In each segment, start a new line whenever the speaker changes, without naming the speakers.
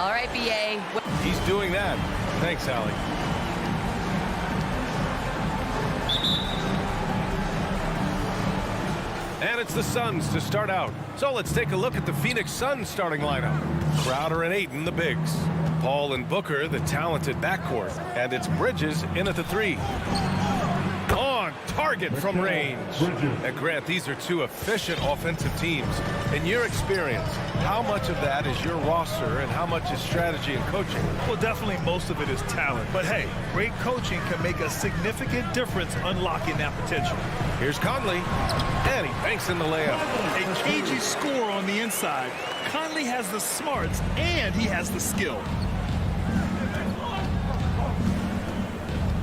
All right, BA.
He's doing that. Thanks, Allie. And it's the Suns to start out. So let's take a look at the Phoenix Suns starting lineup. Crowder and Ayton, the bigs. Paul and Booker, the talented backcourt. And it's Bridges in at the 3. On target from range. And Grant, these are two efficient offensive teams. In your experience, how much of that is your roster and how much is strategy and coaching?
Well, definitely most of it is talent. But hey, great coaching can make a significant difference unlocking that potential.
Here's Conley, and he banks in the layup.
A cagey score on the inside. Conley has the smarts, and he has the skill.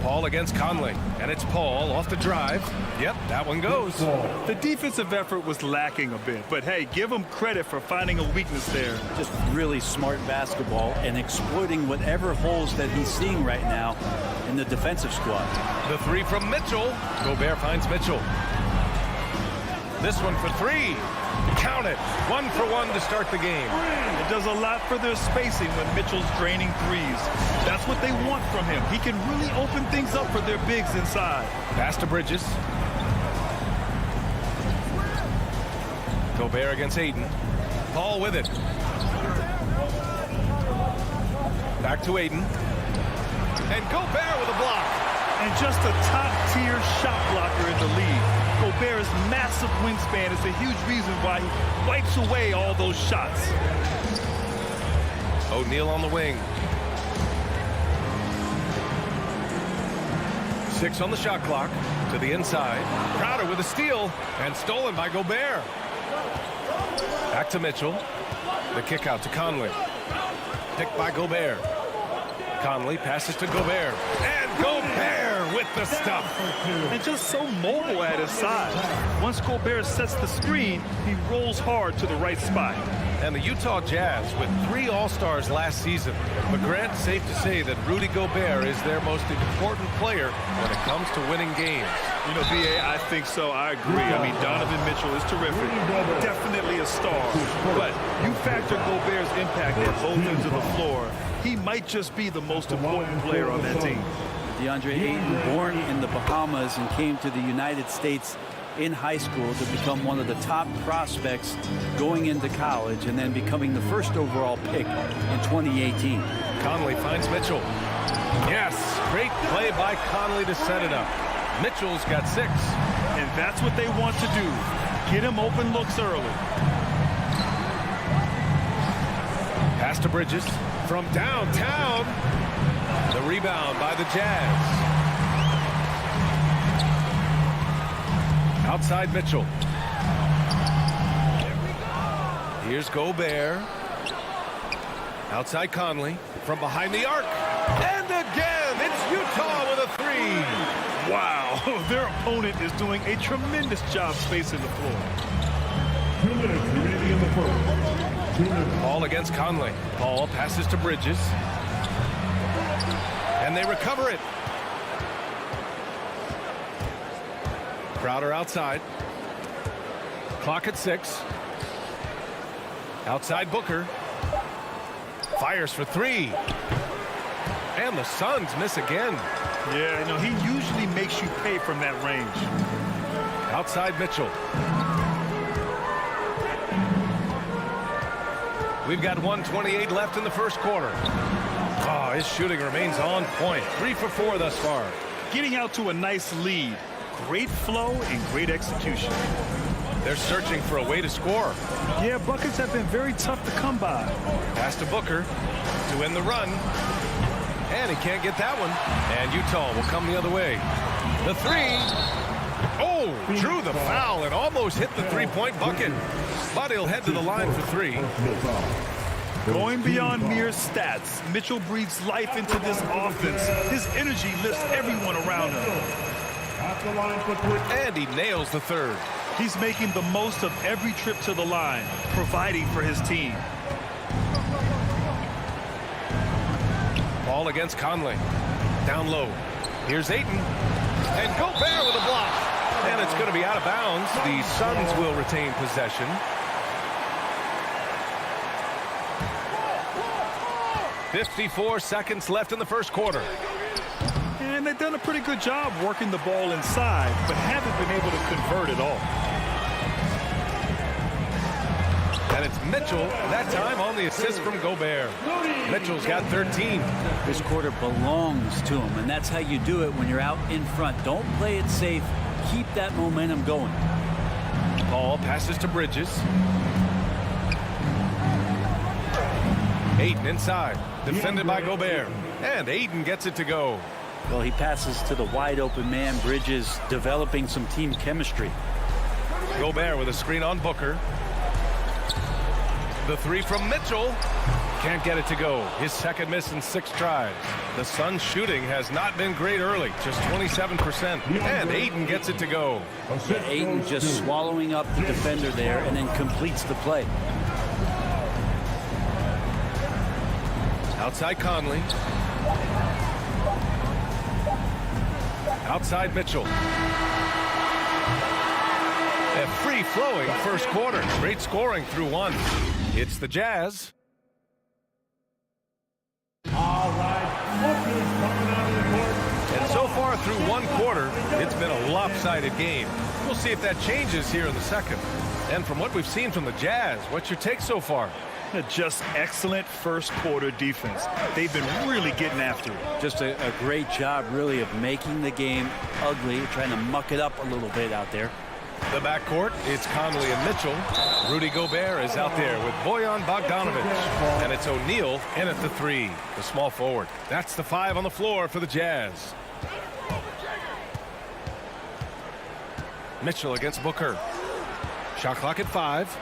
Paul against Conley, and it's Paul off the drive. Yep, that one goes.
The defensive effort was lacking a bit, but hey, give him credit for finding a weakness there.
Just really smart basketball and exploiting whatever holes that he's seeing right now in the defensive squad.
The 3 from Mitchell. Gobert finds Mitchell. This one for 3. Count it. 1 for 1 to start the game.
It does a lot for their spacing when Mitchell's draining threes. That's what they want from him. He can really open things up for their bigs inside.
Pass to Bridges. Gobert against Ayton. Paul with it. Back to Ayton. And Gobert with a block.
And just a top-tier shot blocker in the league. Gobert's massive wingspan is a huge reason why he wipes away all those shots.
O'Neal on the wing. 6 on the shot clock. To the inside. Crowder with a steal. And stolen by Gobert. Back to Mitchell. The kick out to Conley. Picked by Gobert. Conley passes to Gobert. And Gobert with the stuff.
And just so mobile at his side. Once Gobert sets the screen, he rolls hard to the right spot.
And the Utah Jazz with 3 All-Stars last season. But Grant, safe to say that Rudy Gobert is their most important player when it comes to winning games.
You know, B.A., I think so. I agree. I mean, Donovan Mitchell is terrific. Definitely a star. But you factor Gobert's impact at both ends of the floor, he might just be the most important player on that team.
DeAndre Ayton, born in the Bahamas and came to the United States in high school to become one of the top prospects going into college and then becoming the first overall pick in 2018.
Conley finds Mitchell. Yes, great play by Conley to set it up. Mitchell's got 6.
And that's what they want to do. Get him open looks early.
Pass to Bridges from downtown. The rebound by the Jazz. Outside Mitchell. Here's Gobert. Outside Conley. From behind the arc. And again, it's Utah with a 3.
Wow, their opponent is doing a tremendous job spacing the floor.
2 minutes remaining in the first. 2 minutes.
Paul against Conley. Paul passes to Bridges. And they recover it. Crowder outside. Clock at 6. Outside Booker. Fires for 3. And the Suns miss again.
Yeah, you know, he usually makes you pay from that range.
Outside Mitchell. We've got 1:28 left in the first quarter. Oh, his shooting remains on point. 3 for 4 thus far.
Getting out to a nice lead. Great flow and great execution.
They're searching for a way to score.
Yeah, buckets have been very tough to come by.
Pass to Booker to end the run. And he can't get that one. And Utah will come the other way. The 3. Oh, drew the foul and almost hit the three-point bucket. But he'll head to the line for 3.
Going beyond mere stats, Mitchell breathes life into this offense. His energy lifts everyone around him.
At the line for 3.
And he nails the 3rd.
He's making the most of every trip to the line, providing for his team.
Ball against Conley. Down low. Here's Ayton. And Gobert with a block. And it's going to be out of bounds. The Suns will retain possession. 54 seconds left in the first quarter.
And they've done a pretty good job working the ball inside, but haven't been able to convert at all.
And it's Mitchell, that time on the assist from Gobert. Mitchell's got 13.
This quarter belongs to him, and that's how you do it when you're out in front. Don't play it safe. Keep that momentum going.
Paul passes to Bridges. Ayton inside, defended by Gobert. And Ayton gets it to go.
Well, he passes to the wide open man. Bridges developing some team chemistry.
Gobert with a screen on Booker. The three from Mitchell. Can't get it to go. His second miss in 6 tries. The Suns' shooting has not been great early, just 27%. And Ayton gets it to go.
Ayton just swallowing up the defender there and then completes the play.
Outside Conley. Outside Mitchell. A free-flowing first quarter. Great scoring through 1. It's the Jazz.
All right, Booker's coming out of the court.
And so far through 1 quarter, it's been a lopsided game. We'll see if that changes here in the second. And from what we've seen from the Jazz, what's your take so far?
Just excellent first quarter defense. They've been really getting after it.
Just a great job, really, of making the game ugly, trying to muck it up a little bit out there.
The backcourt, it's Conley and Mitchell. Rudy Gobert is out there with Bojan Bogdanovic. And it's O'Neal in at the 3, the small forward. That's the 5 on the floor for the Jazz. Mitchell against Booker. Shot clock at 5.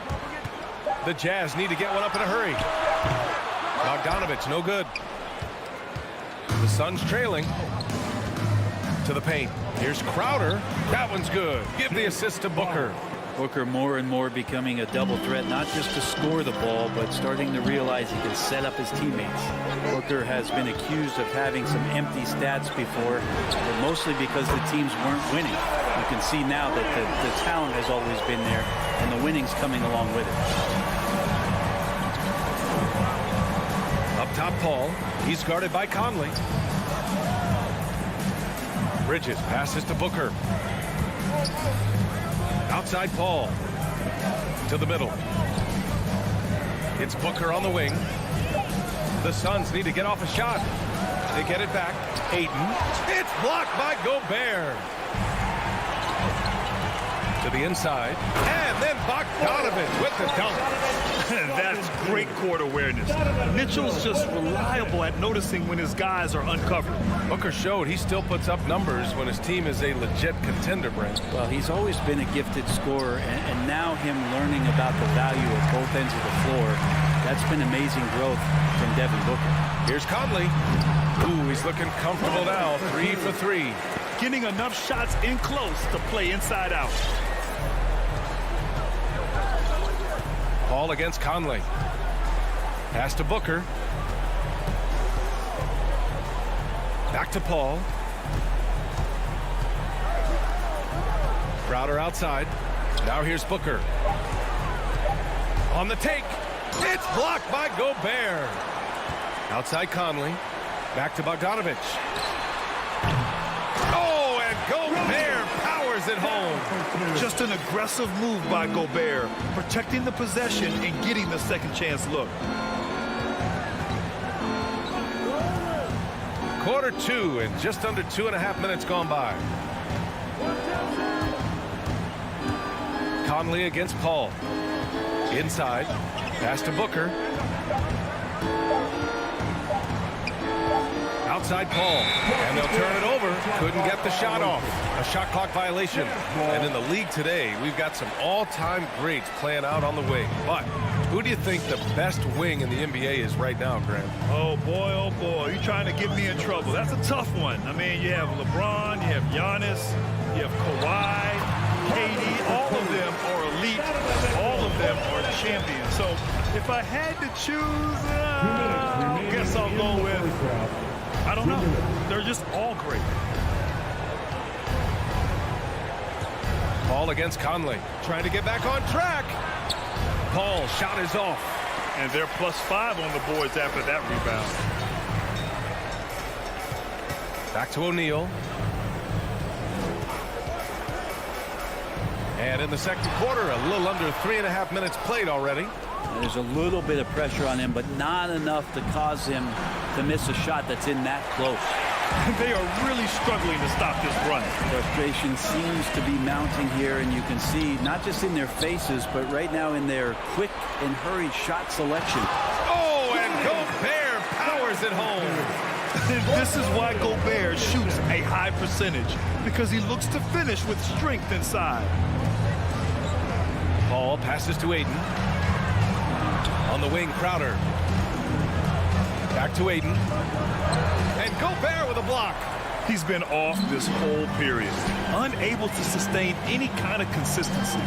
The Jazz need to get one up in a hurry. Bogdanovic, no good. The Suns trailing. To the paint. Here's Crowder. That one's good. Give the assist to Booker.
Booker more and more becoming a double threat, not just to score the ball, but starting to realize he can set up his teammates. Booker has been accused of having some empty stats before, but mostly because the teams weren't winning. You can see now that the talent has always been there, and the winning's coming along with it.
Up top, Paul. He's guarded by Conley. Bridges passes to Booker. Outside Paul. To the middle. It's Booker on the wing. The Suns need to get off a shot. They get it back. Ayton. It's blocked by Gobert. To the inside. And then Bogdanovic with the dunk.
That's great court awareness. Mitchell's just reliable at noticing when his guys are uncovered.
Booker showed he still puts up numbers when his team is a legit contender, Brent.
Well, he's always been a gifted scorer, and now him learning about the value of both ends of the floor, that's been amazing growth from Devin Booker.
Here's Conley. Ooh, he's looking comfortable now. 3 for 3.
Getting enough shots in close to play inside out.
Paul against Conley. Pass to Booker. Back to Paul. Crowder outside. Now here's Booker. On the take. It's blocked by Gobert. Outside Conley. Back to Bogdanovic. Oh, and Gobert powers it home.
Just an aggressive move by Gobert, protecting the possession and getting the second chance look.
Quarter 2 and just under 2.5 minutes gone by. Conley against Paul. Inside. Pass to Booker. Outside Paul. And they'll turn it over. Couldn't get the shot off. A shot clock violation. And in the league today, we've got some all-time greats playing out on the wing. But who do you think the best wing in the NBA is right now, Grant?
Oh, boy, you're trying to get me in trouble. That's a tough one. I mean, you have LeBron, you have Giannis, you have Kawhi, KD. All of them are elite. All of them are champions. So if I had to choose, I guess I'll go with, I don't know. They're just all great.
Paul against Conley. Trying to get back on track. Paul, shot is off.
And they're +5 on the boards after that rebound.
Back to O'Neal. And in the second quarter, a little under 3.5 minutes played already.
There's a little bit of pressure on him, but not enough to cause him to miss a shot that's in that close.
They are really struggling to stop this run.
Frustration seems to be mounting here, and you can see not just in their faces, but right now in their quick and hurried shot selection.
Oh, and Gobert powers it home.
This is why Gobert shoots a high percentage, because he looks to finish with strength inside.
Paul passes to Ayton. On the wing, Crowder. Back to Ayton. And Gobert with a block.
He's been off this whole period, unable to sustain any kind of consistency.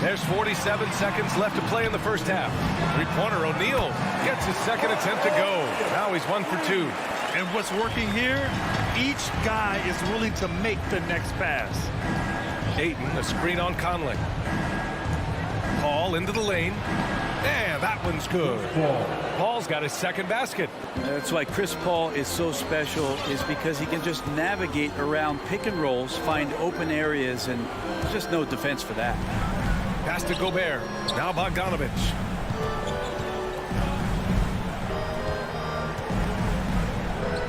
There's 47 seconds left to play in the first half. Three-pointer, O'Neal gets his second attempt to go. Now he's 1 for 2.
And what's working here, each guy is willing to make the next pass.
Ayton, a screen on Conley. Paul into the lane. And that one's good. Paul's got his second basket.
That's why Chris Paul is so special, is because he can just navigate around pick and rolls, find open areas, and there's just no defense for that.
Pass to Gobert. Now Bogdanovich.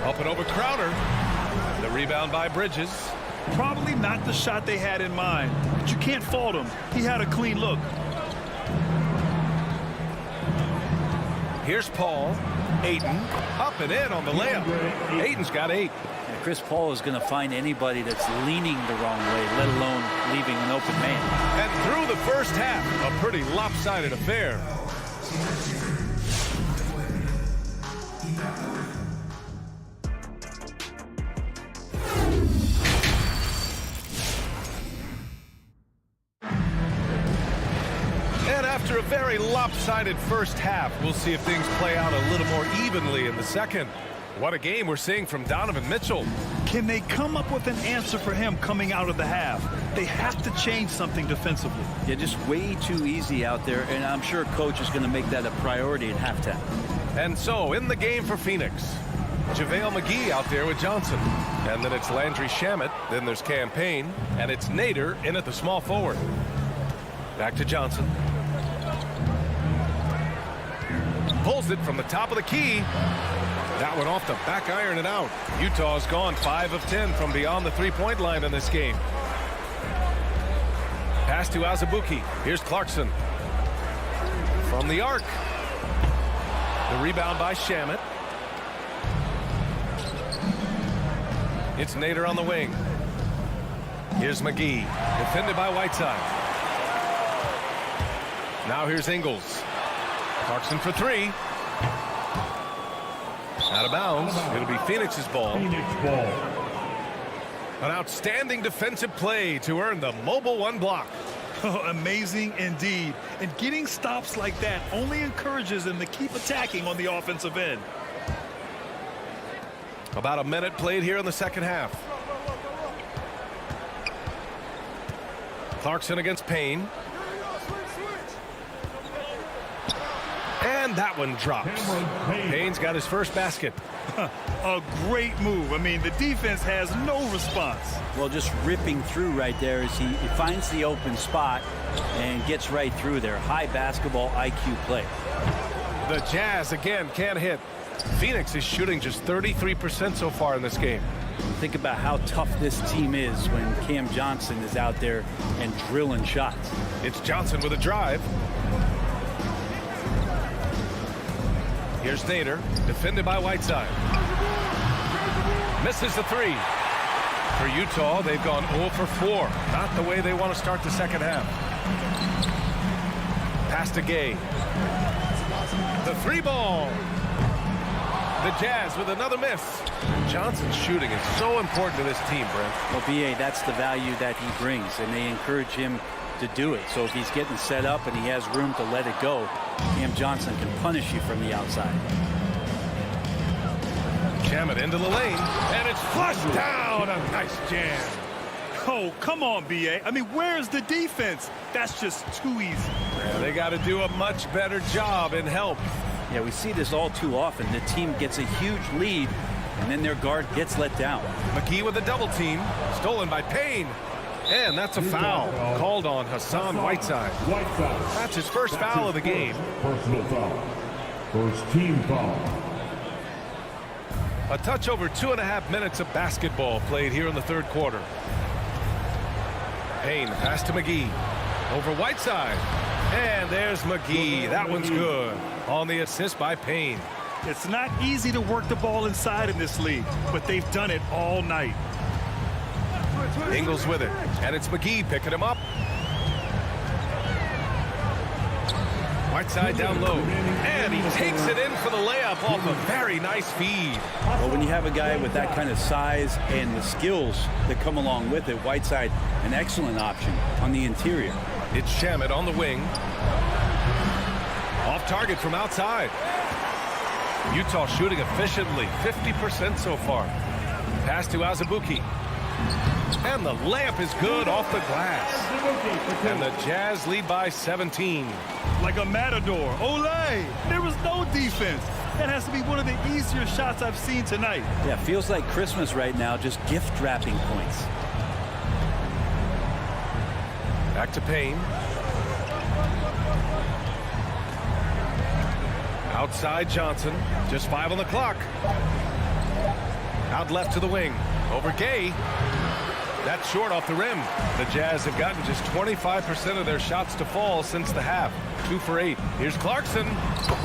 Up and over Crowder. The rebound by Bridges.
Probably not the shot they had in mind, but you can't fault him. He had a clean look.
Here's Paul. Ayton up and in on the layup. Ayton's got 8.
And Chris Paul is going to find anybody that's leaning the wrong way, let alone leaving an open man.
And through the first half, a pretty lopsided affair. After a very lopsided first half, we'll see if things play out a little more evenly in the second. What a game we're seeing from Donovan Mitchell.
Can they come up with an answer for him coming out of the half? They have to change something defensively.
Yeah, just way too easy out there, and I'm sure coach is going to make that a priority at halftime.
And so, in the game for Phoenix, JaVale McGee out there with Johnson. And then it's Landry Shamet, then there's Cam Payne, and it's Nader in at the small forward. Back to Johnson. Pulls it from the top of the key. That one off the back iron and out. Utah's gone 5 of 10 from beyond the three-point line in this game. Pass to Azubuike. Here's Clarkson. From the arc. The rebound by Shamet. It's Nader on the wing. Here's McGee. Defended by Whiteside. Now here's Ingles. Clarkson for 3. Out of bounds. It'll be Phoenix's ball.
Phoenix ball.
An outstanding defensive play to earn the mobile 1 block.
Oh, amazing indeed. And getting stops like that only encourages them to keep attacking on the offensive end.
About a minute played here in the second half. Clarkson against Payne. And that one drops. Payne's got his first basket.
A great move. I mean, the defense has no response.
Well, just ripping through right there as he finds the open spot and gets right through there. High basketball IQ play.
The Jazz again can't hit. Phoenix is shooting just 33% so far in this game.
Think about how tough this team is when Cam Johnson is out there and drilling shots.
It's Johnson with a drive. Here's Nader, defended by Whiteside. Misses the 3. For Utah, they've gone 0 for 4. Not the way they want to start the second half. Pass to Gay. The 3 ball. The Jazz with another miss. Johnson's shooting is so important to this team, Brent.
Well, B.A., that's the value that he brings, and they encourage him to do it. So if he's getting set up and he has room to let it go, Cam Johnson can punish you from the outside.
Shamet into the lane, and it's flushed down. A nice jam.
Oh, come on, B.A. I mean, where's the defense? That's just too easy.
Yeah, they got to do a much better job in help.
Yeah, we see this all too often. The team gets a huge lead, and then their guard gets let down.
McGee with a double team. Stolen by Payne. And that's a foul called on Hassan Whiteside. That's his first foul of the game.
Personal foul. First team foul.
A touch over 2.5 minutes of basketball played here in the third quarter. Payne pass to McGee. Over Whiteside. And there's McGee. That one's good. On the assist by Payne.
It's not easy to work the ball inside in this league, but they've done it all night.
Ingles with it. And it's McGee picking him up. Whiteside down low. And he takes it in for the layup off a very nice feed.
Well, when you have a guy with that kind of size and the skills that come along with it, Whiteside, an excellent option on the interior.
It's Shamet on the wing. Off target from outside. Utah shooting efficiently, 50% so far. Pass to Azubuike. And the layup is good off the glass. And the Jazz lead by 17.
Like a matador. Olay! There was no defense. That has to be one of the easier shots I've seen tonight.
Yeah, feels like Christmas right now, just gift wrapping points.
Back to Payne. Outside Johnson. Just 5 on the clock. Out left to the wing. Over Gay. That's short off the rim. The Jazz have gotten just 25% of their shots to fall since the half. 2 for 8. Here's Clarkson.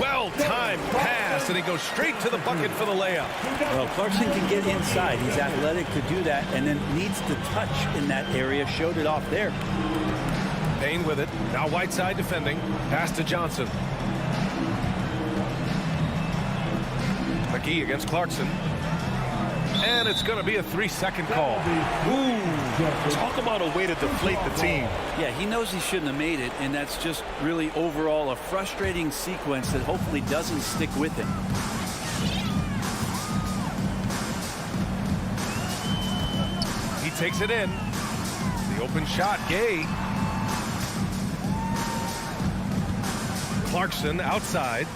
Well-timed pass, and he goes straight to the bucket for the layup.
Well, Clarkson can get inside. He's athletic to do that, and then needs to touch in that area. Showed it off there.
Payne with it. Now Whiteside defending. Pass to Johnson. McGee against Clarkson. And it's going to be a 3-second call.
Ooh, talk about a way to deflate the team.
Yeah, he knows he shouldn't have made it, and that's just really overall a frustrating sequence that hopefully doesn't stick with him.
He takes it in. The open shot, Gay. Clarkson outside.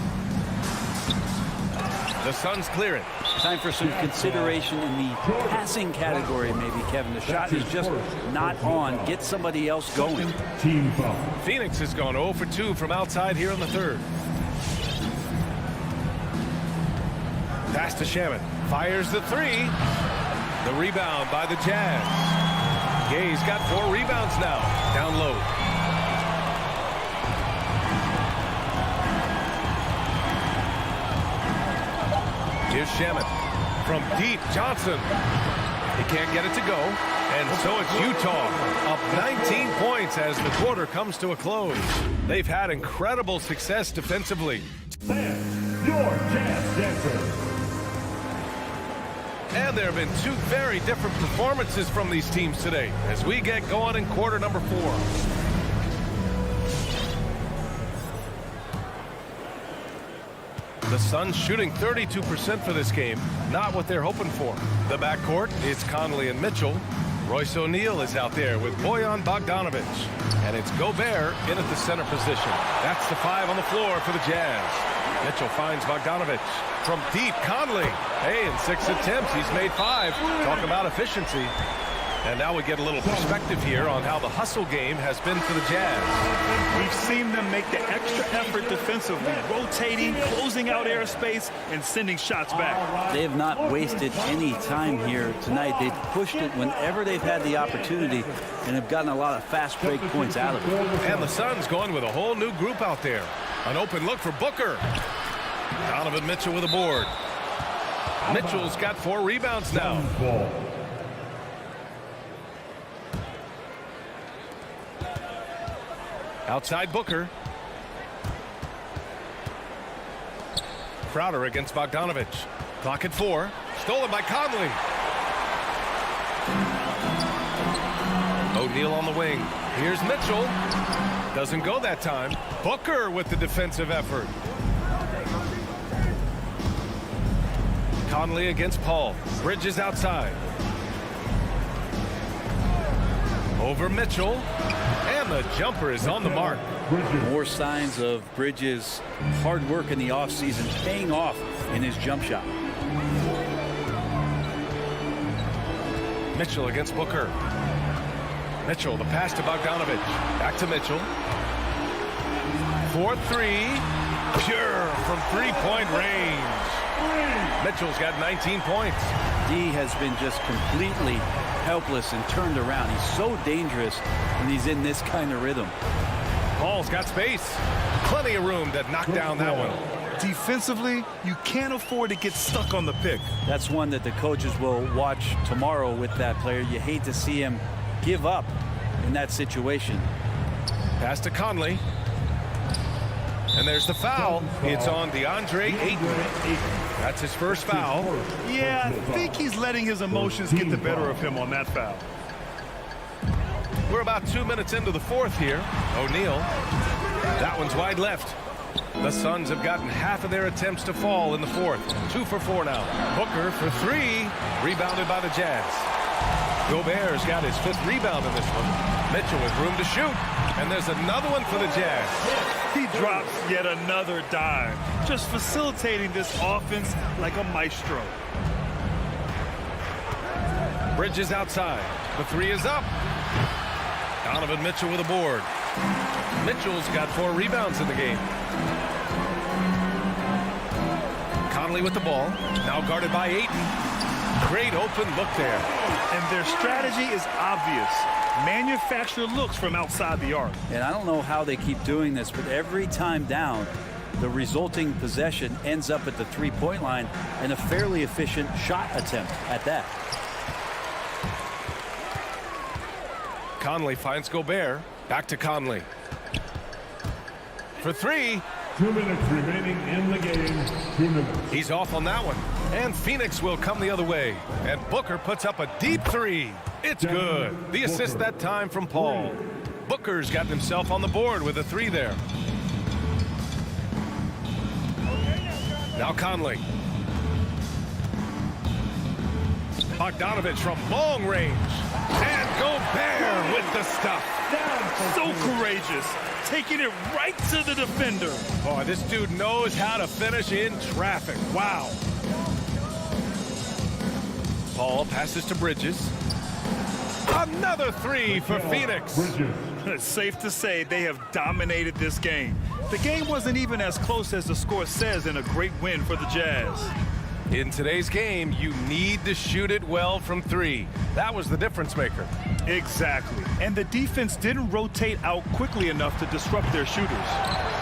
The Suns clear it.
Time for some consideration in the passing category, maybe, Kevin. The shot is just not on. Get somebody else going.
Team foul.
Phoenix has gone 0 for 2 from outside here in the third. Pass to Shamet. Fires the 3. The rebound by the Jazz. Gay's got 4 rebounds now. Down low. Here's Shamet. From deep, Johnson. He can't get it to go. And so it's Utah up 19 points as the quarter comes to a close. They've had incredible success defensively.
Stand your Jazz dancers.
And there have been 2 very different performances from these teams today as we get going in quarter number 4. The Suns shooting 32% for this game, not what they're hoping for. The backcourt is Conley and Mitchell. Royce O'Neal is out there with Bojan Bogdanovic. And it's Gobert in at the center position. That's the 5 on the floor for the Jazz. Mitchell finds Bogdanovic. From deep, Conley. Hey, in 6 attempts, he's made 5. Talk about efficiency. And now we get a little perspective here on how the hustle game has been for the Jazz.
We've seen them make the extra effort defensively, rotating, closing out airspace, and sending shots back.
They have not wasted any time here tonight. They've pushed it whenever they've had the opportunity and have gotten a lot of fast break points out of it.
And the Suns going with a whole new group out there. An open look for Booker. Donovan Mitchell with a board. Mitchell's got 4 rebounds now. Outside Booker. Crowder against Bogdanovic. Clock at 4. Stolen by Conley. O'Neal on the wing. Here's Mitchell. Doesn't go that time. Booker with the defensive effort. Conley against Paul. Bridges outside. Over Mitchell. And the jumper is on the mark.
Bridges.
More signs of Bridges' hard work in the offseason paying off in his jump shot.
Mitchell against Booker. Mitchell, the pass to Bogdanovich. Back to Mitchell. 4-3. Pure from three-point range. Mitchell's got 19 points.
D has been just completely helpless and turned around. He's so dangerous when he's in this kind of rhythm.
Paul's got space. Plenty of room to knock down that one.
Defensively, you can't afford to get stuck on the pick.
That's one that the coaches will watch tomorrow with that player. You hate to see him give up in that situation.
Pass to Conley. And there's the foul. It's on DeAndre Ayton. That's his first foul.
Yeah, I think he's letting his emotions get the better of him on that foul.
We're about 2 minutes into the fourth here. O'Neal. That one's wide left. The Suns have gotten half of their attempts to fall in the fourth. 2 for 4 now. Booker for 3. Rebounded by the Jazz. Gobert's got his 5th rebound in this one. Mitchell with room to shoot. And there's another one for the Jazz.
He drops yet another dime, just facilitating this offense like a maestro.
Bridges outside. The 3 is up. Donovan Mitchell with a board. Mitchell's got 4 rebounds in the game. Conley with the ball. Now guarded by Ayton. Great open look there.
And their strategy is obvious. Manufacture looks from outside the arc.
And I don't know how they keep doing this, but every time down, the resulting possession ends up at the three-point line and a fairly efficient shot attempt at that.
Conley finds Gobert. Back to Conley. For 3.
2 minutes remaining in the game. 2 minutes.
He's off on that one. And Phoenix will come the other way. And Booker puts up a deep 3. It's good. The assist that time from Paul. Booker's gotten himself on the board with a 3 there. Now Conley. Bogdanovich from long range. And Gobert with the stuff.
So courageous, taking it right to the defender.
Boy, this dude knows how to finish in traffic. Wow. Paul passes to Bridges. Another 3 for Phoenix.
Bridges.
It's safe to say they have dominated this game. The game wasn't even as close as the score says in a great win for the Jazz.
In today's game, you need to shoot it well from 3. That was the difference maker.
Exactly. And the defense didn't rotate out quickly enough to disrupt their shooters.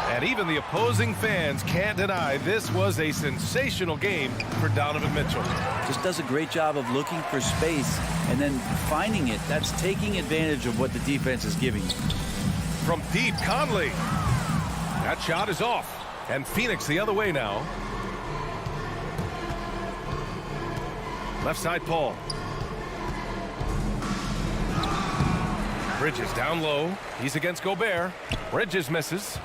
And even the opposing fans can't deny this was a sensational game for Donovan Mitchell.
Just does a great job of looking for space and then finding it. That's taking advantage of what the defense is giving you.
From deep, Conley. That shot is off. And Phoenix the other way now. Left side, Paul. Bridges down low. He's against Gobert. Bridges misses.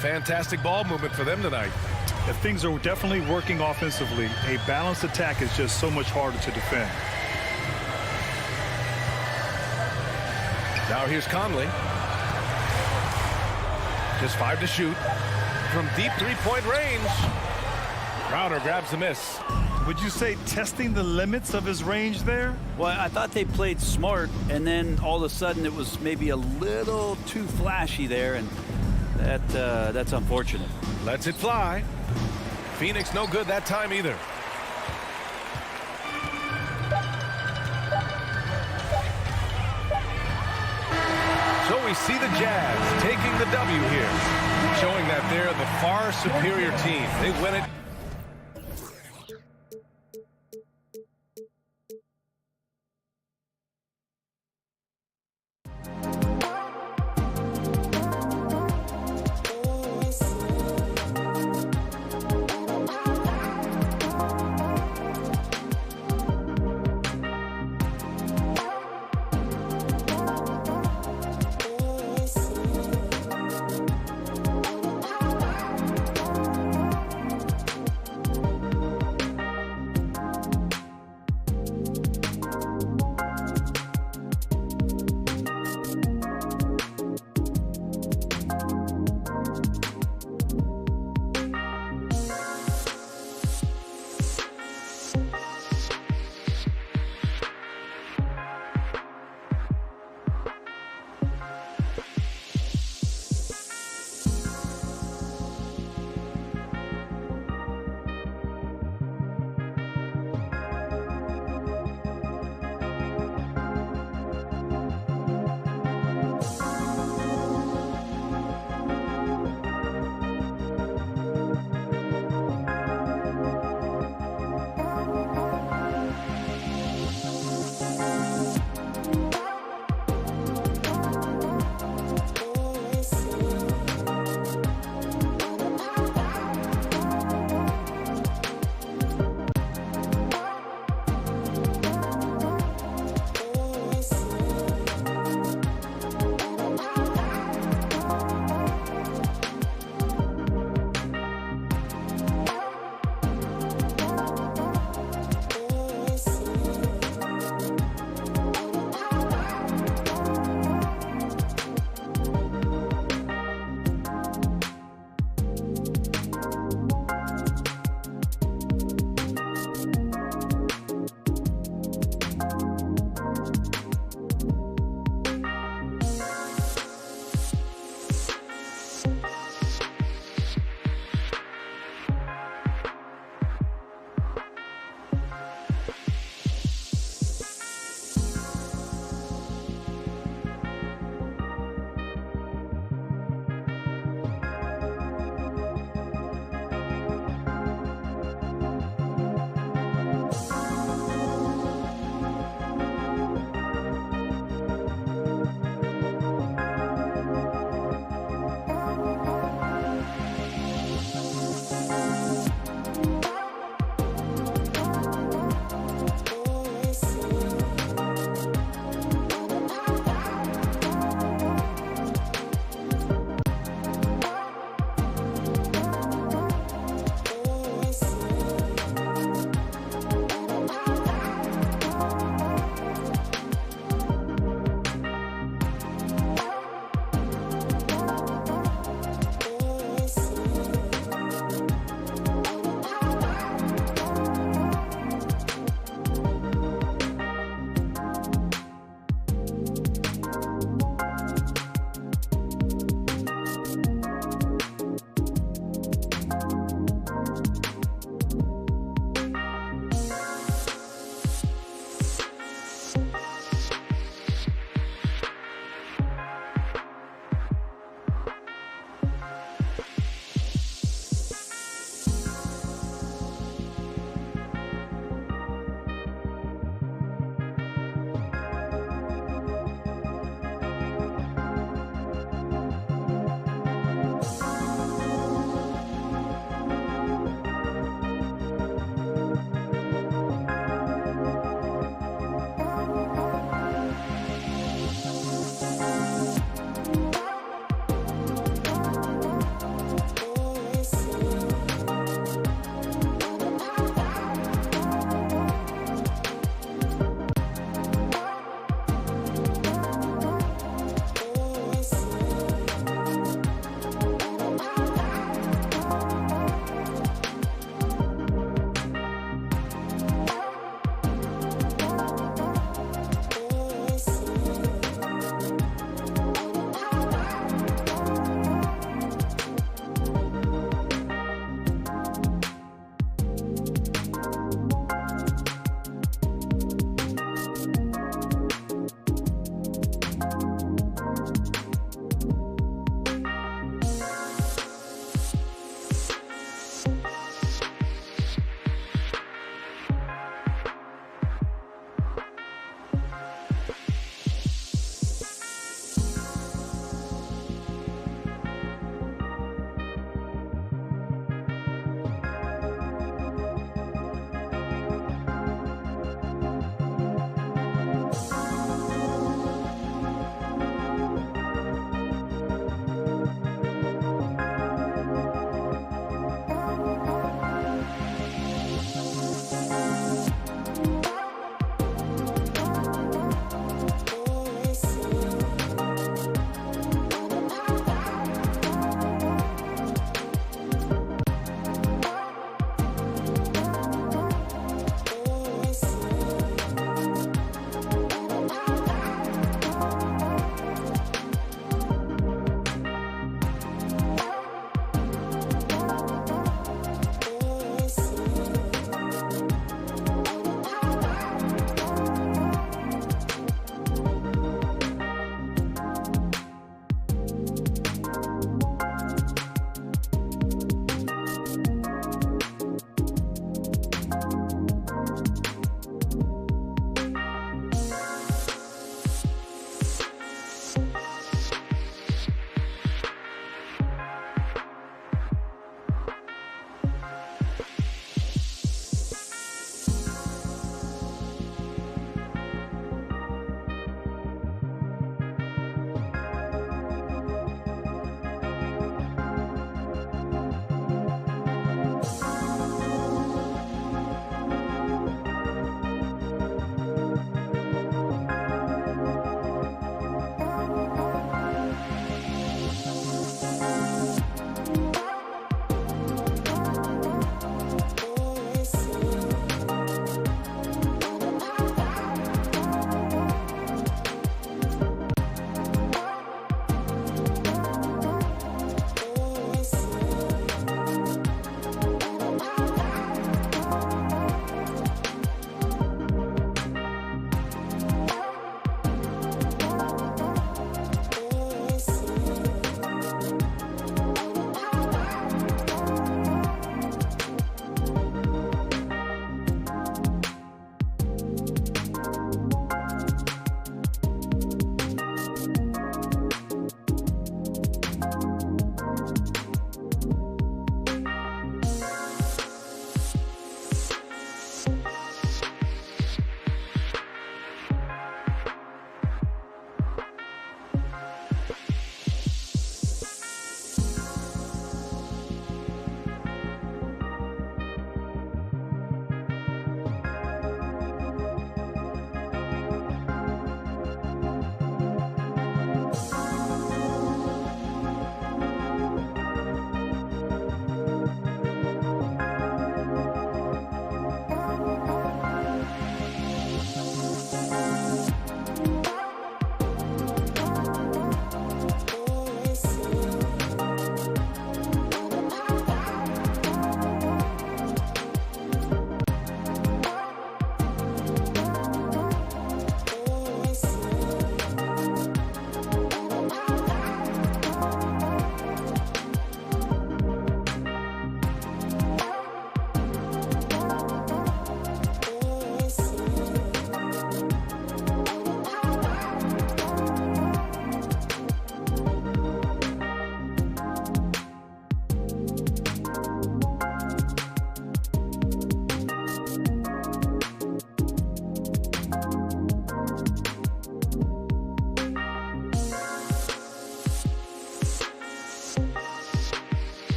Fantastic ball movement for them tonight.
If things are definitely working offensively, a balanced attack is just so much harder to defend.
Now here's Conley. Just 5 to shoot. From deep three-point range. Crowder grabs the miss.
Would you say testing the limits of his range there?
Well, I thought they played smart, and then all of a sudden it was maybe a little too flashy there, and that's unfortunate.
Lets it fly. Phoenix no good that time either. So we see the Jazz taking the W here, showing that they're the far superior team. They win it.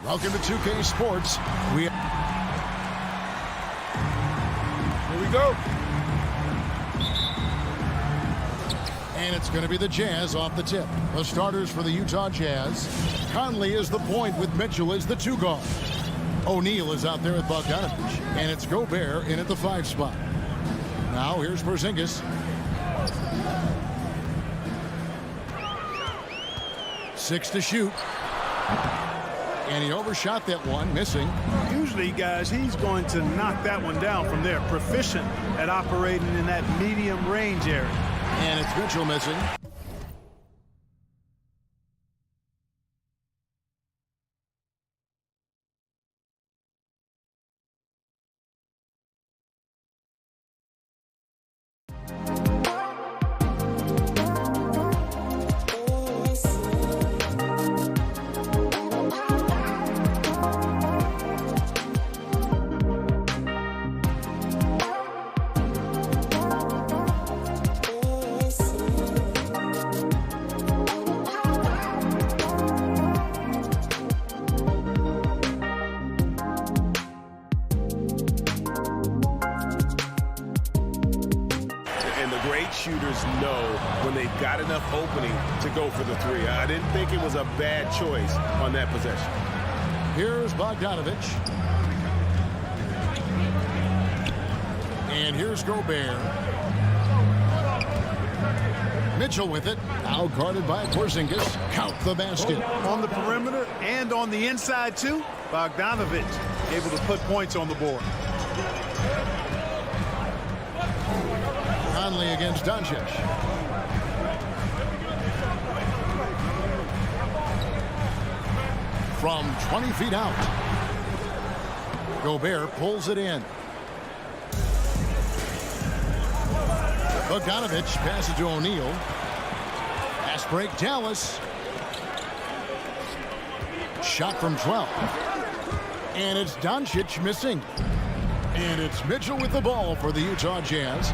Welcome to 2K Sports. Here we go. And it's going to be the Jazz off the tip. The starters for the Utah Jazz. Conley is the point with Mitchell as the 2 guard. O'Neal is out there with Bogdanovich. And it's Gobert in at the 5 spot. Now here's Porzingis. 6 to shoot. And he overshot that one, missing.
Usually, guys, he's going to knock that one down from there. Proficient at operating in that medium range area.
And it's Mitchell missing.
Shooters know when they've got enough opening to go for the 3. I didn't think it was a bad choice on that possession.
Here's Bogdanovich. And here's Gobert. Mitchell with it. Now guarded by Porzingis. Count the basket.
On the perimeter and on the inside, too. Bogdanovich able to put points on the board.
Conley against Doncic. From 20 feet out. Gobert pulls it in. Bogdanovich passes to O'Neal. Pass break, Dallas. Shot from 12. And it's Doncic missing. And it's Mitchell with the ball for the Utah Jazz.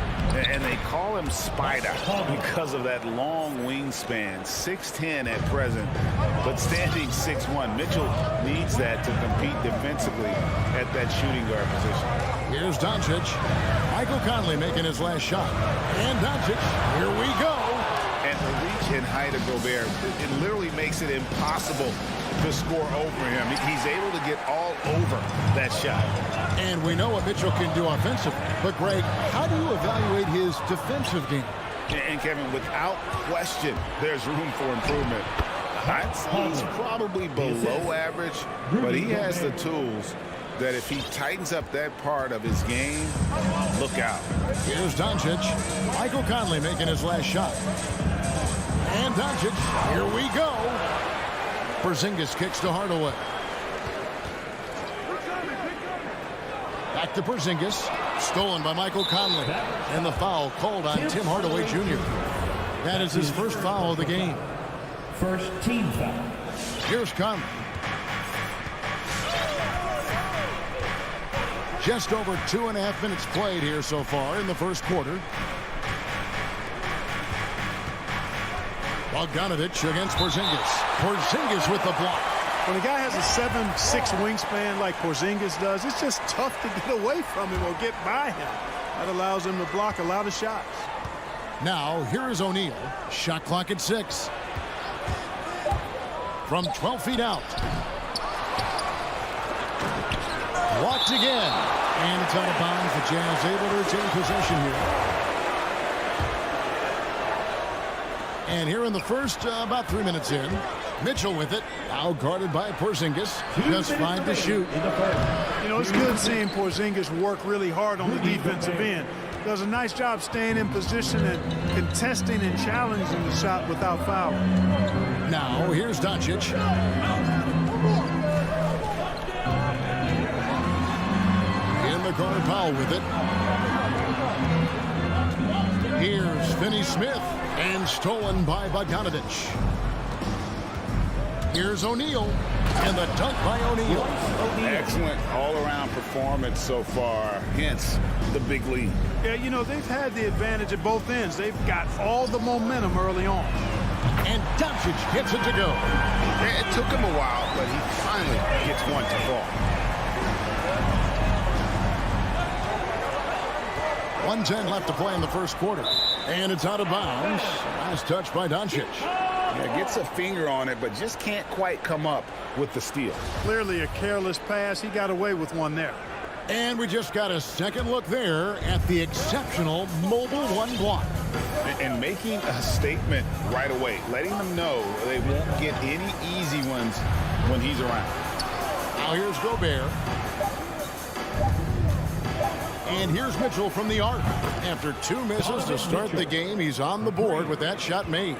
And they call him Spider because of that long wingspan, 6'10" at present, but standing 6'1". Mitchell needs that to compete defensively at that shooting guard position.
Here's Doncic. Michael Conley making his last shot. And Doncic, here we go.
And the reach and height of Gobert, it literally makes it impossible to score over him. He's able to get all over that shot.
And we know what Mitchell can do offensively. But, Greg, how do you evaluate his defensive game?
And, Kevin, without question, there's room for improvement. I'd say he's probably below average, but he has the tools that if he tightens up that part of his game, look out.
Here's Doncic. Michael Conley making his last shot. And Doncic, here we go. Porzingis kicks to Hardaway. Back to Porzingis. Stolen by Michael Conley. And the foul called on Tim Hardaway Jr. That is his first foul of the game.
First team foul.
Here's Conley. Just over 2.5 minutes played here so far in the first quarter. Bogdanovich against Porzingis. Porzingis with the block.
When a guy has a 7'6" wingspan like Porzingis does, it's just tough to get away from him or get by him. That allows him to block a lot of shots.
Now, here is O'Neal. Shot clock at 6. From 12 feet out. Walked again. And it's out of bounds. The Jazz able to retain possession here. And here in the first, about 3 minutes in, Mitchell with it. Now guarded by Porzingis. Just 5 to shoot.
You know, it's good seeing Porzingis work really hard on the defensive end. Does a nice job staying in position and contesting and challenging the shot without fouling.
Now, here's Doncic. In the corner, Powell with it. Here's Finney-Smith. And stolen by Bogdanovich. Here's O'Neal. And the dunk by O'Neal.
Excellent all-around performance so far, hence the big lead.
Yeah, you know, they've had the advantage at both ends. They've got all the momentum early on.
And Doncic gets it to go.
It took him a while, but he finally gets one to fall.
1:10 left to play in the first quarter. And it's out of bounds. Last touch by Doncic.
Yeah, gets a finger on it, but just can't quite come up with the steal.
Clearly a careless pass. He got away with one there.
And we just got a second look there at the exceptional mobile one block.
And making a statement right away, letting them know they won't get any easy ones when he's around.
Now here's Gobert. And here's Mitchell from the arc. After 2 misses to start the game, he's on the board with that shot made.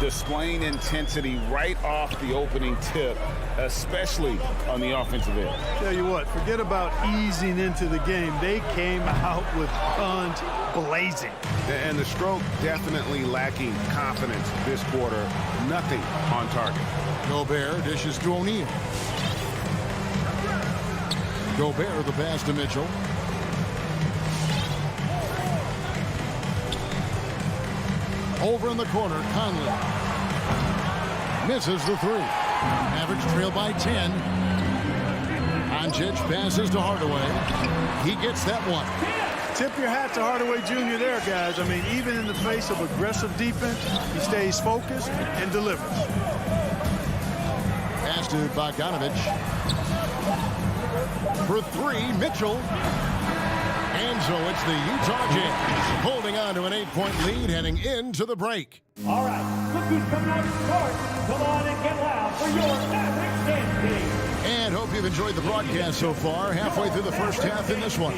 Displaying intensity right off the opening tip, especially on the offensive end.
Tell you what, forget about easing into the game. They came out with guns blazing.
And the stroke definitely lacking confidence this quarter. Nothing on target.
Gobert dishes to O'Neal. Gobert the pass to Mitchell. Over in the corner, Conley. Misses the 3. Average trail by 10. Doncic passes to Hardaway. He gets that one.
Tip your hat to Hardaway Jr. there, guys. I mean, even in the face of aggressive defense, he stays focused and delivers.
Pass to Bogdanovich. For 3, Mitchell. And so it's the Utah Jazz holding on to an 8-point lead heading into the break.
All right, look who's coming out to court. Come on and get loud for your Mavericks dance team.
And hope you've enjoyed the broadcast so far. Halfway through the first half in this one.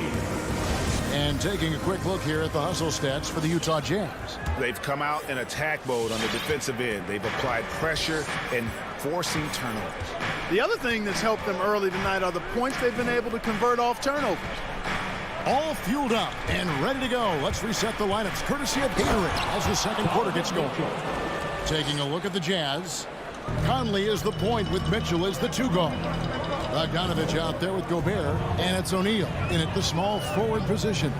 And taking a quick look here at the hustle stats for the Utah Jazz.
They've come out in attack mode on the defensive end. They've applied pressure and forcing turnovers.
The other thing that's helped them early tonight are the points they've been able to convert off turnovers.
All fueled up and ready to go. Let's reset the lineups courtesy of Gatorade as the second quarter gets going. Taking a look at the Jazz. Conley is the point with Mitchell as the 2 guard. Bogdanovich out there with Gobert, and it's O'Neal in at the small forward position.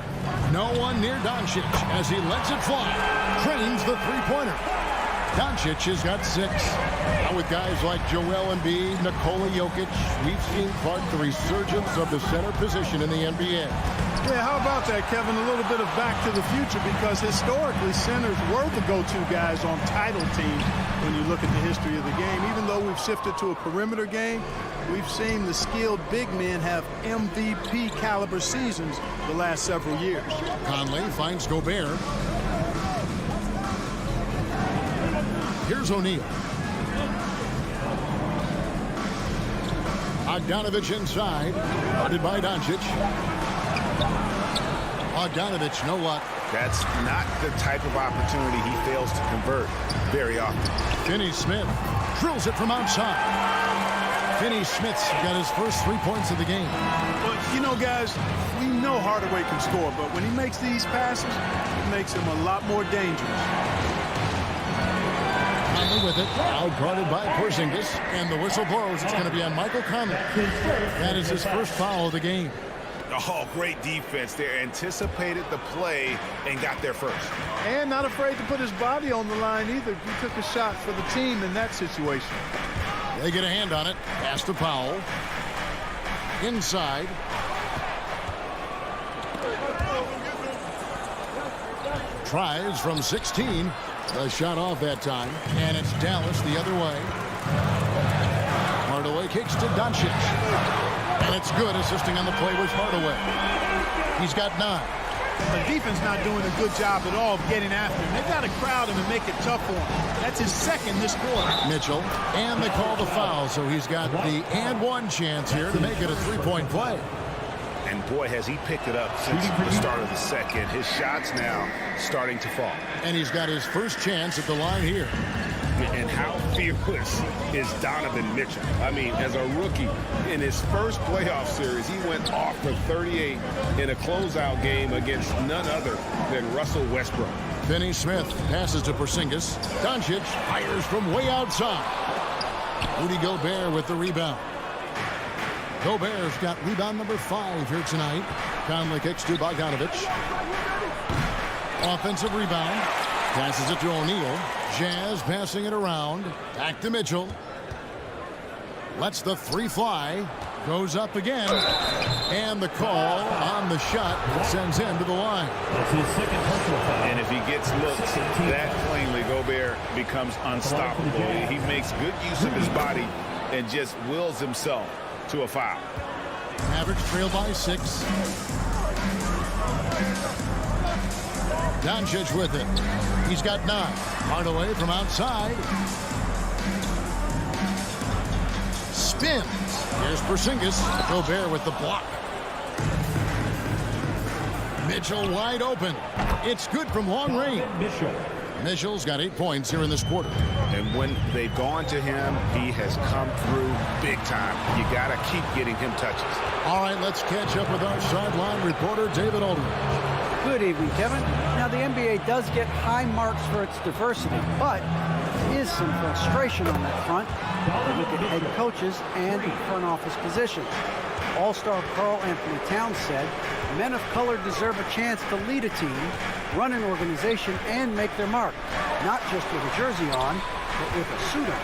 No one near Doncic as he lets it fly. Trains the 3-pointer. Doncic has got 6. Now with guys like Joel Embiid, Nikola Jokic, we've seen part the resurgence of the center position in the NBA.
Yeah, how about that, Kevin? A little bit of back to the future, because historically centers were the go-to guys on title teams when you look at the history of the game. Even though we've shifted to a perimeter game, we've seen the skilled big men have MVP caliber seasons the last several years.
Conley finds Gobert. Here's O'Neal. Bogdanovich inside. Guarded by Doncic. Bogdanovich, no luck.
That's not the type of opportunity he fails to convert very often.
Finney-Smith drills it from outside. Finney-Smith's got his first 3 points of the game.
But, you know, guys, we know Hardaway can score, but when he makes these passes, it makes him a lot more dangerous.
Conley with it, out guarded by Porzingis, and the whistle blows. It's going to be on Michael Conley. That is his first foul of the game.
Oh, great defense there. Anticipated the play and got there first.
And not afraid to put his body on the line either. He took a shot for the team in that situation.
They get a hand on it. Pass to Powell. Inside. Tries from 16. A shot off that time. And it's Dallas the other way. Hardaway kicks to Doncic. And it's good. Assisting on the play was Hardaway. He's got 9.
The defense not doing a good job at all of getting after him. They've got to crowd him and make it tough for him. That's his second this quarter.
Mitchell. And they call the foul. So he's got the and 1 chance here to make it a 3-point play.
And boy, has he picked it up since the start of the second. His shots now starting to fall.
And he's got his first chance at the line here.
And how fearless is Donovan Mitchell? I mean, as a rookie, in his first playoff series, he went off for 38 in a closeout game against none other than Russell Westbrook.
Finney-Smith passes to Porzingis. Doncic fires from way outside. Rudy Gobert with the rebound. Gobert's got rebound number 5 here tonight. Conley kicks to Bogdanovich. Offensive rebound. Passes it to O'Neal. Jazz passing it around. Back to Mitchell. Lets the three fly. Goes up again. And the call on the shot sends him to the line.
That's his second personal foul.
And if he gets looks that plainly, Gobert becomes unstoppable. He makes good use of his body and just wills himself to a foul.
Mavericks trail by 6. Doncic with it. He's got 9. Hardaway from outside. Spins. Here's Porzingis. Gobert with the block. Mitchell wide open. It's good from long range. Mitchell's got 8 points here in this quarter.
And when they've gone to him, he has come through big time. You got to keep getting him touches.
All right, let's catch up with our sideline reporter, David Aldridge.
Good evening, Kevin. Now, the NBA does get high marks for its diversity, but there is some frustration on that front with the head coaches and front office positions. All-star Karl Anthony Towns said, men of color deserve a chance to lead a team, run an organization, and make their mark. Not just with a jersey on, but with a suit on.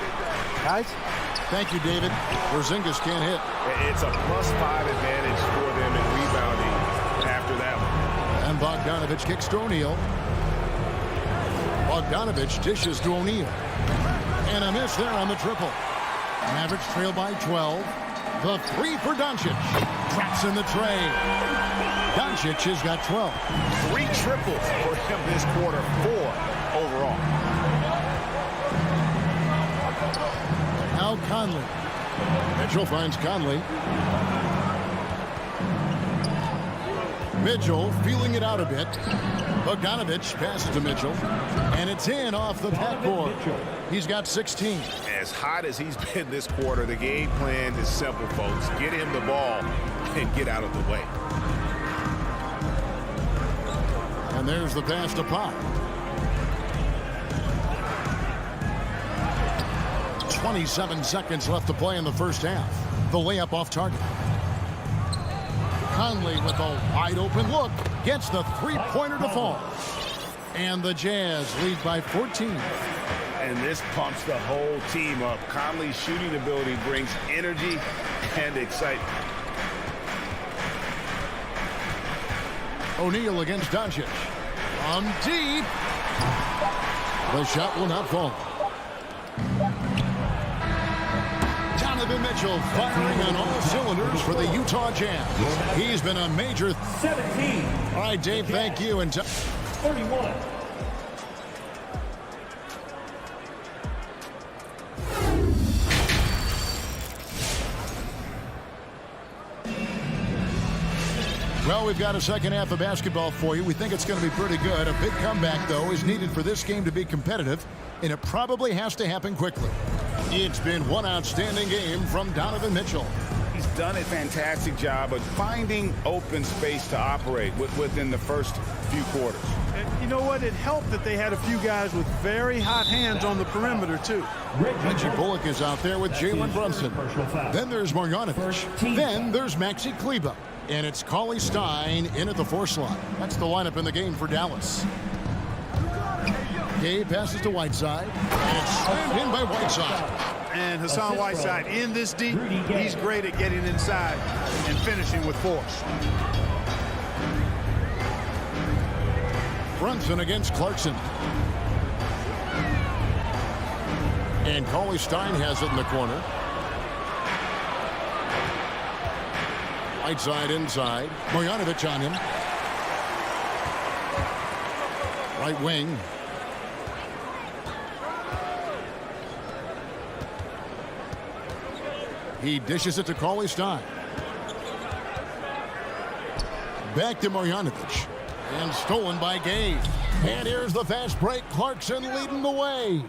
Guys?
Thank you, David. Porzingis can't hit.
It's a +5 advantage for them in rebounding after that one.
And Bogdanovich kicks to O'Neal. Bogdanovich dishes to O'Neal. And a miss there on the triple. Mavericks trail by 12. The three for Doncic. Traps in the tray. Doncic has got 12.
3 triples for him this quarter, 4 overall.
Now Conley. Mitchell finds Conley. Mitchell feeling it out a bit. Bogdanovich passes to Mitchell. And it's in off the backboard. He's got 16.
As hot as he's been this quarter, the game plan is simple, folks. Get him the ball and get out of the way.
And there's the pass to Pop. 27 seconds left to play in the first half. The layup off target. Conley with a wide open look. Gets the three-pointer to fall. And the Jazz lead by 14.
And this pumps the whole team up. Conley's shooting ability brings energy and excitement.
O'Neal against Doncic. From deep. The shot will not fall. Donovan Mitchell firing on all cylinders for the Utah Jazz. He's been a major...
17.
All right, Dave, thank you. And
31.
Well, we've got a second half of basketball for you. We think it's going to be pretty good. A big comeback, though, is needed for this game to be competitive, and it probably has to happen quickly. It's been one outstanding game from Donovan Mitchell.
He's done a fantastic job of finding open space to operate within the first few quarters.
And you know what? It helped that they had a few guys with very hot hands on the perimeter, too.
Reggie Bullock is out there with Jalen Brunson. Then there's Marjanovic. Then there's Maxi Kleber. And it's Cauley Stein in at the 4 slot. That's the lineup in the game for Dallas. Gabe passes to Whiteside. And it's slammed in by Whiteside.
And Hassan Whiteside in this deep, he's great at getting inside and finishing with force.
Brunson against Clarkson. And Cauley Stein has it in the corner. Whiteside inside. Marjanovic on him. Right wing. He dishes it to Cauley Stein. Back to Marjanovic. And stolen by Gabe. And here's the fast break. Clarkson leading the way.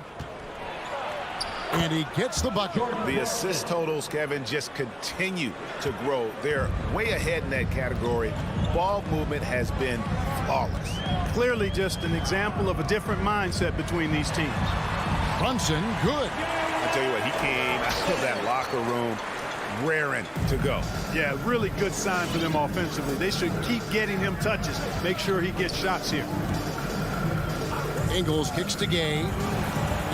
And he gets the bucket.
The assist totals, Kevin, just continue to grow. They're way ahead in that category. Ball movement has been flawless.
Clearly just an example of a different mindset between these teams.
Brunson, good.
I tell you what, he came out of that locker room raring to go.
Yeah, really good sign for them offensively. They should keep getting him touches. Make sure he gets shots here.
Ingles kicks to Gay.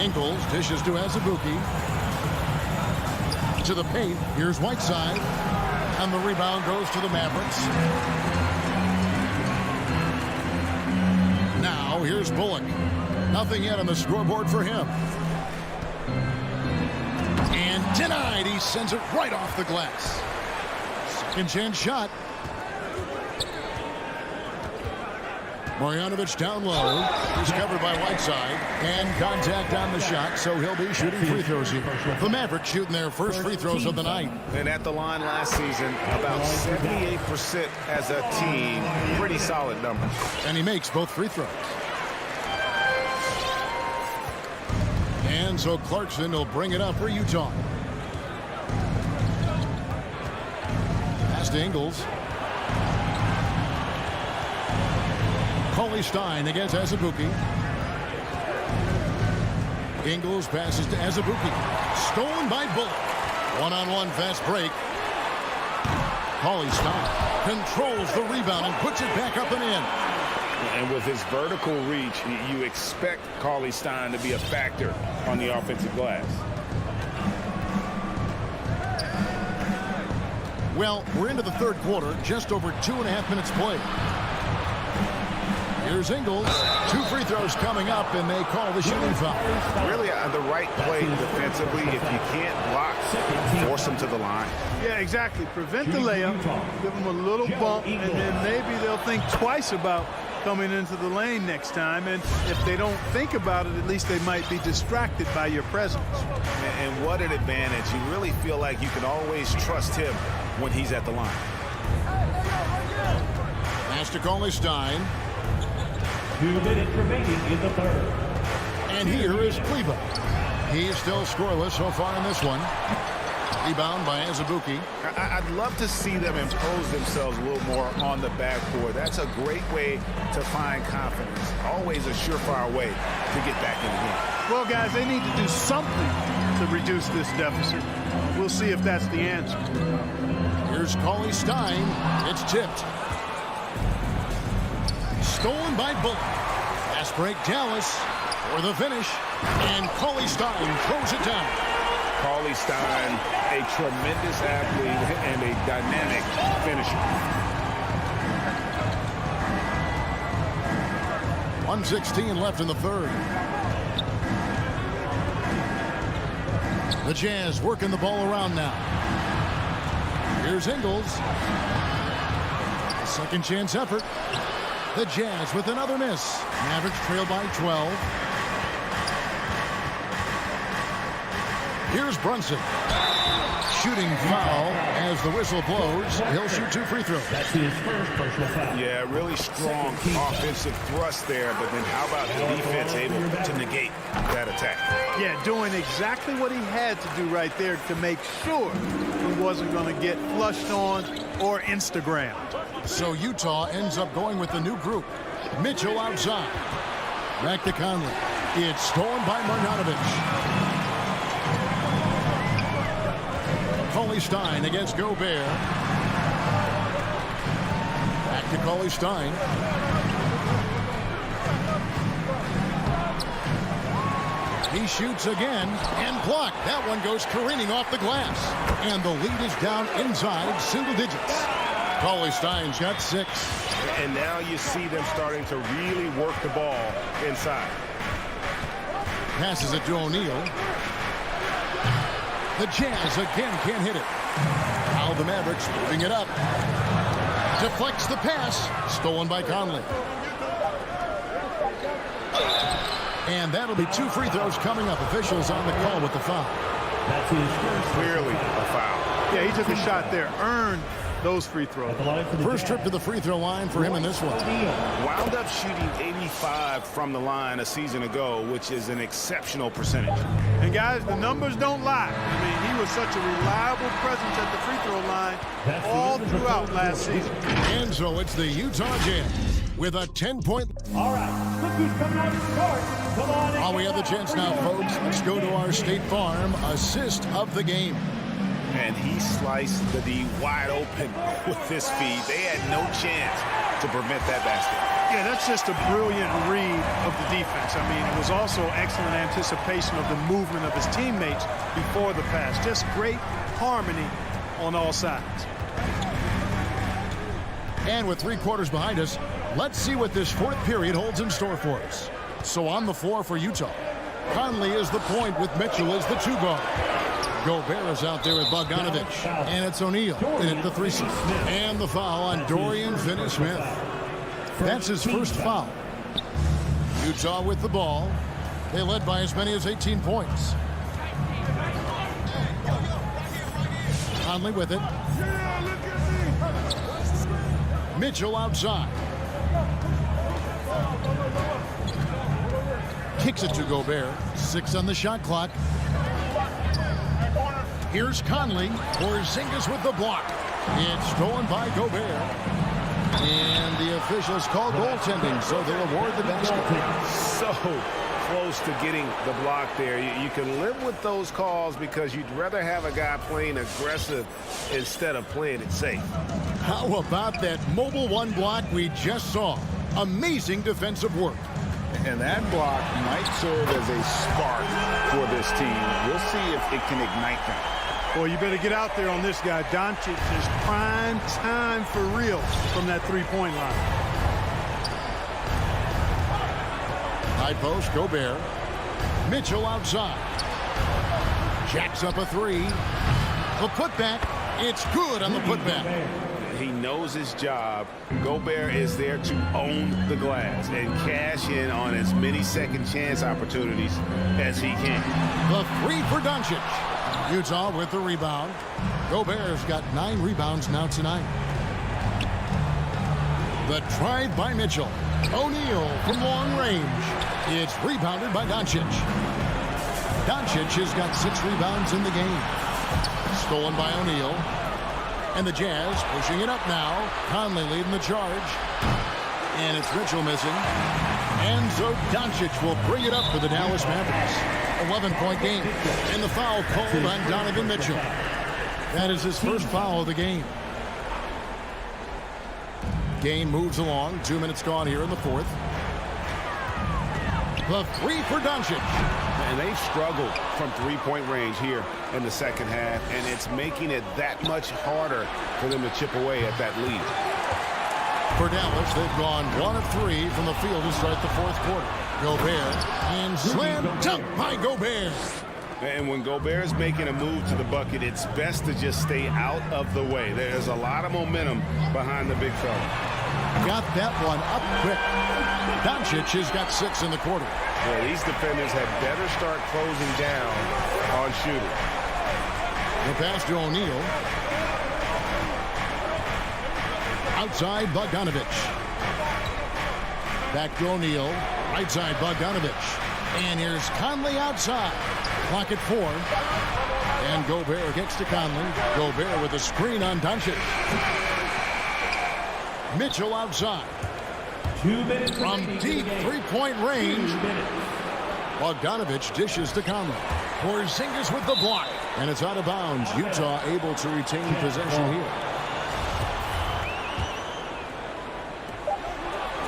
Ingles dishes to Azubuike. To the paint. Here's Whiteside. And the rebound goes to the Mavericks. Now here's Bullock. Nothing yet on the scoreboard for him. And denied. He sends it right off the glass. Second chance shot. Marjanovic down low. He's covered by Whiteside. And contact on the shot, so he'll be shooting free throws here. The Mavericks shooting their first free throws of the night.
And at the line last season, about 78% as a team. Pretty solid numbers.
And he makes both free throws. And so Clarkson will bring it up for Utah. Pass to Ingles. Cauley-Stein against Azubuike. Ingles passes to Azubuike. Stolen by Bullock. One-on-one fast break. Cauley-Stein controls the rebound and puts it back up and in.
And with his vertical reach, you expect Cauley-Stein to be a factor on the offensive glass.
Well, we're into the third quarter, just over 2.5 minutes played. Here's Ingles. 2 free throws coming up, and they call the shooting foul.
Really the right play defensively. If you can't block, force them to the line.
Yeah, exactly. Prevent the layup, give them a little bump, and then maybe they'll think twice about coming into the lane next time. And if they don't think about it, at least they might be distracted by your presence.
And what an advantage. You really feel like you can always trust him when he's at the line.
Pass to Cauley-Stein.
2 minutes remaining in the third.
And here is Kleber. He's still scoreless so far in this one. Rebound by Azubuike.
I'd love to see them impose themselves a little more on the backboard. That's a great way to find confidence. Always a surefire way to get back in the game.
Well, guys, they need to do something to reduce this deficit. We'll see if that's the answer.
Here's Cauley-Stein. It's tipped. Stolen by Bullock. Fast break Dallas for the finish. And Cauley-Stein throws it down.
Cauley-Stein, a tremendous athlete and a dynamic finisher.
1:16 left in the third. The Jazz working the ball around now. Here's Ingles. Second chance effort. The Jazz with another miss. Mavericks trail by 12. Here's Brunson. Shooting foul as the whistle blows. He'll shoot 2 free throws.
That's his first personal foul.
Yeah, really strong offensive thrust there, but then how about the defense able to negate that attack?
Yeah, doing exactly what he had to do right there to make sure he wasn't going to get flushed on or Instagrammed.
So Utah ends up going with the new group. Mitchell outside. Back to Conley. It's stolen by Marjanovic. Cauley-Stein against Gobert. Back to Cauley-Stein. He shoots again and blocked. That one goes careening off the glass. And the lead is down inside single digits. Cauley-Stein's got 6.
And now you see them starting to really work the ball inside.
Passes it to O'Neal. The Jazz again can't hit it. Now the Mavericks moving it up. Deflects the pass. Stolen by Conley. And that'll be 2 free throws coming up. Officials on the call with the foul.
That's his first.
Clearly a foul.
Yeah, he took a shot there. Earned those free throws.
First trip to the free throw line for him in this one.
Wound up shooting 85 from the line a season ago, which is an exceptional percentage.
And guys, the numbers don't lie. I mean, he was such a reliable presence at the free throw line all throughout last season.
And so it's the Utah Jazz with a 10-point.
All right, look who's coming out of the court. Come on.
While we have the chance now, folks, let's go to our State Farm assist of the game.
And he sliced the D wide open with this feed. They had no chance to prevent that basket.
Yeah, that's just a brilliant read of the defense. I mean, it was also excellent anticipation of the movement of his teammates before the pass. Just great harmony on all sides.
And with 3 quarters behind us, let's see what this 4th period holds in store for us. So on the floor for Utah, Conley is the point with Mitchell as the 2 guard. Gobert is out there with Bogdanovic, and it's O'Neal in at the 3 seat. And the foul on Dorian Finney-Smith. That's his first foul. Utah with the ball. They led by as many as 18 points. Conley with it. Mitchell outside. Kicks it to Gobert. 6 on the shot clock. Here's Conley. Porzingis with the block. It's stolen by Gobert. And the officials call goaltending, so they'll award the basket.
So close to getting the block there. You can live with those calls because you'd rather have a guy playing aggressive instead of playing it safe.
How about that mobile 1 block we just saw? Amazing defensive work.
And that block might serve as a spark for this team. We'll see if it can ignite them.
Boy, you better get out there on this guy. Doncic is prime time for real from that 3-point line.
High post, Gobert. Mitchell outside. Jacks up a 3. The putback. It's good on the putback.
He knows his job. Gobert is there to own the glass and cash in on as many second chance opportunities as he can.
The 3 for Doncic. Utah with the rebound. Gobert's got 9 rebounds now tonight. The drive by Mitchell. O'Neal from long range. It's rebounded by Doncic. Doncic has got 6 rebounds in the game. Stolen by O'Neal. And the Jazz pushing it up now. Conley leading the charge. And it's Mitchell missing. And so Doncic will bring it up for the Dallas Mavericks. 11-point game. And the foul called on Donovan Mitchell. That is his first foul of the game. Game moves along. 2 minutes gone here in the 4th. The 3 for Doncic.
And they've struggled from 3-point range here in the second half, and it's making it that much harder for them to chip away at that lead.
For Dallas, they've gone 1 of 3 from the field to start the 4th quarter. Gobert and slam dunk by Gobert.
And when Gobert's making a move to the bucket, it's best to just stay out of the way. There's a lot of momentum behind the big fella.
Got that one up quick. Doncic has got 6 in the quarter.
Yeah, these defenders had better start closing down on shooters.
The pass to O'Neal. Outside Bogdanovic. Back to O'Neal. Right side Bogdanovic. And here's Conley outside. Clock at 4. And Gobert gets to Conley. Gobert with a screen on Doncic. Mitchell outside.
2 minutes
From deep 3-point range. Bogdanovic dishes to Conley. Porzingis with the block. And it's out of bounds. Utah able to retain possession here.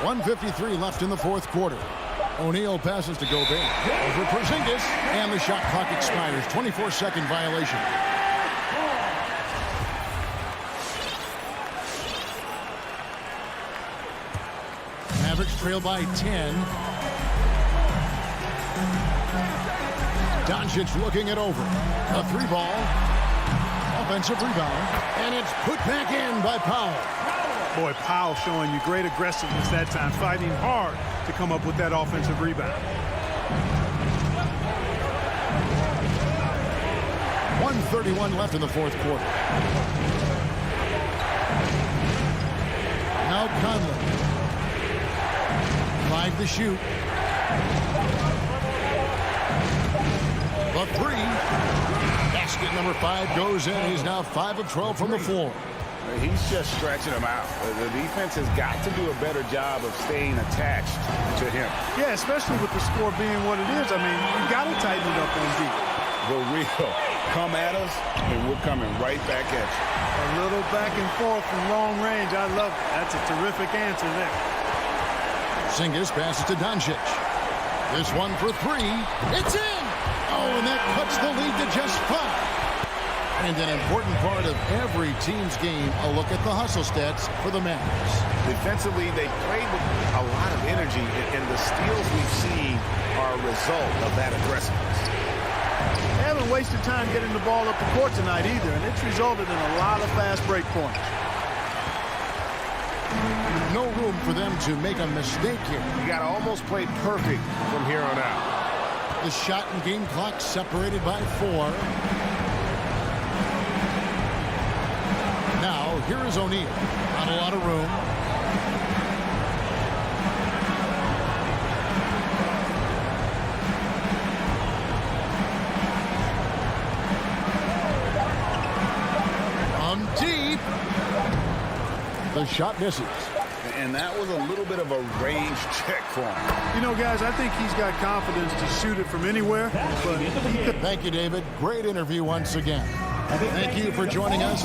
1:53 left in the 4th quarter. O'Neal passes to Gobert. Over Porzingis. And the shot clock expires. 24-second violation. Mavericks trail by 10. Doncic looking it over. A 3-ball. Offensive rebound. And it's put back in by Powell.
Boy, Powell showing you great aggressiveness that time, fighting hard to come up with that offensive rebound.
1:31 left in the 4th quarter. Now Conley. 5 to shoot. The 3. Basket number 5 goes in. He's now 5 of 12 from the floor.
He's just stretching them out. The defense has got to do a better job of staying attached to him.
Yeah, especially with the score being what it is. I mean, you got to tighten it up on D.
The real
Come at us, and we're coming right back at you.
A little back and forth from long range. I love it. That's a terrific answer there.
Singis passes to Doncic. This one for three. It's in! Oh, and that cuts the lead to just 5. And an important part of every team's game, a look at the hustle stats for the Mavericks.
Defensively, they played with a lot of energy, and the steals we've seen are a result of that aggressiveness.
They haven't wasted time getting the ball up the court tonight either, and it's resulted in a lot of fast break points.
No room for them to make a mistake here.
You got to almost play perfect from here on out.
The shot and game clock separated by 4. Now, here is O'Neal. Not a lot of room. Deep. The shot misses.
And that was a little bit of a range check for him.
You know, guys, I think he's got confidence to shoot it from anywhere. But
thank you, David. Great interview once again. Thank you for joining us.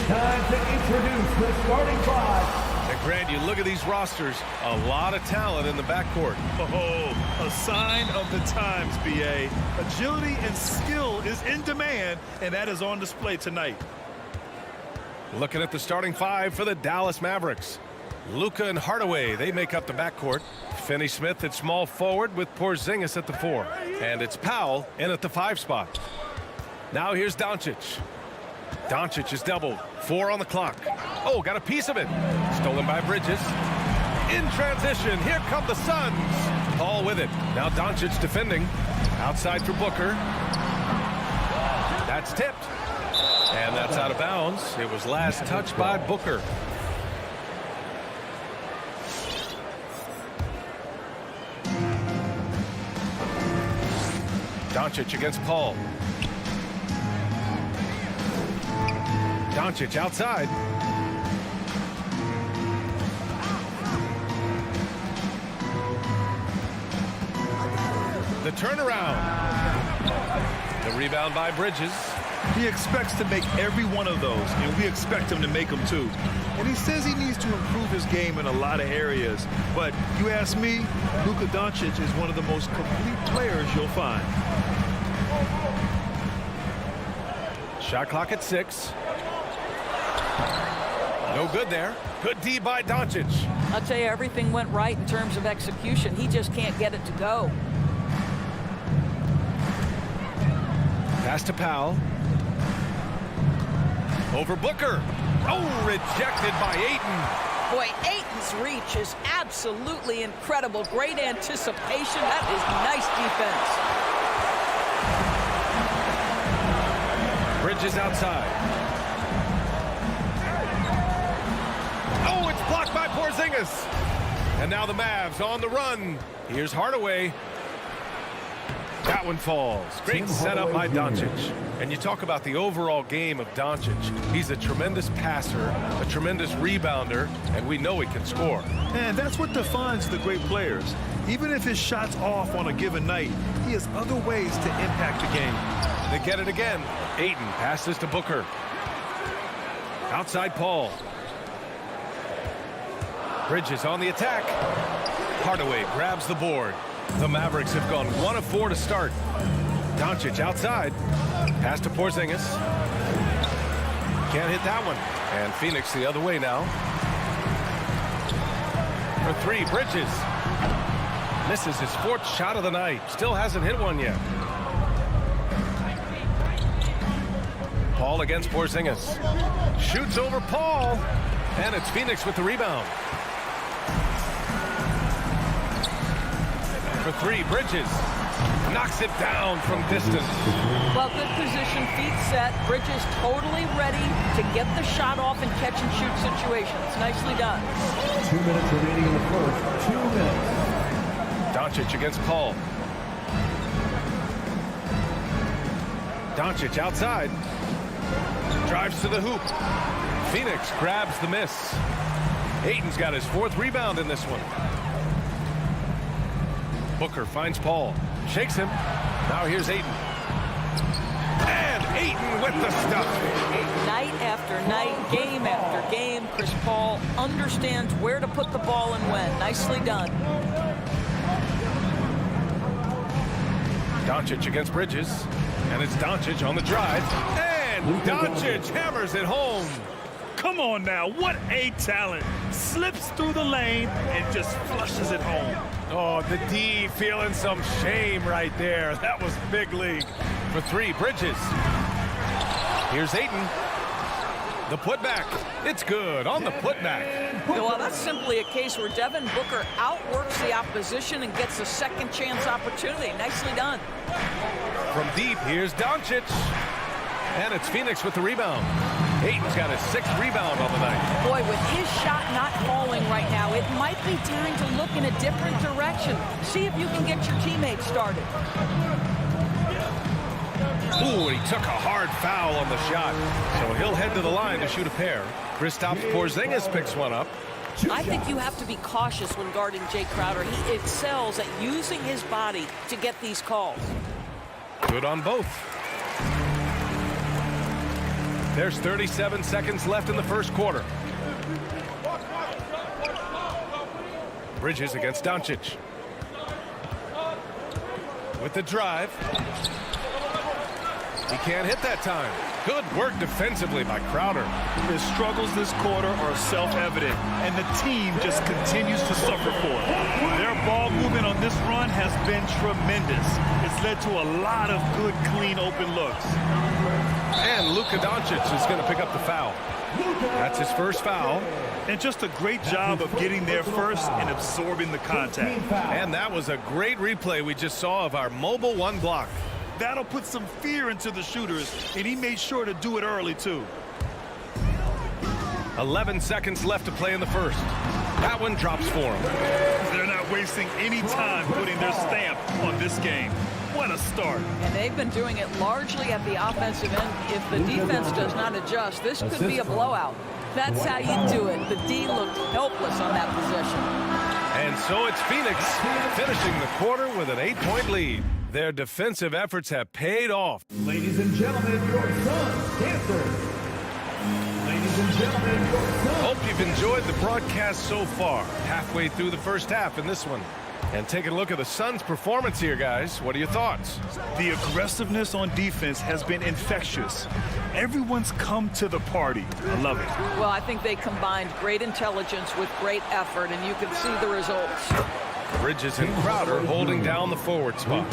time to introduce the starting five.
And Grant, you look at these rosters, a lot of talent in the backcourt.
Oh, a sign of the times, B.A. Agility and skill is in demand, and that is on display tonight.
Looking at the starting five for the Dallas Mavericks. Luka and Hardaway, they make up the backcourt. Finney-Smith at small forward with Porzingis at the 4. And it's Powell in at the 5 spot. Now here's Doncic. Doncic is doubled. 4 on the clock. Oh, got a piece of it. Stolen by Bridges. In transition, here come the Suns. Paul with it. Now Doncic defending. Outside for Booker. That's tipped. And that's out of bounds. It was last touched by Booker. Doncic against Paul. Doncic outside. The turnaround. The rebound by Bridges.
He expects to make every one of those, and we expect him to make them too. And he says he needs to improve his game in a lot of areas. But you ask me, Luka Doncic is one of the most complete players you'll find.
Shot clock at 6. No good there. Good D by Doncic.
I'll tell you, everything went right in terms of execution. He just can't get it to go.
Pass to Powell. Over Booker. Oh, rejected by Ayton.
Boy, Ayton's reach is absolutely incredible. Great anticipation. That is nice defense.
Bridges outside. Oh, it's blocked by Porzingis. And now the Mavs on the run. Here's Hardaway. That one falls. Great setup by Doncic. And you talk about the overall game of Doncic. He's a tremendous passer, a tremendous rebounder, and we know he can score.
And that's what defines the great players. Even if his shot's off on a given night, he has other ways to impact the game.
They get it again. Ayton passes to Booker. Outside Paul. Bridges on the attack. Hardaway grabs the board. The Mavericks have gone 1 of 4 to start. Doncic outside. Pass to Porzingis. Can't hit that one. And Phoenix the other way now. For 3, Bridges. Misses his 4th shot of the night. Still hasn't hit one yet. Paul against Porzingis. Shoots over Paul. And it's Phoenix with the rebound. For 3, Bridges. Knocks it down from distance.
Well, good position, feet set. Bridges totally ready to get the shot off in catch and shoot situations. Nicely done.
2 minutes remaining in the first. 2 minutes.
Doncic against Paul. Doncic outside. Drives to the hoop. Phoenix grabs the miss. Ayton's got his 4th rebound in this one. Booker finds Paul. Shakes him. Now here's Ayton. And Ayton with the stuff.
Night after night, game after game, Chris Paul understands where to put the ball and when. Nicely done.
Doncic against Bridges. And it's Doncic on the drive. And Doncic hammers it home.
Come on now, what a talent. Slips through the lane and just flushes it home.
Oh, the D feeling some shame right there. That was big league. For 3, Bridges. Here's Ayton. The putback. It's good on the putback.
Well, that's simply a case where Devin Booker outworks the opposition and gets a second chance opportunity. Nicely done.
From deep, here's Doncic. And it's Phoenix with the rebound. Ayton's got his 6th rebound on the night.
Boy, with his shot not falling right now, it might be time to look in a different direction. See if you can get your teammates started.
Ooh, he took a hard foul on the shot. So he'll head to the line to shoot a pair. Kristaps Porzingis picks one up.
I think you have to be cautious when guarding Jay Crowder. He excels at using his body to get these calls.
Good on both. There's 37 seconds left in the first quarter. Bridges against Doncic. With the drive. He can't hit that time. Good work defensively by Crowder.
His struggles this quarter are self-evident, and the team just continues to suffer for it. Their ball movement on this run has been tremendous. It's led to a lot of good, clean, open looks.
And Luka Doncic is going to pick up the foul. That's his first foul.
And just a great job of getting there first and absorbing the contact.
And that was a great replay we just saw of our mobile one block.
That'll put some fear into the shooters, and he made sure to do it early, too.
11 seconds left to play in the first. That one drops for him.
They're not wasting any time putting their stamp on this game. What a start.
And they've been doing it largely at the offensive end. If the defense does not adjust, this could be a blowout. That's how you do it. The D looked helpless on that possession.
And so it's Phoenix finishing the quarter with an 8-point lead. Their defensive efforts have paid off.
Ladies and gentlemen, your Suns dancers. Ladies and gentlemen, your Suns.
Hope you've enjoyed the broadcast so far. Halfway through the first half in this one. And taking a look at the Suns' performance here, guys. What are your thoughts?
The aggressiveness on defense has been infectious. Everyone's come to the party. I love it.
Well, I think they combined great intelligence with great effort, and you can see the results.
Bridges and Crowder holding down the forward spots.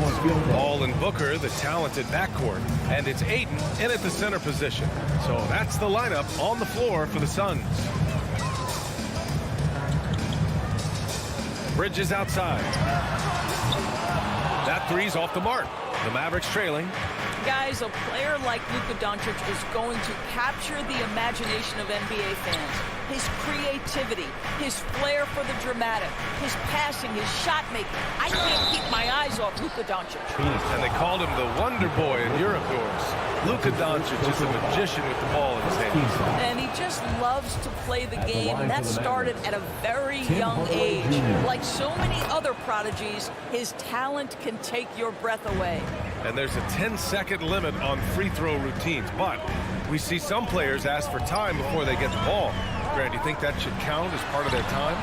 Paul and Booker, the talented backcourt. And it's Ayton in at the center position. So that's the lineup on the floor for the Suns. Bridges outside. That three's off the mark. The Mavericks trailing.
Guys, a player like Luka Doncic is going to capture the imagination of NBA fans. His creativity, his flair for the dramatic, his passing, his shot making. I can't keep my eyes off Luka Doncic.
And they called him the Wonder Boy in Europe doors. Luka Doncic is a magician with the ball in his hands.
And he just loves to play the game, and that started at a very young age. Like so many other prodigies, his talent can take your breath away.
And there's a 10-second limit on free throw routines, but we see some players ask for time before they get the ball. Grant, do you think that should count as part of their time?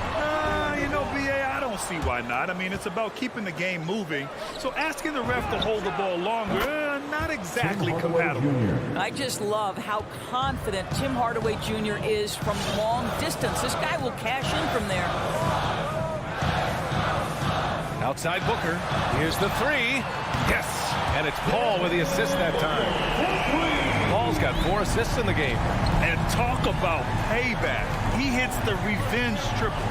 You know, B.A., I don't see why not. I mean, it's about keeping the game moving. So asking the ref to hold the ball longer, not exactly compatible.
I just love how confident Tim Hardaway Jr. is from long distance. This guy will cash in from there.
Outside Booker. Here's the three. Yes. And it's Paul with the assist that time. Paul's got 4 assists in the game.
And talk about payback. He hits the revenge triple.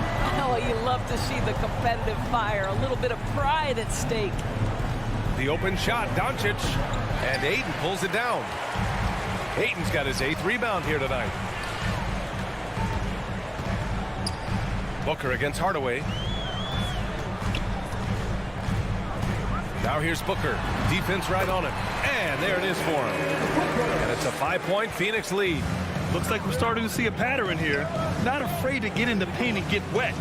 Oh, you love to see the competitive fire. A little bit of pride at stake.
The open shot, Doncic. And Ayton pulls it down. Ayton's got his 8th rebound here tonight. Booker against Hardaway. Now here's Booker. Defense right on him. And there it is for him. And it's a 5-point Phoenix lead.
Looks like we're starting to see a pattern here. Not afraid to get in the paint and get wet.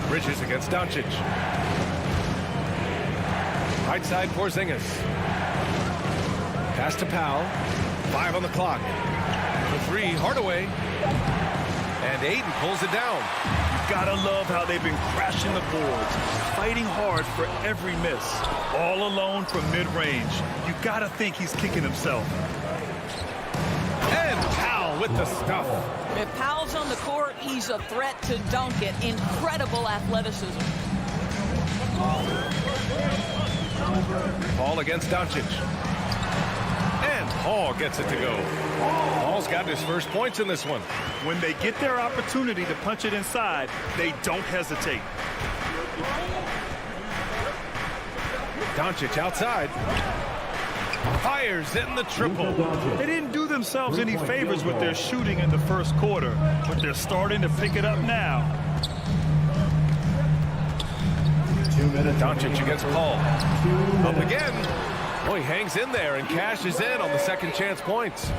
Bridges against Doncic. Right side Porzingis. Pass to Powell. 5 on the clock. The 3, Hardaway. And Ayton pulls it down.
Gotta love how they've been crashing the boards, fighting hard for every miss, all alone from mid-range. You gotta think he's kicking himself.
And Powell with the stuff.
If Powell's on the court, he's a threat to dunk it. Incredible athleticism.
Paul against Doncic. And Paul gets it to go. Paul's got his first points in this one.
When they get their opportunity to punch it inside, they don't hesitate.
Doncic outside. Fires in the triple.
They didn't do themselves any favors with their shooting in the first quarter, but they're starting to pick it up now.
Doncic against Paul. Up again. Oh, he hangs in there and cashes in on the second chance points.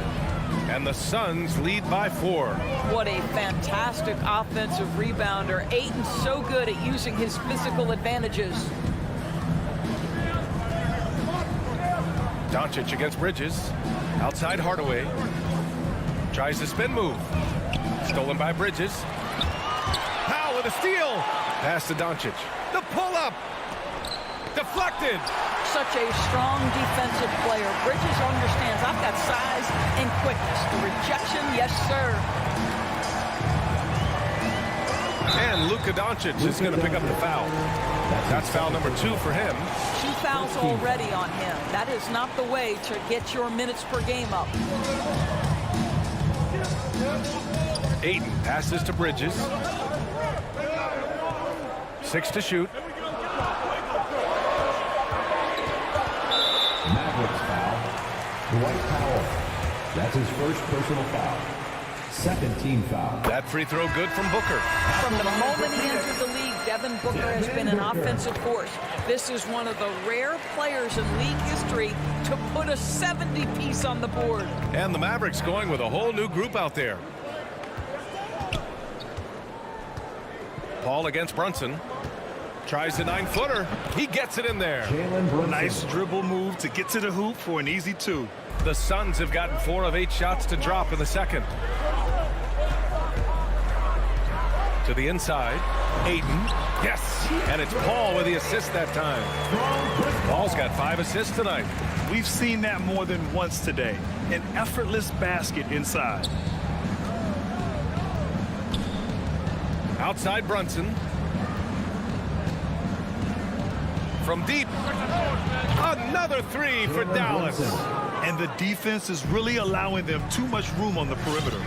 And the Suns lead by 4.
What a fantastic offensive rebounder. Ayton's so good at using his physical advantages.
Doncic against Bridges. Outside Hardaway. Tries the spin move. Stolen by Bridges. Powell with a steal. Pass to Doncic. The pull-up. Deflected.
Such a strong defensive player. Bridges understands I've got size and quickness. The rejection, yes, sir.
And Luka Doncic is going to pick up the foul. That's foul number 2 for him.
2 fouls already on him. That is not the way to get your minutes per game up.
Ayton passes to Bridges. 6 to shoot.
Mavericks foul. Dwight Powell. That's his first personal foul. Second team foul.
That free throw good from Booker.
From the moment he entered the league, Devin Booker has been an offensive force. This is one of the rare players in league history to put a 70-piece on the board.
And the Mavericks going with a whole new group out there. Paul against Brunson. Tries the 9-footer. He gets it in there.
Nice dribble move to get to the hoop for an easy 2.
The Suns have gotten 4 of 8 shots to drop in the second. To the inside. Ayton. Yes. And it's Paul with the assist that time. Paul's got 5 assists tonight.
We've seen that more than once today. An effortless basket inside.
Outside Brunson. From deep. Another 3 for Dallas.
And the defense is really allowing them too much room on the perimeter.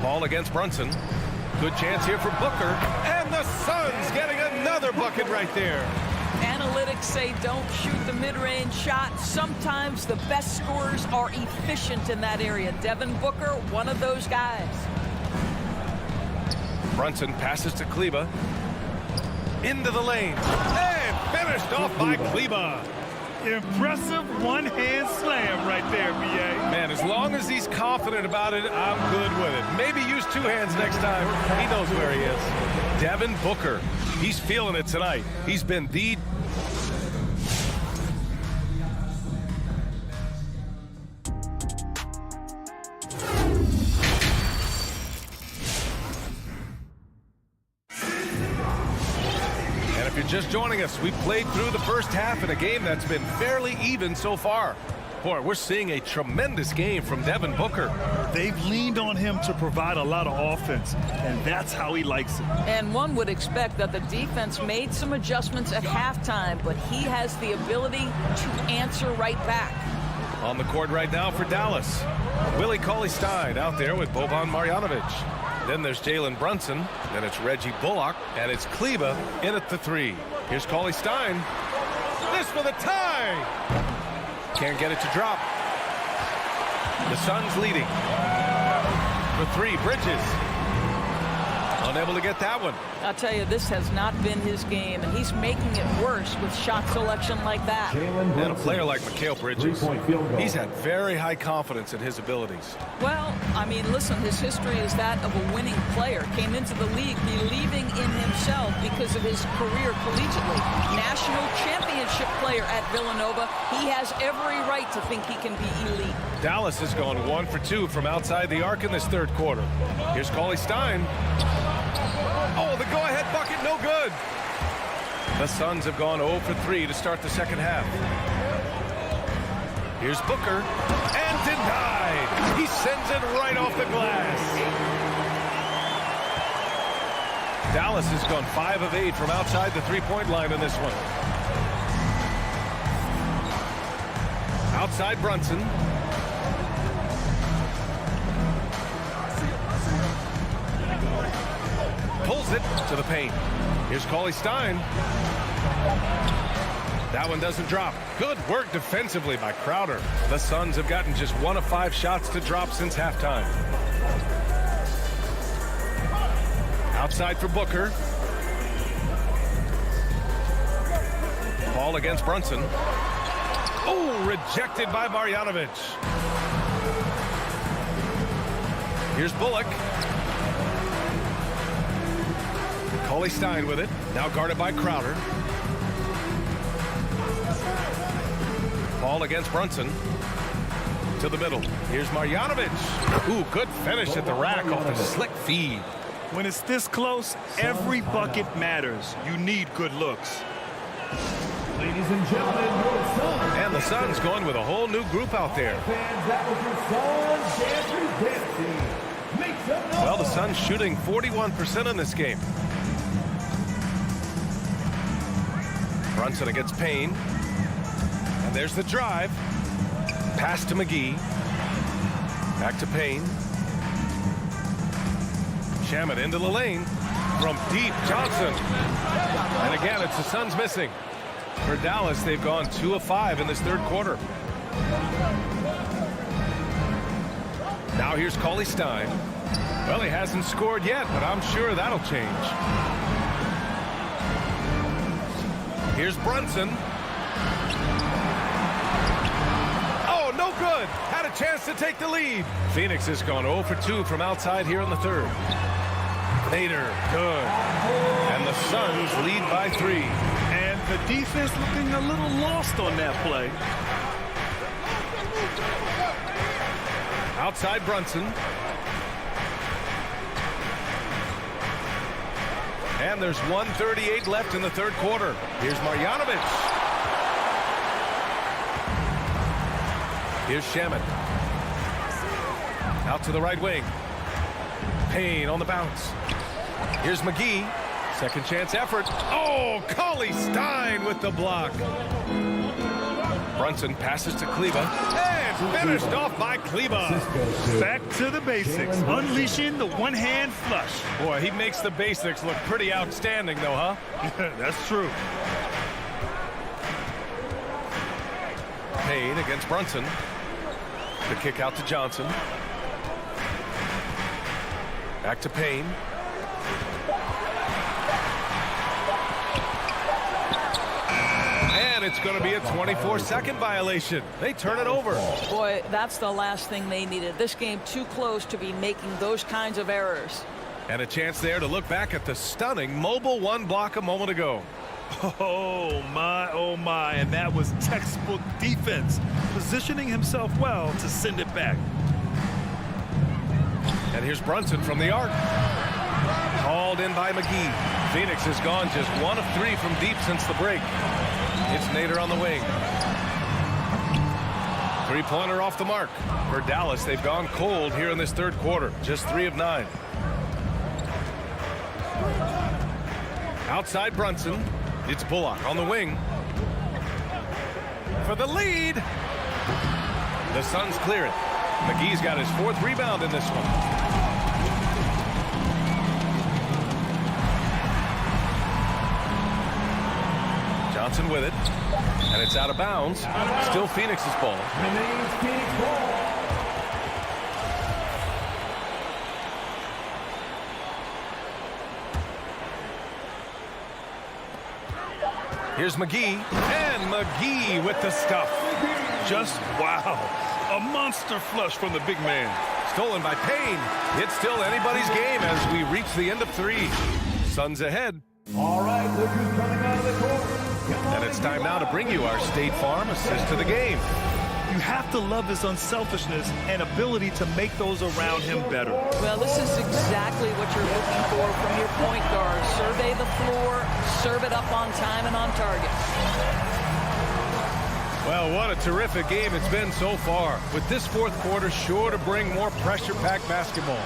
Paul against Brunson. Good chance here for Booker. And the Suns getting another bucket right there.
Analytics say don't shoot the mid-range shot. Sometimes the best scorers are efficient in that area. Devin Booker, one of those guys.
Brunson passes to Kleber. Into the lane. And finished off by Kleber.
Impressive one-hand slam right there, B.A.
Man, as long as he's confident about it, I'm good with it. Maybe use 2 hands next time. He knows where he is. Devin Booker. He's feeling it tonight. He's been the... Just joining us, we played through the first half in a game that's been fairly even so far. Boy, we're seeing a tremendous game from Devin Booker.
They've leaned on him to provide a lot of offense, and that's how he likes it.
And one would expect that the defense made some adjustments at halftime, but he has the ability to answer right back.
On the court right now for Dallas. Willie Cauley-Stein out there with Boban Marjanovic. Then there's Jalen Brunson. Then it's Reggie Bullock. And it's Kleber in at the 3. Here's Cauley-Stein. This for the tie. Can't get it to drop. The Suns leading. For 3, Bridges. Unable to get that one.
I'll tell you, this has not been his game, and he's making it worse with shot selection like that.
And a player like Mikal Bridges, he's had very high confidence in his abilities.
Well, I mean, listen, his history is that of a winning player. Came into the league believing in himself because of his career collegiately. National championship player at Villanova. He has every right to think he can be elite.
Dallas has gone 1 for 2 from outside the arc in this third quarter. Here's Cauley-Stein. Oh, the go-ahead bucket, no good. The Suns have gone 0 for 3 to start the second half. Here's Booker, and denied. He sends it right off the glass. Dallas has gone 5 of 8 from outside the three-point line in this one. Outside Brunson. Pulls it to the paint. Here's Cauley-Stein. That one doesn't drop. Good work defensively by Crowder. The Suns have gotten just 1 of 5 shots to drop since halftime. Outside for Booker. Paul against Brunson. Oh, rejected by Marjanovic. Here's Bullock. Cauley-Stein with it. Now guarded by Crowder. Paul against Brunson. To the middle. Here's Marjanovic. Ooh, good finish at the rack off a slick feed.
When it's this close, every bucket matters. You need good looks.
Ladies and gentlemen, your Suns.
And the Suns going with a whole new group out there.
Fans, that was your Suns dancing. Make some noise.
Well, the Suns shooting 41% in this game. Brunson against Payne. And there's the drive. Pass to McGee. Back to Payne. Shamet into the lane. From deep, Johnson. And again, it's the Suns missing. For Dallas, they've gone 2 of 5 in this third quarter. Now here's Cauley Stein. Well, he hasn't scored yet, but I'm sure that'll change. Here's Brunson. Oh, no good. Had a chance to take the lead. Phoenix has gone 0 for 2 from outside here in the third. Nader, good. And the Suns lead by 3.
And the defense looking a little lost on that play.
Outside Brunson. And there's 1:38 left in the third quarter. Here's Marjanovic. Here's Shamet. Out to the right wing. Payne on the bounce. Here's McGee. Second chance effort. Oh, Cauley Stein with the block. Brunson passes to Kleber. And finished off by Kleber.
Back to the basics. Unleashing the one-hand flush.
Boy, he makes the basics look pretty outstanding, though, huh?
That's true.
Payne against Brunson. The kick out to Johnson. Back to Payne. And it's going to be a 24-second violation. They turn it over.
Boy, that's the last thing they needed. This game too close to be making those kinds of errors.
And a chance there to look back at the stunning mobile one block a moment ago.
Oh, my. And that was textbook defense. Positioning himself well to send it back.
And here's Brunson from the arc. Called in by McGee. Phoenix has gone just 1 of 3 from deep since the break. It's Nader on the wing. Three-pointer off the mark. For Dallas, they've gone cold here in this third quarter. Just 3 of 9. Outside Brunson. It's Bullock on the wing. For the lead. The Suns clear it. McGee's got his 4th rebound in this one. Johnson with it. And it's out of bounds. Still Phoenix's ball.
Remains Phoenix ball.
Here's McGee. And McGee with the stuff.
Just wow. A monster flush from the big man.
Stolen by Payne. It's still anybody's game as we reach the end of 3. Suns ahead.
All right, Lakers coming out of the court.
And it's time now to bring you our State Farm assist to the game.
You have to love his unselfishness and ability to make those around him better.
Well, this is exactly what you're looking for from your point guard. Survey the floor, serve it up on time and on target.
Well, what a terrific game it's been so far. With this fourth quarter sure to bring more pressure-packed basketball.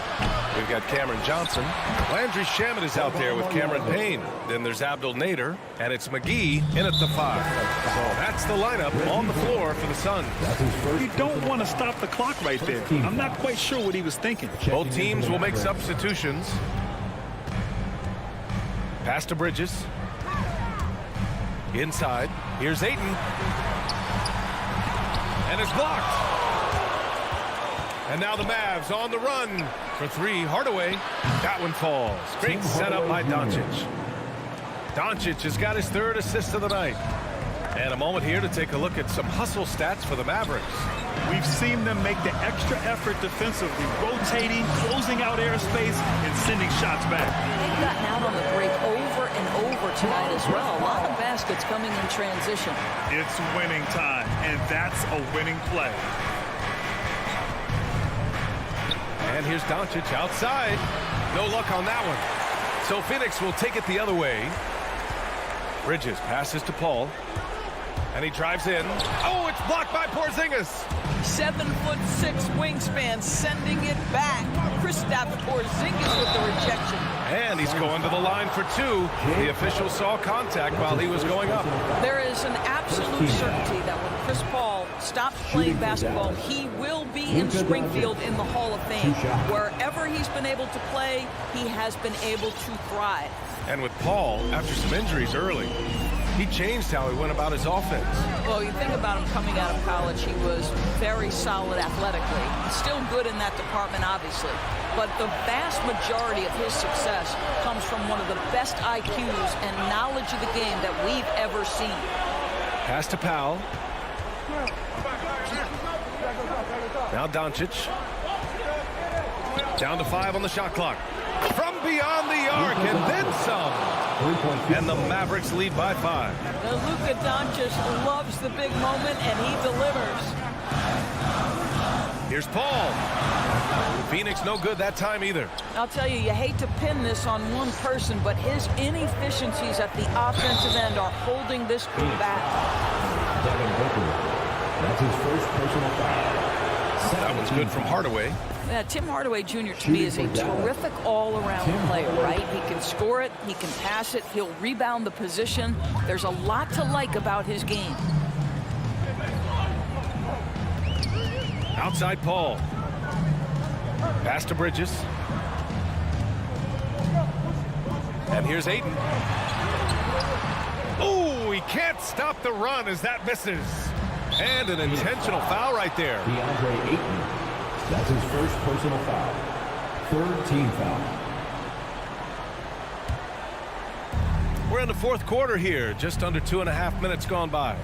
We've got Cameron Johnson. Landry Shamet is out there with Cameron Payne. Then there's Abdel Nader, and it's McGee in at the 5. So that's the lineup on the floor for the Suns.
You don't want to stop the clock right there. I'm not quite sure what he was thinking.
Both teams will make substitutions. Pass to Bridges. Inside. Here's Ayton. And it's blocked. And now the Mavs on the run for 3. Hardaway. That one falls. Great setup by Doncic. Doncic has got his 3rd assist of the night. And a moment here to take a look at some hustle stats for the Mavericks.
We've seen them make the extra effort defensively, rotating, closing out airspace, and sending shots back.
They've gotten out on the break over and over tonight as well. A lot of baskets coming in transition.
It's winning time, and That's a winning play.
And here's Doncic outside. No luck on that one. So Phoenix will take it the other way. Bridges passes to Paul. And he drives in. Oh, it's blocked by Porzingis.
7'6" wingspan, sending it back. Kristaps Porzingis with the rejection.
And he's going to the line for two. The official saw contact while he was going up.
There is an absolute certainty that when Chris Paul stops playing basketball, he will be in Springfield in the Hall of Fame. Wherever he's been able to play, he has been able to thrive.
And with Paul, after some injuries early, he changed how he went about his offense.
Well, you think about him coming out of college, he was very solid athletically. Still good in that department, obviously. But the vast majority of his success comes from one of the best IQs and knowledge of the game that we've ever seen.
Pass to Powell. Now Doncic. Down to 5 on the shot clock. From beyond the arc and then some. And the Mavericks lead by 5.
Now, Luka Doncic loves the big moment, and he delivers.
Here's Paul. Phoenix no good that time either.
I'll tell you, you hate to pin this on one person, but his inefficiencies at the offensive end are holding this crew back.
Devin Booker. That's his first personal foul.
That one's good from Hardaway.
Yeah, Tim Hardaway Jr. to me is a terrific all-around player, right? He can score it, he can pass it, he'll rebound the position. There's a lot to like about his game.
Outside Paul. Pass to Bridges. And here's Ayton. Oh, he can't stop the run as that misses. And an intentional foul right there.
DeAndre Ayton. That's his first personal foul. Third team foul.
We're in the fourth quarter here. Just under 2.5 minutes gone by.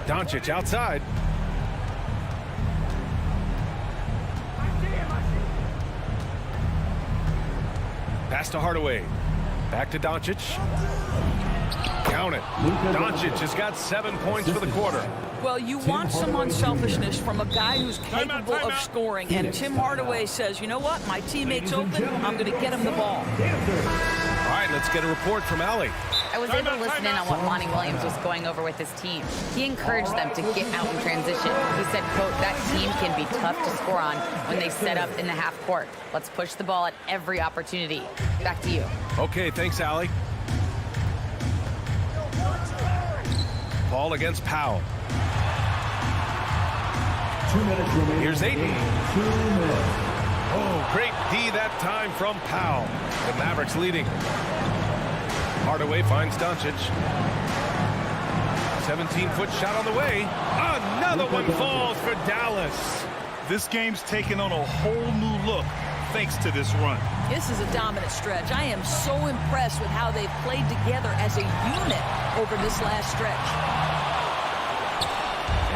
Doncic outside. Pass to Hardaway. Back to Doncic. Count it. Doncic has got 7 points for the quarter.
Well, you want some unselfishness from a guy who's capable of scoring. And Tim Hardaway says, you know what? My teammate's open. I'm going to get him the ball.
All right, let's get a report from Allie.
I was able to listen in on what Monty Williams was going over with his team. He encouraged them to get out in transition. He said, quote, that team can be tough to score on when they set up in the half court. Let's push the ball at every opportunity. Back to you.
Okay, thanks, Allie. Paul against Powell.
2 minutes remaining.
Here's Ayton.
2 minutes.
Oh, great D that time from Powell. The Mavericks leading. Hardaway finds Doncic. 17-foot shot on the way. Another one falls for Dallas.
This game's taken on a whole new look thanks to this run.
This is a dominant stretch. I am so impressed with how they've played together as a unit over this last stretch.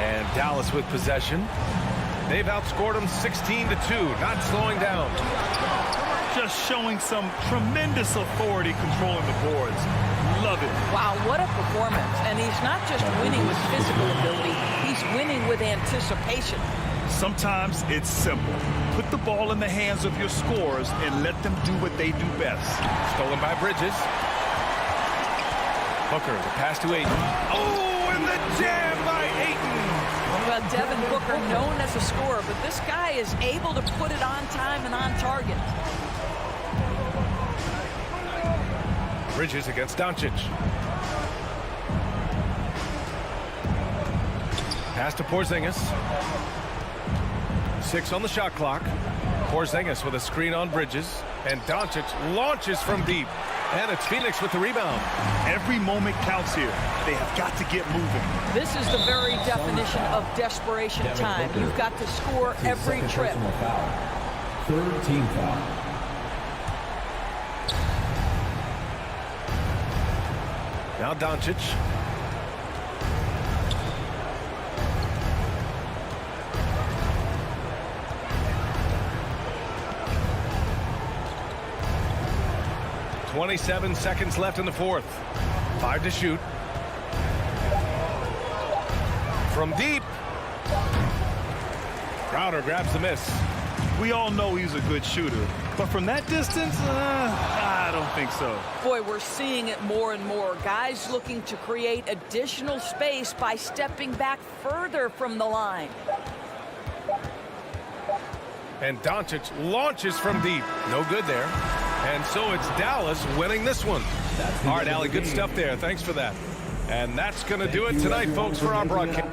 And Dallas with possession. They've outscored them 16-2, not slowing down.
Just showing some tremendous authority controlling the boards. Love it.
Wow, what a performance. And he's not just winning with physical ability, he's winning with anticipation.
Sometimes it's simple. Put the ball in the hands of your scorers and let them do what they do best.
Stolen by Bridges. Booker, the pass to Ayton. Oh, and the jam by Ayton.
Well, Devin Booker, known as a scorer, but this guy is able to put it on time and on target.
Bridges against Doncic. Pass to Porzingis. 6 on the shot clock. Porzingis with a screen on Bridges. And Doncic launches from deep. And it's Phoenix with the rebound.
Every moment counts here. They have got to get moving.
This is the very definition of desperation time. You've got to score every trip.
Third team foul.
Now Doncic. .27 seconds left in the fourth. 5 to shoot. From deep. Crowder grabs the miss.
We all know he's a good shooter, but from that distance, I don't think so.
Boy, we're seeing it more and more. Guys looking to create additional space by stepping back further from the line.
And Doncic launches from deep. No good there. And so it's Dallas winning this one. All right, Allie, good stuff there. Thanks for that. And that's going to do it tonight, folks, for our broadcast.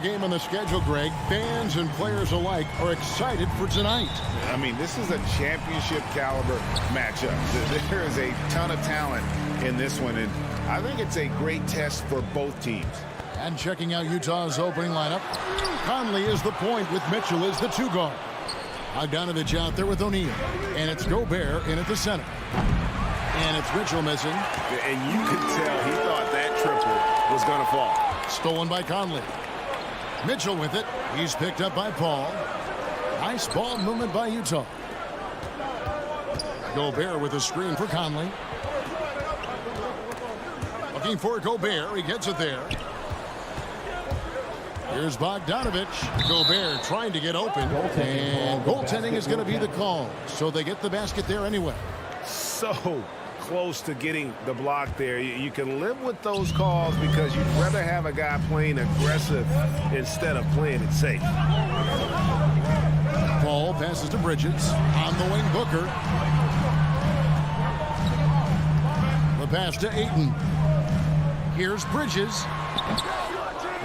game on the schedule, Greg. Fans and players alike are excited for tonight.
I mean, this is a championship caliber matchup. There is a ton of talent in this one, and I think it's a great test for both teams.
And checking out Utah's opening lineup, Conley is the point with Mitchell as the 2 guard. Bogdanovich out there with O'Neal, and it's Gobert in at the center. And it's Mitchell missing.
And you could tell he thought that triple was going to fall.
Stolen by Conley. Mitchell with it. He's picked up by Paul. Nice ball movement by Utah. Gobert with a screen for Conley. Looking for Gobert. He gets it there. Here's Bogdanovich. Gobert trying to get open. And goaltending is going to be the call. So they get the basket there anyway.
So close to getting the block there. You can live with those calls because you'd rather have a guy playing aggressive instead of playing it safe.
Paul passes to Bridges. On the wing, Booker. The pass to Ayton. Here's Bridges.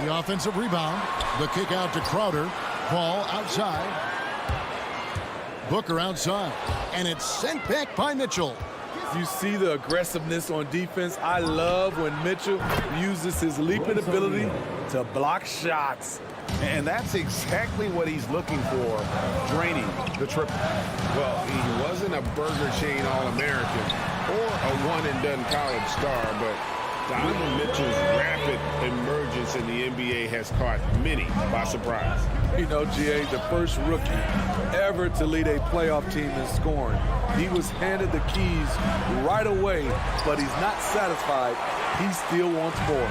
The offensive rebound. The kick out to Crowder. Paul outside. Booker outside. And it's sent back by Mitchell.
You see the aggressiveness on defense. I love when Mitchell uses his leaping ability to block shots.
And that's exactly what he's looking for, draining the triple.
Well, he wasn't a Burger Chain All-American or a one-and-done college star, but Donovan Mitchell's rapid emergence in the NBA has caught many by surprise.
You know, GA, the first rookie ever to lead a playoff team in scoring. He was handed the keys right away, but he's not satisfied. He still wants more.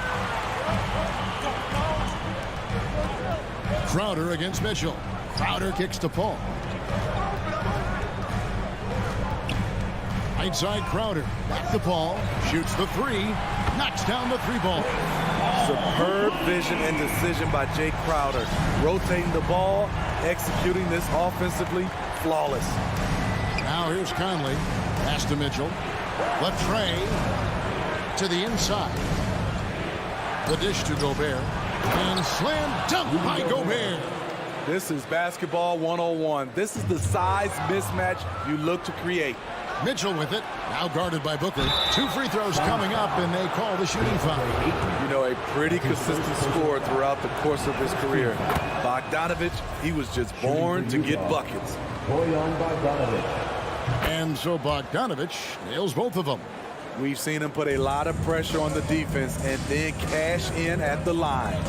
Crowder against Mitchell. Crowder kicks to Paul. Right side Crowder. Back to Paul. Shoots the 3. Knocks down the 3 ball.
Superb vision and decision by Jay Crowder. Rotating the ball, executing this offensively, flawless.
Now here's Conley. Pass to Mitchell. Latrey to the inside. The dish to Gobert. And slam dunk by Gobert.
This is basketball 101. This is the size mismatch you look to create.
Mitchell with it. Now guarded by Booker. 2 free throws coming up, and they call the shooting foul.
You know, a pretty consistent scorer throughout the course of his career. Bogdanovich, he was just born to get buckets.
And so Bogdanovich nails both of them.
We've seen him put a lot of pressure on the defense and then cash in at the line.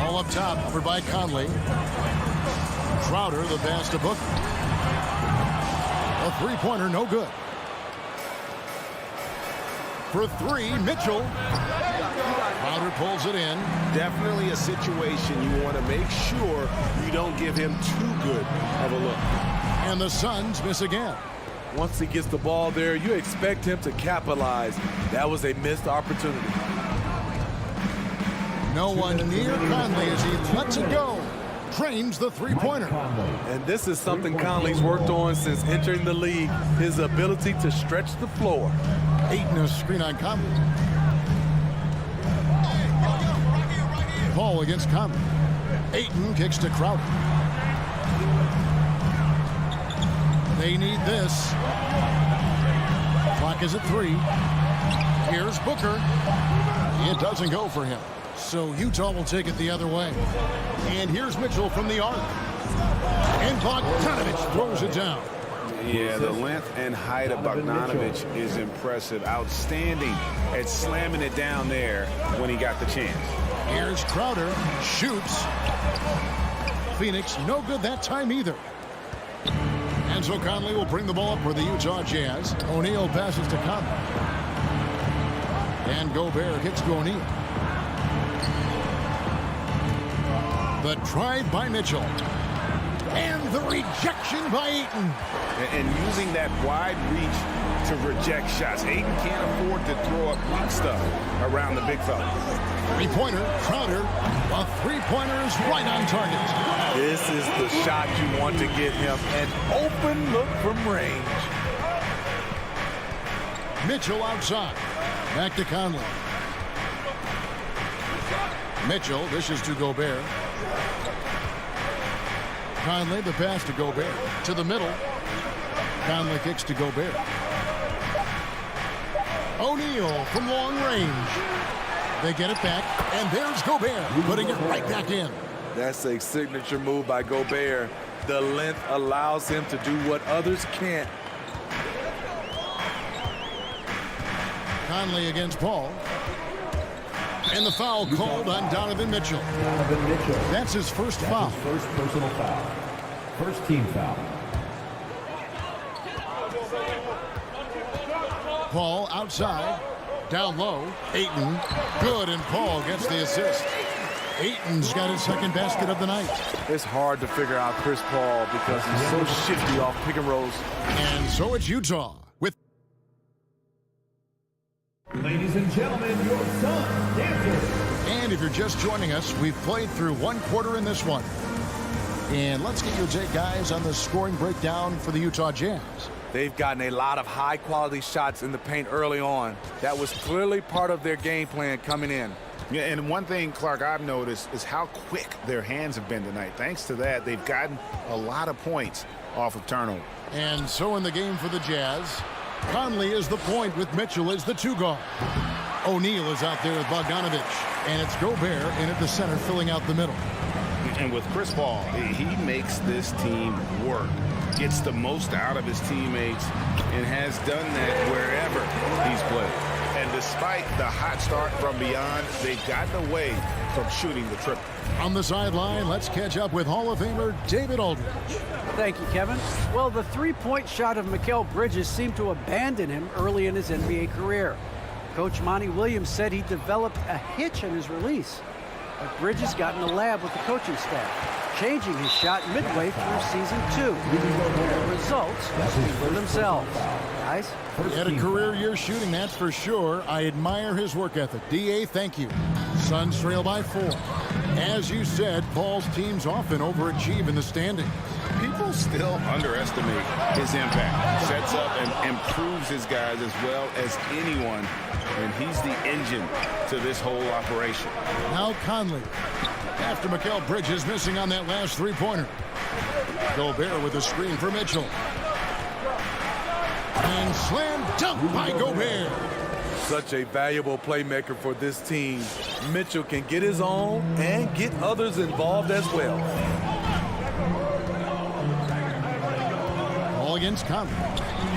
All up top, covered by Conley. Crowder, the pass to Booker. A 3-pointer, no good. For 3, Mitchell. Crowder pulls it in.
Definitely a situation you want to make sure you don't give him too good of a look.
And the Suns miss again.
Once he gets the ball there, you expect him to capitalize. That was a missed opportunity.
No one near Conley as he lets it go. Trains the 3-pointer.
And this is something Conley's worked on since entering the league, his ability to stretch the floor.
Ayton a screen on Conley. Paul against Conley. Ayton kicks to Crowder. They need this. Clock is at 3. Here's Booker. It doesn't go for him. So Utah will take it the other way. And here's Mitchell from the arc. And Bogdanovich throws it down.
Yeah, the length and height of Bogdanovich is impressive. Outstanding at slamming it down there when he got the chance.
Here's Crowder. Shoots. Phoenix no good that time either. And so Conley will bring the ball up for the Utah Jazz. O'Neal passes to Conley. And Gobert kicks to O'Neal. The drive by Mitchell. And the rejection by Ayton.
And using that wide reach to reject shots. Ayton can't afford to throw up weak stuff around the big fella.
3-pointer, Crowder. A 3-pointer is right on target.
This is the shot you want to get him. An open look from range.
Mitchell outside. Back to Conley. Mitchell dishes to Gobert. Conley, the pass to Gobert. To the middle. Conley kicks to Gobert. O'Neal from long range. They get it back, and there's Gobert putting it right back in.
That's a signature move by Gobert. The length allows him to do what others can't.
Conley against Paul. And the foul called on Donovan Mitchell. That's his first foul.
First personal foul. First team foul.
Paul outside. Down low. Ayton. Good, and Paul gets the assist. Ayton's got his second basket of the night.
It's hard to figure out Chris Paul because he's so shifty off pick and rolls.
And so it's Utah with...
Ladies and gentlemen, your Sun Dancers.
And if you're just joining us, we've played through one quarter in this one. And let's get your take, guys, on the scoring breakdown for the Utah Jazz.
They've gotten a lot of high-quality shots in the paint early on. That was clearly part of their game plan coming in.
Yeah, and one thing, Clark, I've noticed is how quick their hands have been tonight. Thanks to that, they've gotten a lot of points off of turnover.
And so in the game for the Jazz, Conley is the point with Mitchell as the two guard. O'Neal is out there with Bogdanovich, and it's Gobert in at the center filling out the middle.
And with Chris Paul, he makes this team work, gets the most out of his teammates, and has done that wherever he's played.
And despite the hot start from beyond, they've gotten away from shooting the triple.
On the sideline, let's catch up with Hall of Famer David Aldridge.
Thank you, Kevin. Well, the three-point shot of Mikal Bridges seemed to abandon him early in his NBA career. Coach Monty Williams said he developed a hitch in his release. But Bridges got in the lab with the coaching staff, changing his shot midway through season 2. The results speak for themselves. Guys?
He had a career year shooting, that's for sure. I admire his work ethic. D.A., thank you. Suns trail by 4. As you said, Paul's teams often overachieve in the standings.
People still underestimate his impact. Sets up and improves his guys as well as anyone, and he's the engine to this whole operation.
Now Conley, after Mikal Bridges missing on that last three-pointer. Gobert with a screen for Mitchell. And slam dunk by Gobert.
Such a valuable playmaker for this team. Mitchell can get his own and get others involved as well.
All against Conley.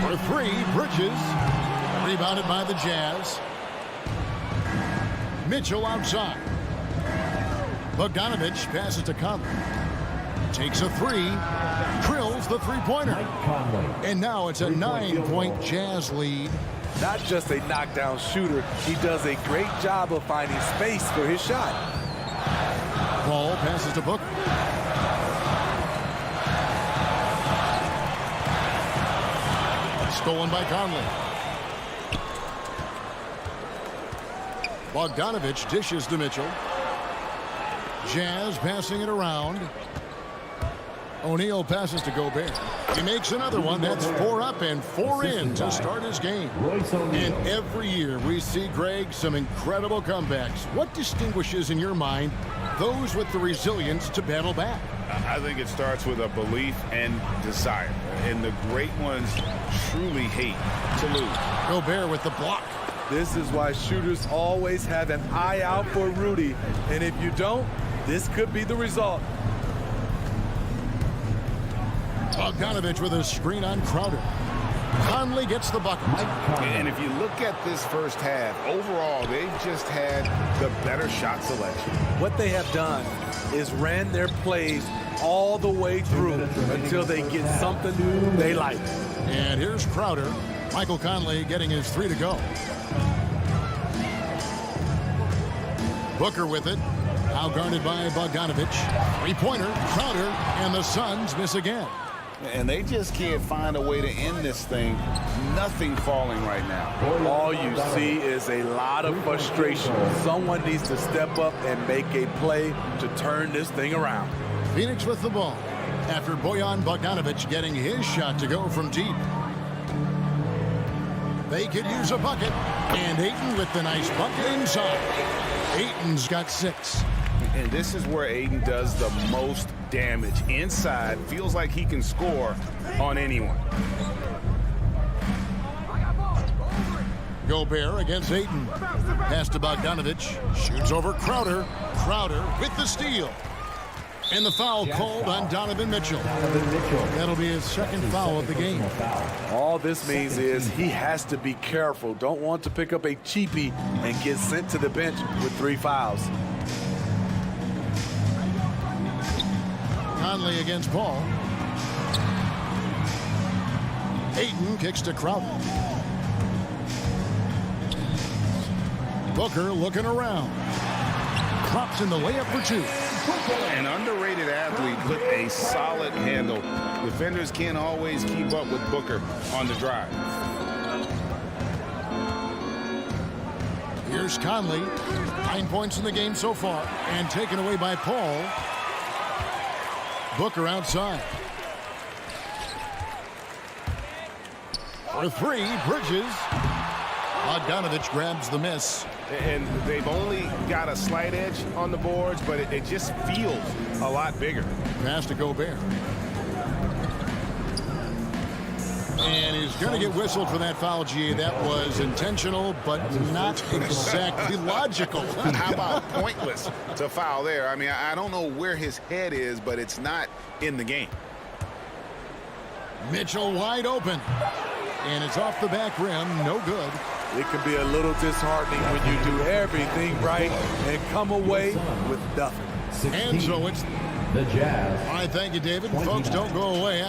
For 3, Bridges. Rebounded by the Jazz. Mitchell outside. Bogdanovich passes to Conley. Takes a 3. Drills the three-pointer. And now it's a 9-point Jazz lead.
Not just a knockdown shooter, he does a great job of finding space for his shot.
Paul passes to Booker. Stolen by Conley. Bogdanovich dishes to Mitchell. Jazz passing it around. O'Neal passes to Gobert. He makes another one. That's 4 up and 4 in to start his game. And every year we see, Greg, some incredible comebacks. What distinguishes, in your mind, those with the resilience to battle back?
I think it starts with a belief and desire. And the great ones truly hate to lose.
Gobert with the block.
This is why shooters always have an eye out for Rudy. And if you don't, this could be the result.
Bogdanovich with a screen on Crowder. Conley gets the bucket.
And if you look at this first half, overall, they've just had the better shot selection.
What they have done is ran their plays all the way through until they get something they like.
And here's Crowder. Michael Conley getting his 3 to go. Booker with it. Now guarded by Bogdanovich. Three-pointer, Crowder, and the Suns miss again.
And they just can't find a way to end this thing. Nothing falling right now.
All you see is a lot of frustration. Someone needs to step up and make a play to turn this thing around.
Phoenix with the ball after Bojan Bogdanovich getting his shot to go from deep. They could use a bucket, and Ayton with the nice bucket inside. Ayton's got 6.
And this is where Ayton does the most damage. Inside, feels like he can score on anyone.
Gobert against Ayton. Pass to Bogdanovich. Shoots over Crowder. Crowder with the steal. And the foul called on Donovan Mitchell. That'll be his second foul of the game.
All this means is he has to be careful. Don't want to pick up a cheapie and get sent to the bench with 3 fouls.
Conley against Paul. Ayton kicks to Crowder. Booker looking around. Drops in the layup for 2.
An underrated athlete with a solid handle. Defenders can't always keep up with Booker on the drive.
Here's Conley. 9 points in the game so far. And taken away by Paul. Booker outside. For 3, Bridges. Bogdanovich grabs the miss.
And they've only got a slight edge on the boards, but it just feels a lot bigger.
Pass to Gobert. And he's going to get whistled for that foul, G. That was intentional, but not exactly logical.
How about pointless to foul there? I mean, I don't know where his head is, but it's not in the game.
Mitchell wide open. And it's off the back rim. No good.
It can be a little disheartening when you do everything right and come away with nothing.
And so it's
the Jazz.
All right, thank you, David. Folks, don't go away.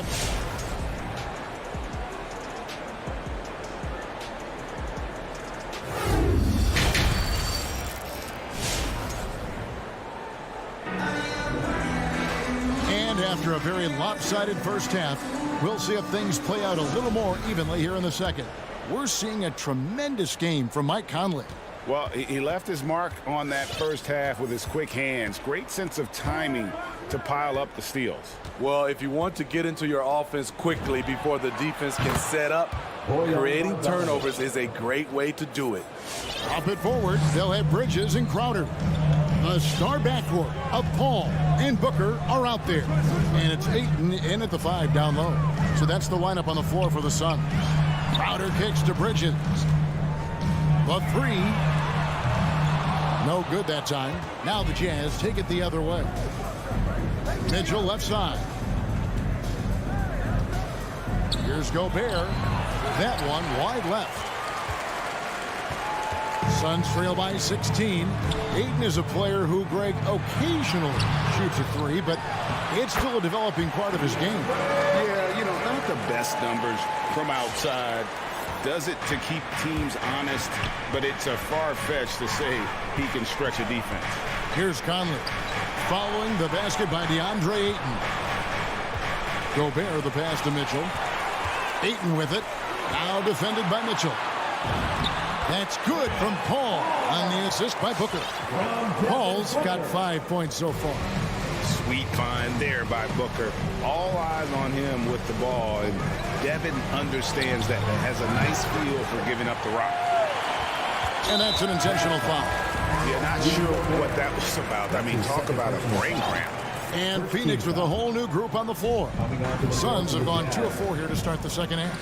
And after a very lopsided first half, we'll see if things play out a little more evenly here in the second. We're seeing a tremendous game from Mike Conley.
Well, he left his mark on that first half with his quick hands. Great sense of timing to pile up the steals.
Well, if you want to get into your offense quickly before the defense can set up, creating turnovers is a great way to do it.
Up it forward, they'll have Bridges and Crowder. The star backcourt of Paul and Booker are out there. And it's Ayton in at the 5 down low. So that's the lineup on the floor for the Suns. Crowder kicks to Bridges. The 3. No good that time. Now the Jazz take it the other way. Mitchell left side. Here's Gobert. That one wide left. Suns trail by 16. Ayton is a player who, Greg, occasionally shoots a 3, but it's still a developing part of his game.
Yeah, you know, not the best numbers from outside. Does it to keep teams honest, but it's a far-fetched to say he can stretch a defense.
Here's Conley. Following the basket by DeAndre Ayton. Gobert the pass to Mitchell. Ayton with it. Now defended by Mitchell. That's good from Paul on the assist by Booker. Paul's got 5 points so far.
Sweet find there by Booker. All eyes on him with the ball. And Devin understands that and has a nice feel for giving up the rock.
And that's an intentional foul.
Yeah, not sure what that was about. I mean, talk about a brain cramp.
And Phoenix with a whole new group on the floor. The Suns have gone 2 of 4 here to start the second half.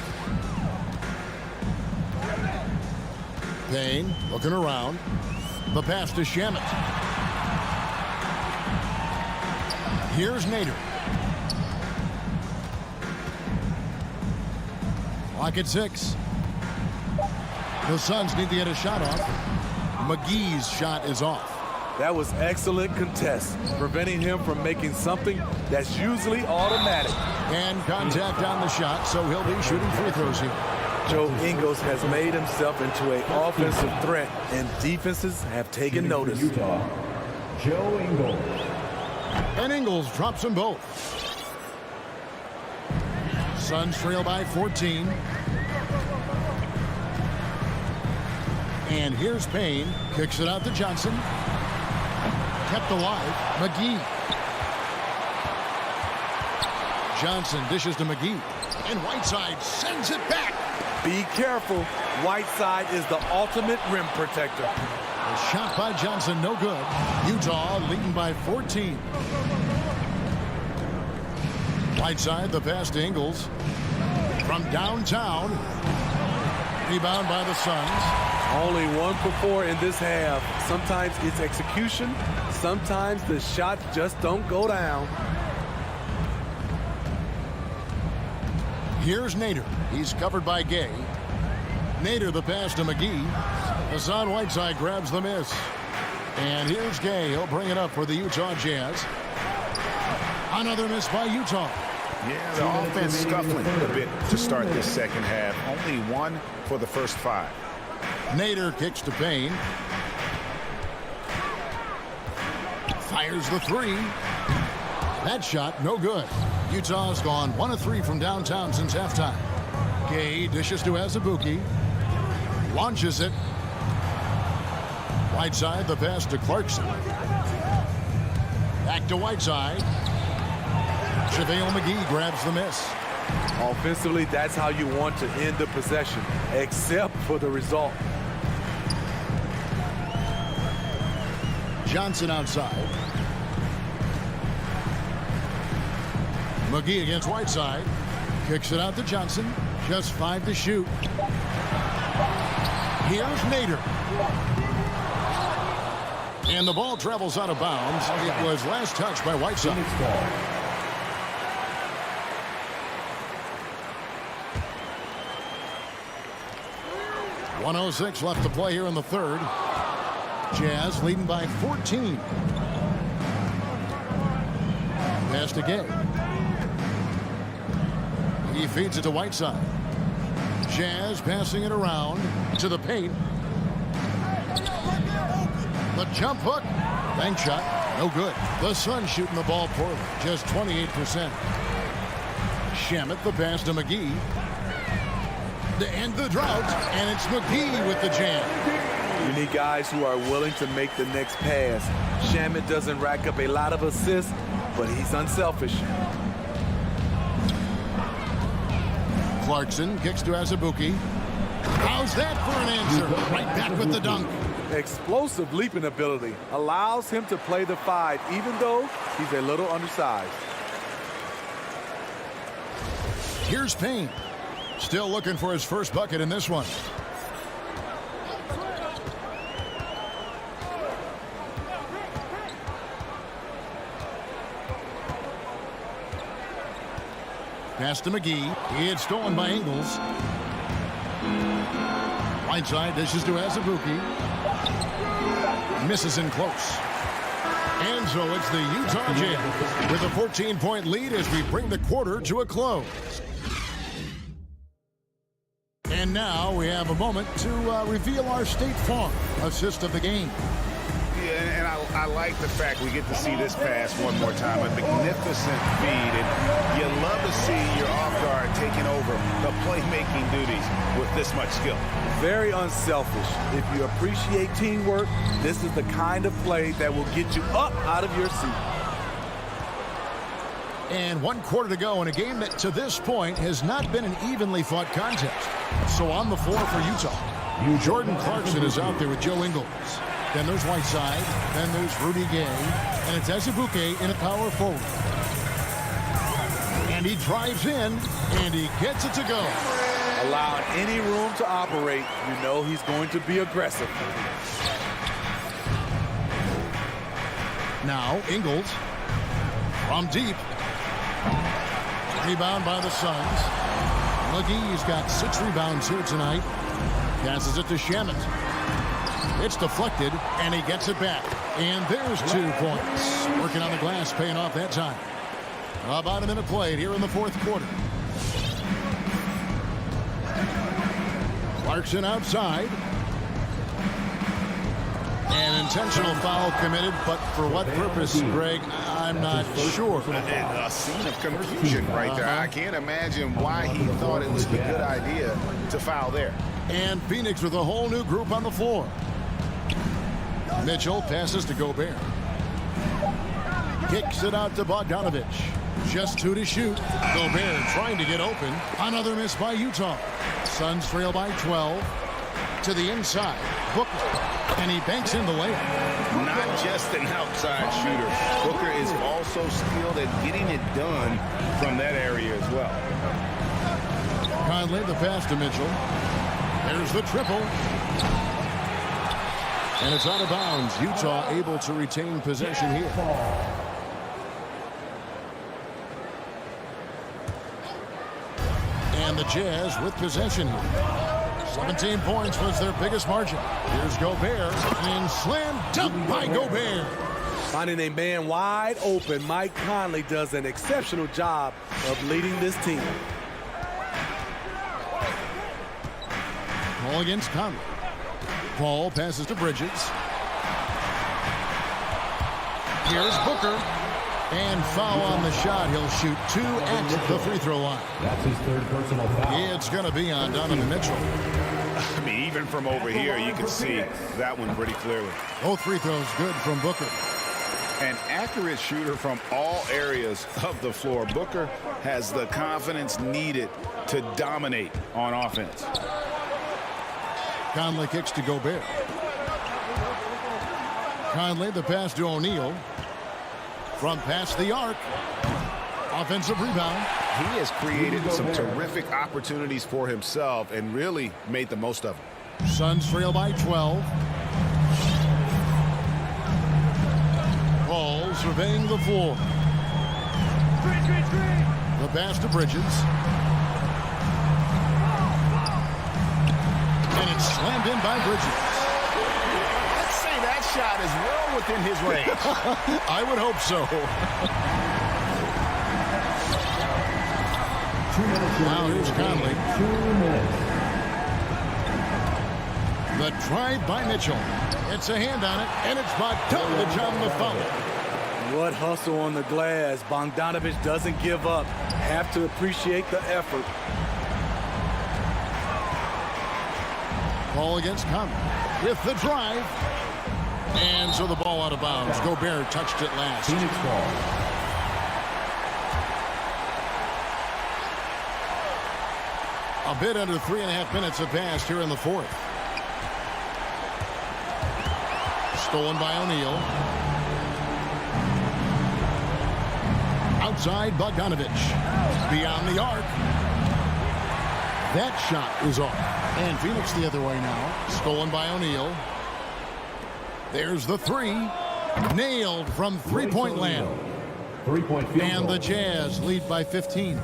Payne looking around. The pass to Shamet. Here's Nader. Clock at 6. The Suns need to get a shot off. McGee's shot is off.
That was excellent contest, preventing him from making something that's usually automatic.
And contact on the shot, so he'll be shooting free throws here.
Joe Ingles has made himself into an offensive threat, and defenses have taken notice.
Utah, Joe Ingles.
And Ingles drops them both. Suns trail by 14. And here's Payne. Kicks it out to Johnson. Kept alive. McGee. Johnson dishes to McGee. And Whiteside sends it back.
Be careful. Whiteside is the ultimate rim protector.
A shot by Johnson, no good. Utah leading by 14. Whiteside, the pass to Ingles. From downtown. Rebound by the Suns.
Only 1 for 4 in this half. Sometimes it's execution. Sometimes the shots just don't go down.
Here's Nader. He's covered by Gay. Nader the pass to McGee. Hassan Whiteside grabs the miss. And here's Gay. He'll bring it up for the Utah Jazz. Another miss by Utah.
Yeah, the offense scuffling a bit to start this second half. Only 1 for the first 5.
Nader kicks to Payne. Fires the 3. That shot, no good. Utah's gone 1 of 3 from downtown since halftime. Gay dishes to Azubuike. Launches it. Whiteside, the pass to Clarkson. Back to Whiteside. JaVale McGee grabs the miss.
Offensively, that's how you want to end the possession, except for the result.
Johnson outside. McGee against Whiteside. Kicks it out to Johnson. Just 5 to shoot. Here's Nader. And the ball travels out of bounds. It was last touched by Whiteside. 1:06 left to play here in the third. Jazz leading by 14. Pass to Gay. He feeds it to Whiteside. Jazz passing it around to the paint. The jump hook. Bank shot. No good. The Suns shooting the ball poorly. Just 28%. Shamet the pass to McGee. To end the drought. And it's McGee with the jam.
You need guys who are willing to make the next pass. Shamet doesn't rack up a lot of assists, but he's unselfish.
Clarkson kicks to Azubuike. How's that for an answer? Right back with the dunk.
Explosive leaping ability allows him to play the 5, even though he's a little undersized.
Here's Payne. Still looking for his first bucket in this one. Pass to McGee. It's stolen by Ingles. Whiteside dishes to Azubuike. Misses in close. And so it's the Utah Jazz with a 14-point lead as we bring the quarter to a close. And now we have a moment to reveal our State Farm assist of the game.
Yeah, and I like the fact we get to see this pass one more time. A magnificent feed, and you love to see your off guard taking over the playmaking duties with this much skill.
Very unselfish. If you appreciate teamwork, this is the kind of play that will get you up out of your seat.
And 1 quarter to go in a game that to this point has not been an evenly fought contest. So on the floor for Utah, Jordan Clarkson is out there with Joe Ingles. Then there's Whiteside. Then there's Rudy Gay. And it's Azubuike in a power forward. And he drives in, and he gets it to go.
Allowing any room to operate, you know he's going to be aggressive.
Now Ingles from deep. Rebound by the Suns. McGee's got 6 rebounds here tonight. Passes it to Shamet. It's deflected, and he gets it back. And there's 2 points. Working on the glass, paying off that time. About a minute played here in the fourth quarter. Clarkson outside. An intentional foul committed, but for what purpose, Greg, I'm not sure.
A scene of confusion right there. I can't imagine why he thought it was a good idea to foul there.
And Phoenix with a whole new group on the floor. Mitchell passes to Gobert. Kicks it out to Bogdanovich. Just 2 to shoot. Gobert trying to get open. Another miss by Utah. Suns trail by 12. To the inside, Booker, and he banks in the layup.
Not just an outside shooter. Booker is also skilled at getting it done from that area as well.
Conley, the pass to Mitchell. There's the triple. And it's out of bounds. Utah able to retain possession here. And the Jazz with possession here. 17 points was their biggest margin. Here's Gobert, and slam dunk by Gobert.
Finding a man wide open, Mike Conley does an exceptional job of leading this team.
Ball against Conley. Paul passes to Bridges. Here's Booker. And foul on the shot. He'll shoot 2 at the free throw line.
That's his third personal foul.
It's going to be on Donovan Mitchell.
I mean, even from over here, you can see that one pretty clearly.
Both free throws good from Booker.
An accurate shooter from all areas of the floor. Booker has the confidence needed to dominate on offense.
Conley kicks to Gobert. Conley, the pass to O'Neal. From past the arc. Offensive rebound.
He has created some terrific opportunities for himself and really made the most of them.
Suns trail by 12. Paul surveying the floor. The pass to Bridges. And it's slammed in by Bridges.
Let's say that shot is well within his range.
I would hope so. Now here's Conley.
2 minutes.
The drive by Mitchell. It's a hand on it, and it's Bogdanovich on the foul.
What hustle on the glass. Bogdanovich doesn't give up. Have to appreciate the effort.
Ball against Conley with the drive. And so the ball out of bounds. Gobert touched it last.
Phoenix ball.
A bit under 3.5 minutes have passed here in the fourth. Stolen by O'Neal. Outside Bogdanovich. Beyond the arc. That shot is off. And Phoenix the other way now. Stolen by O'Neal. There's the three. Nailed from three-point land.
3-point field
And
goal.
the Jazz lead by 15.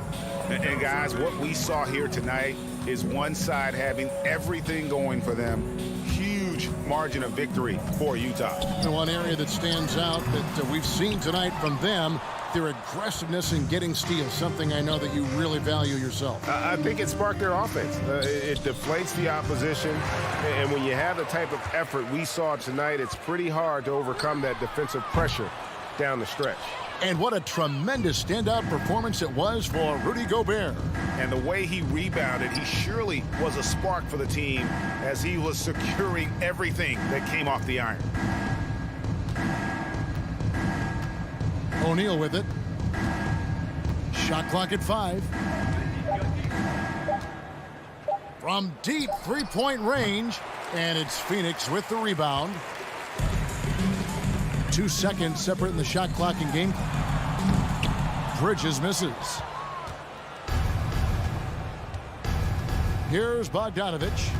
And guys, what we saw here tonight is one side having everything going for them. Huge margin of victory for Utah.
And one area that stands out that we've seen tonight from them, their aggressiveness in getting steals, something I know that you really value yourself.
I think it sparked their offense. It deflates the opposition, and when you have the type of effort we saw tonight, it's pretty hard to overcome that defensive pressure down the stretch.
And what a tremendous standout performance it was for Rudy Gobert.
And the way he rebounded, he surely was a spark for the team as he was securing everything that came off the iron.
O'Neal with it. Shot clock at 5. From deep three-point range, and it's Phoenix with the rebound. 2 seconds separating the shot clock and game. Bridges misses. Here's Bogdanovich.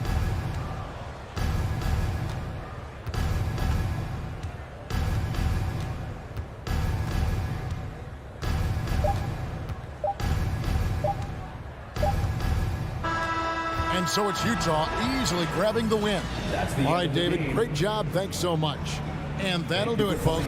And so it's Utah easily grabbing the win. All right, David, great job. Thanks so much. And that'll do it, folks.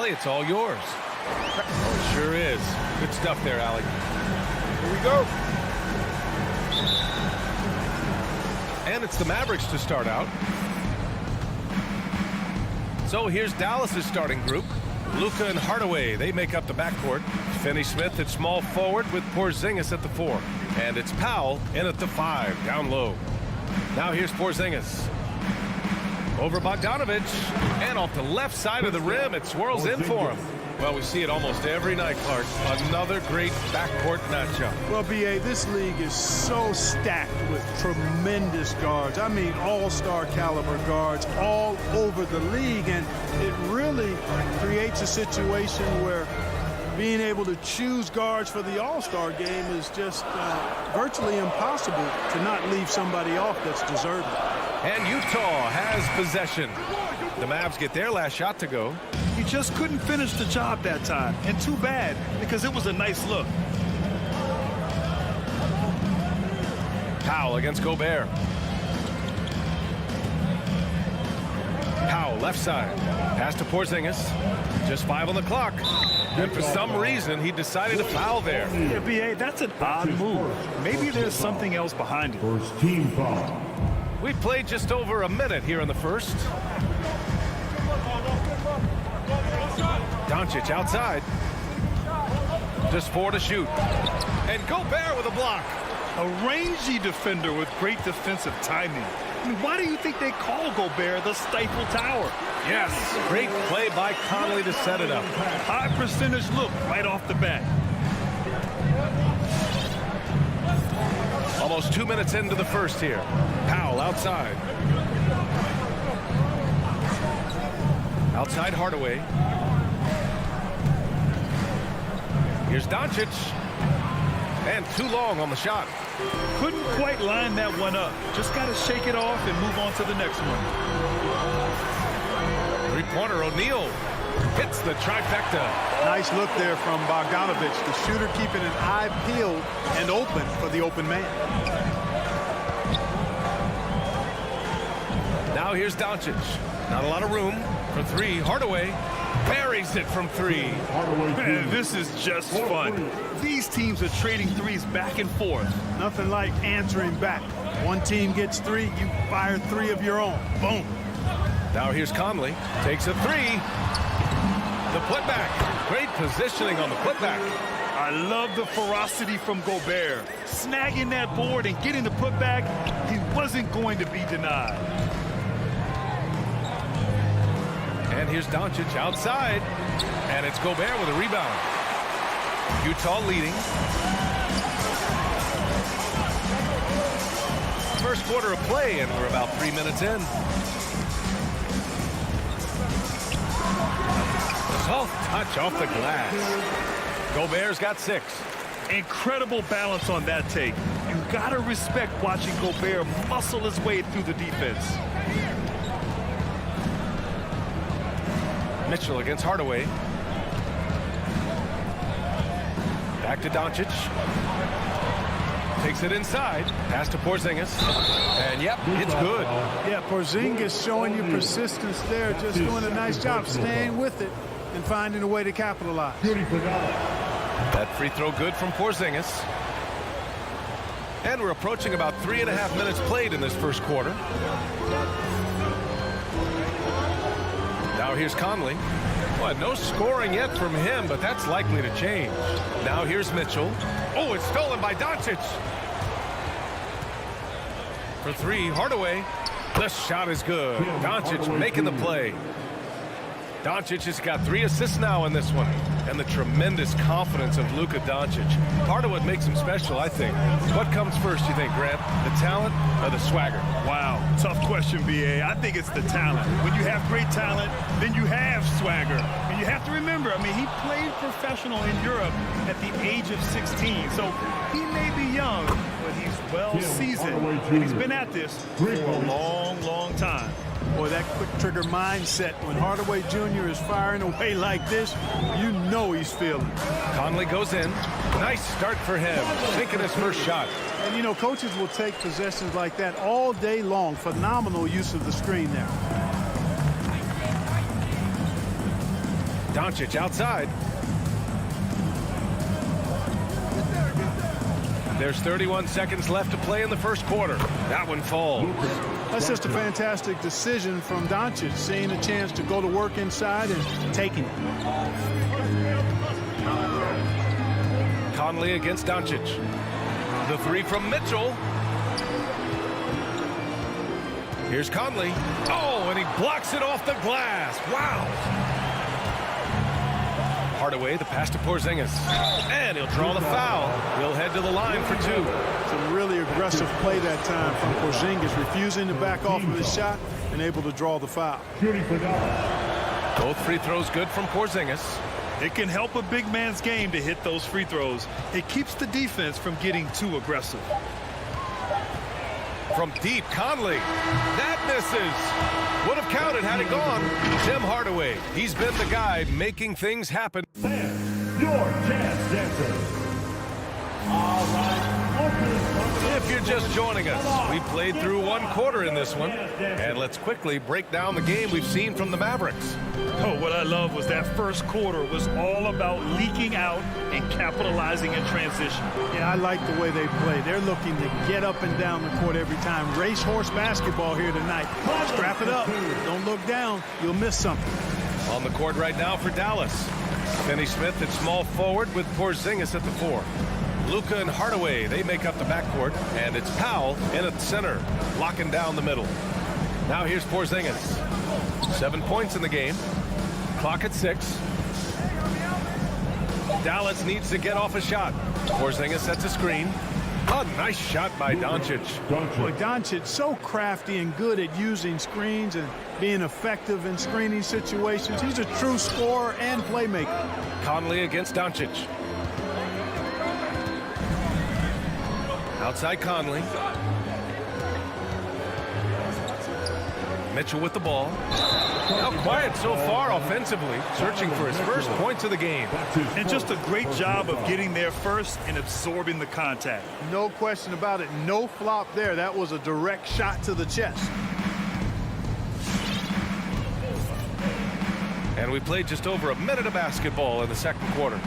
Allie, it's all yours. Oh, it sure is. Good stuff there, Allie.
Here we go.
And it's the Mavericks to start out. So here's Dallas's starting group. Luka and Hardaway, they make up the backcourt. Finney-Smith at small forward with Porzingis at the 4. And it's Powell in at the 5, down low. Now here's Porzingis. Over Bogdanovic, and off the left side of the rim, it swirls in for him. Well, we see it almost every night, Clark. Another great backcourt matchup.
Well, B.A., this league is so stacked with tremendous guards. I mean, all-star caliber guards all over the league, and it really creates a situation where being able to choose guards for the all-star game is just virtually impossible to not leave somebody off that's deserving.
And Utah has possession. The Mavs get their last shot to go.
He just couldn't finish the job that time, and too bad, because it was a nice look.
Powell against Gobert. Powell left side. Pass to Porzingis. Just 5 on the clock. And for some reason, he decided to foul there.
Yeah, B.A., that's an odd move. Maybe there's something else behind it.
First team foul.
We've played just over a minute here in the first. Doncic outside. Just 4 to shoot. And Gobert with a block.
A rangy defender with great defensive timing. I mean, why do you think they call Gobert the Stifle Tower?
Yes, great play by Conley to set it up.
High percentage look right off the bat.
Almost 2 minutes into the first here. Powell outside. Outside Hardaway. Here's Doncic. And too long on the shot.
Couldn't quite line that one up. Just got to shake it off and move on to the next one.
Three-pointer, O'Neal hits the trifecta.
Nice look there from Bogdanovic, the shooter keeping an eye peeled and open for the open man.
Now here's Doncic. Not a lot of room for 3. Hardaway buries it from 3.
Man, this is just fun. These teams are trading threes back and forth.
Nothing like answering back. One team gets 3, you fire 3 of your own. Boom.
Now here's Conley. Takes a 3. The putback. Great positioning on the putback.
I love the ferocity from Gobert. Snagging that board and getting the putback, he wasn't going to be denied.
And here's Doncic outside. And it's Gobert with a rebound. Utah leading. First quarter of play, and we're about 3 minutes in. Soft touch off the glass. Gobert's got 6.
Incredible balance on that take. You gotta respect watching Gobert muscle his way through the defense.
Mitchell against Hardaway. Back to Doncic. Takes it inside. Pass to Porzingis. And yep, it's good.
Yeah, Porzingis showing you persistence there. Just doing a nice job staying with it and finding a way to capitalize.
That free throw good from Porzingis. And we're approaching about 3.5 minutes played in this first quarter. Now here's Conley. Well, no scoring yet from him, but that's likely to change. Now here's Mitchell. Oh, it's stolen by Doncic. For 3, Hardaway. The shot is good. Doncic making the play. Doncic has got 3 assists now in this one. And the tremendous confidence of Luka Doncic. Part of what makes him special, I think. What comes first, you think, Grant? The talent or the swagger?
Wow, tough question, B.A. I think it's the talent. When you have great talent, then you have swagger. And you have to remember, I mean, he played professional in Europe at the age of 16. So he may be young, but he's well seasoned. And he's been at this for a long, long time.
Boy, that quick trigger mindset, when Hardaway Jr. is firing away like this, you know he's feeling.
Conley goes in. Nice start for him. Taking his first shot.
And, you know, coaches will take possessions like that all day long. Phenomenal use of the screen there.
Doncic outside. There's 31 seconds left to play in the first quarter. That one falls.
That's just a fantastic decision from Doncic, seeing a chance to go to work inside and taking it.
Conley against Doncic. The three from Mitchell. Here's Conley. Oh, and he blocks it off the glass. Wow. Hardaway, the pass to Porzingis. And he'll draw the foul. He'll head to the line for two.
It's a really aggressive play that time from Porzingis, refusing to back off of his shot and able to draw the foul.
Both free throws good from Porzingis.
It can help a big man's game to hit those free throws. It keeps the defense from getting too aggressive.
From deep, Conley. That misses. Would have counted had it gone. Tim Hardaway. He's been the guy making things happen.
Your Jazz Dancer. All right.
If you're just joining us, we played through one quarter in this one. And let's quickly break down the game we've seen from the Mavericks.
Oh, what I love was that first quarter was all about leaking out and capitalizing in transition.
Yeah, I like the way they play. They're looking to get up and down the court every time. Racehorse basketball here tonight. Strap it up. Don't look down. You'll miss something.
On the court right now for Dallas. Finney Smith at small forward with Porzingis at the 4. Luka and Hardaway, they make up the backcourt, and it's Powell in at the center, locking down the middle. Now here's Porzingis. 7 points in the game. Clock at 6. Dallas needs to get off a shot. Porzingis sets a screen. A nice shot by Doncic.
Boy, Doncic so crafty and good at using screens and being effective in screening situations. He's a true scorer and playmaker.
Conley against Doncic. Outside Conley. Mitchell with the ball. Now quiet so far offensively, searching for his first points of the game.
And just a great job of getting there first and absorbing the contact.
No question about it. No flop there. That was a direct shot to the chest.
And we played just over a minute of basketball in the second quarter.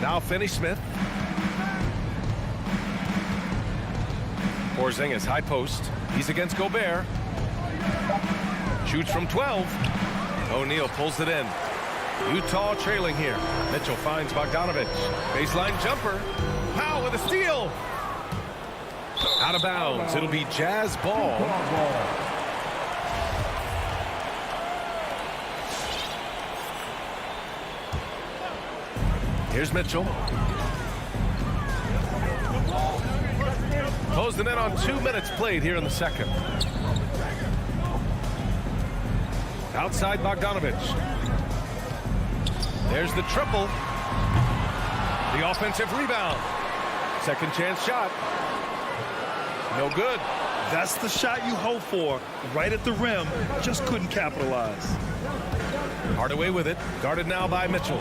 Now Finney Smith. Porzingis, high post. He's against Gobert. Shoots from 12. O'Neal pulls it in. Utah trailing here. Mitchell finds Bogdanovich. Baseline jumper. Powell with a steal. Out of bounds. It'll be Jazz ball. Here's Mitchell. Closing in on 2 minutes played here in the second. Outside Bogdanovich. There's the triple. The offensive rebound. Second chance shot. No good.
That's the shot you hope for. Right at the rim. Just couldn't capitalize.
Hardaway with it. Guarded now by Mitchell.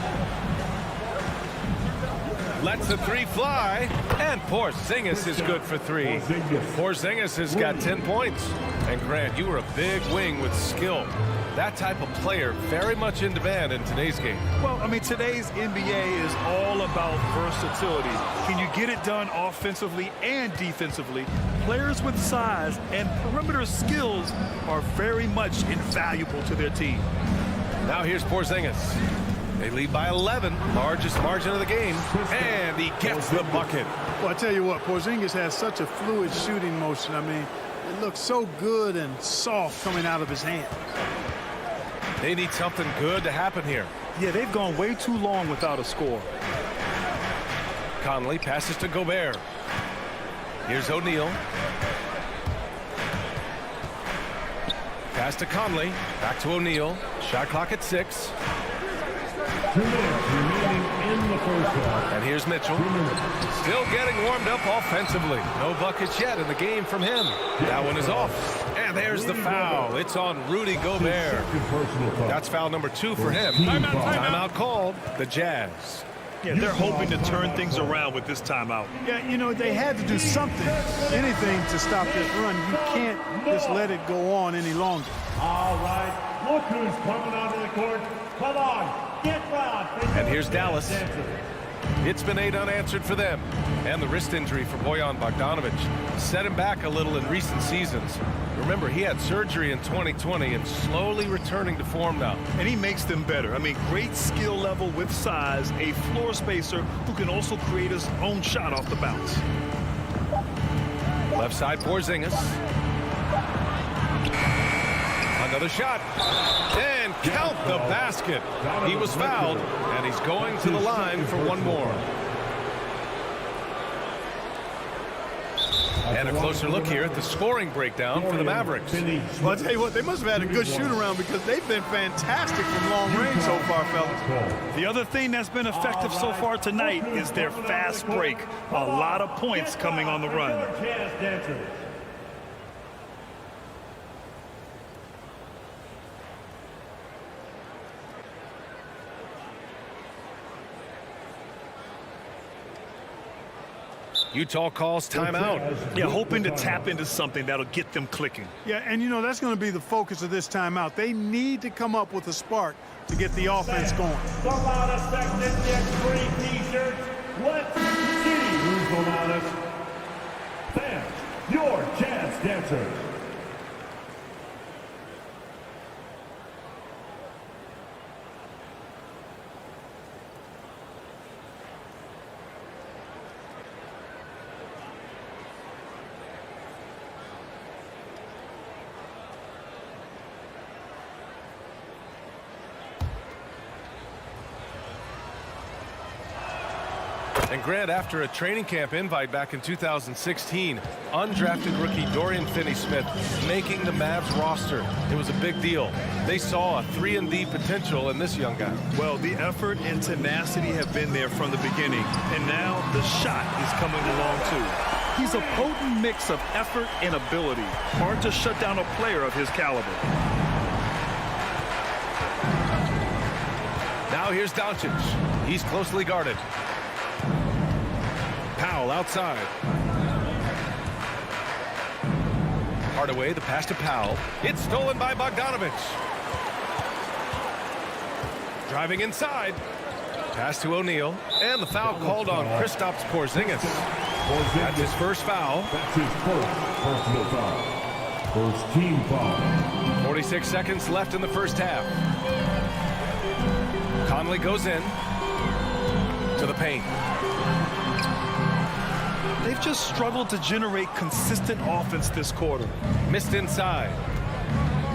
Lets the three fly, and Porzingis is good for 3. Porzingis has got 10 points. And Grant, you were a big wing with skill. That type of player very much in demand in today's game.
Well, I mean, today's NBA is all about versatility. Can you get it done offensively and defensively? Players with size and perimeter skills are very much invaluable to their team.
Now here's Porzingis. They lead by 11, largest margin of the game, and he gets the bucket.
Well, I tell you what, Porzingis has such a fluid shooting motion. I mean, it looks so good and soft coming out of his hand.
They need something good to happen here.
Yeah, they've gone way too long without a score.
Conley passes to Gobert. Here's O'Neal. Pass to Conley. Back to O'Neal. Shot clock at 6.
2 minutes remaining in the first half.
And here's Mitchell. Still getting warmed up offensively. No buckets yet in the game from him. That one is off. And there's the foul. It's on Rudy Gobert. That's foul number 2 for him. Timeout called. The Jazz.
Yeah, they're hoping to turn things around with this timeout.
Yeah, you know, they had to do something, anything to stop this run. You can't just let it go on any longer.
All right. Look who's coming onto the court. Come on, get loud.
And here's Dallas. It's been 8 unanswered for them. And the wrist injury for Bojan Bogdanovic set him back a little in recent seasons. Remember, he had surgery in 2020 and slowly returning to form now.
And he makes them better. I mean, great skill level with size, a floor spacer who can also create his own shot off the bounce.
Left side, Porzingis. Another shot. And count the basket. He was fouled, and he's going to the line for one more. And a closer look here at the scoring breakdown for the Mavericks.
Well, I'll tell you what, they must have had a good shoot-around because they've been fantastic from long range so far, fellas.
The other thing that's been effective so far tonight is their fast break. A lot of points coming on the run.
Utah calls timeout.
Yeah, hoping to tap into something that'll get them clicking.
Yeah, and you know, that's going to be the focus of this timeout. They need to come up with a spark to get the offense going.
The loudest X3 t-shirts. Let's see who's the loudest. Fans, your chance dancers.
And Grant, after a training camp invite back in 2016, undrafted rookie Dorian Finney-Smith making the Mavs roster. It was a big deal. They saw a 3-and-D potential in this young guy.
Well, the effort and tenacity have been there from the beginning, and now the shot is coming along too. He's a potent mix of effort and ability. Hard to shut down a player of his caliber.
Now here's Doncic. He's closely guarded. Powell outside. Hardaway, the pass to Powell. It's stolen by Bogdanovic. Driving inside. Pass to O'Neal. And the foul called on Kristaps Porzingis. That's his first foul.
That's his first personal foul. First team foul.
46 seconds left in the first half. Conley goes in to the paint.
They've just struggled to generate consistent offense this quarter.
Missed inside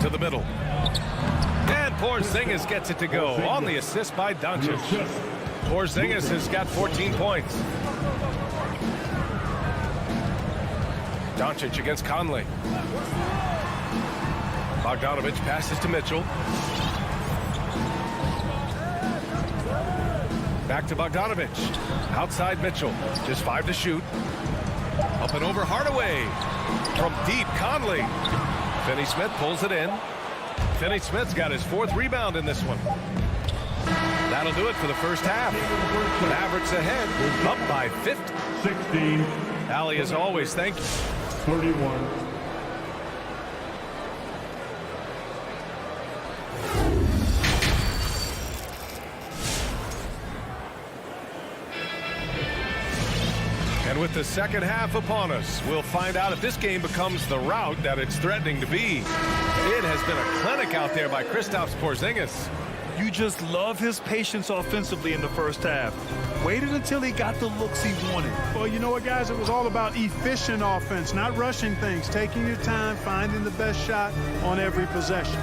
to the middle. And Porzingis gets it to go on the assist by Doncic. Porzingis has got 14 points. Doncic against Conley. Bogdanovic passes to Mitchell. Back to Bogdanovic. Outside Mitchell. Just 5 to shoot. Up and over Hardaway. From deep, Conley. Finney-Smith pulls it in. Finney-Smith's got his 4th rebound in this one. That'll do it for the first half. Mavericks ahead, up by 50.
16.
Allie, as always, thank you.
31.
And with the second half upon us, we'll find out if this game becomes the rout that it's threatening to be. It has been a clinic out there by Kristaps Porzingis.
You just love his patience offensively in the first half. Waited until he got the looks he wanted.
Well, you know what, guys? It was all about efficient offense, not rushing things, taking your time, finding the best shot on every possession.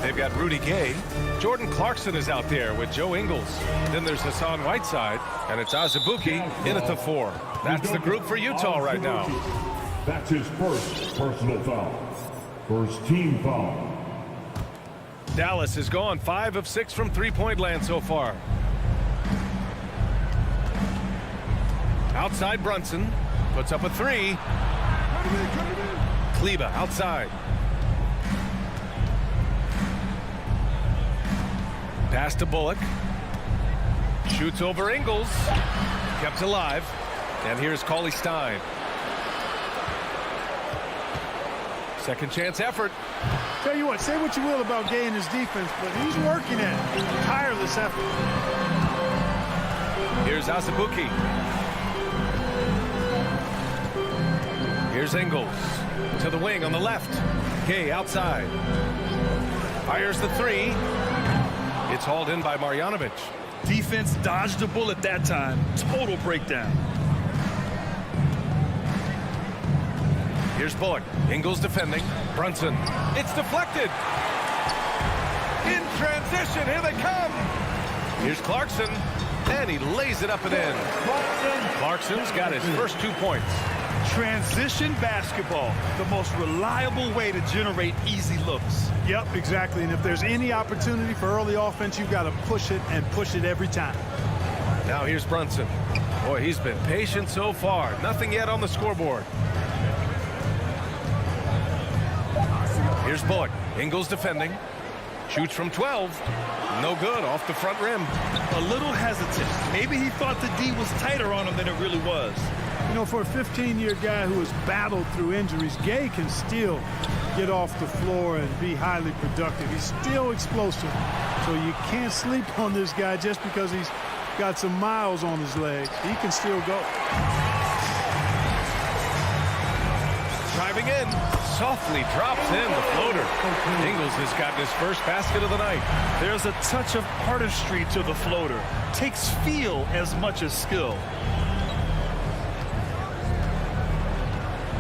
They've got Rudy Gay. Jordan Clarkson is out there with Joe Ingles. Then there's Hassan Whiteside, and it's Azubuike in at the 4. That's the group for Utah right now.
That's his first personal foul. First team foul.
Dallas has gone 5 of 6 from three-point land so far. Outside Brunson puts up a 3. Kleber outside. Pass to Bullock. Shoots over Ingles. Kept alive. And here's Cauley Stein. Second chance effort.
Tell you what, say what you will about Gay and his defense, but he's working at it. Tireless effort.
Here's Azubuike. Here's Ingles to the wing on the left. Gay outside. Fires the three. It's hauled in by Marjanovic.
Defense dodged a bullet that time. Total breakdown.
Here's Bullock. Ingles defending. Brunson. It's deflected. In transition. Here they come. Here's Clarkson. And he lays it up and in. Clarkson's got his first 2 points.
Transition basketball, the most reliable way to generate easy looks.
Yep, exactly. And if there's any opportunity for early offense, you've got to push it and push it every time.
Now here's Brunson. Boy, he's been patient so far. Nothing yet on the scoreboard. Here's Bullock. Ingles defending. Shoots from 12. No good, off the front rim.
A little hesitant. Maybe he thought the D was tighter on him than it really was.
You know, for a 15-year guy who has battled through injuries, Gay can still get off the floor and be highly productive. He's still explosive. So you can't sleep on this guy just because he's got some miles on his legs. He can still go.
Driving in, softly drops in the floater. Ingles has gotten his first basket of the night.
There's a touch of artistry to the floater. Takes feel as much as skill.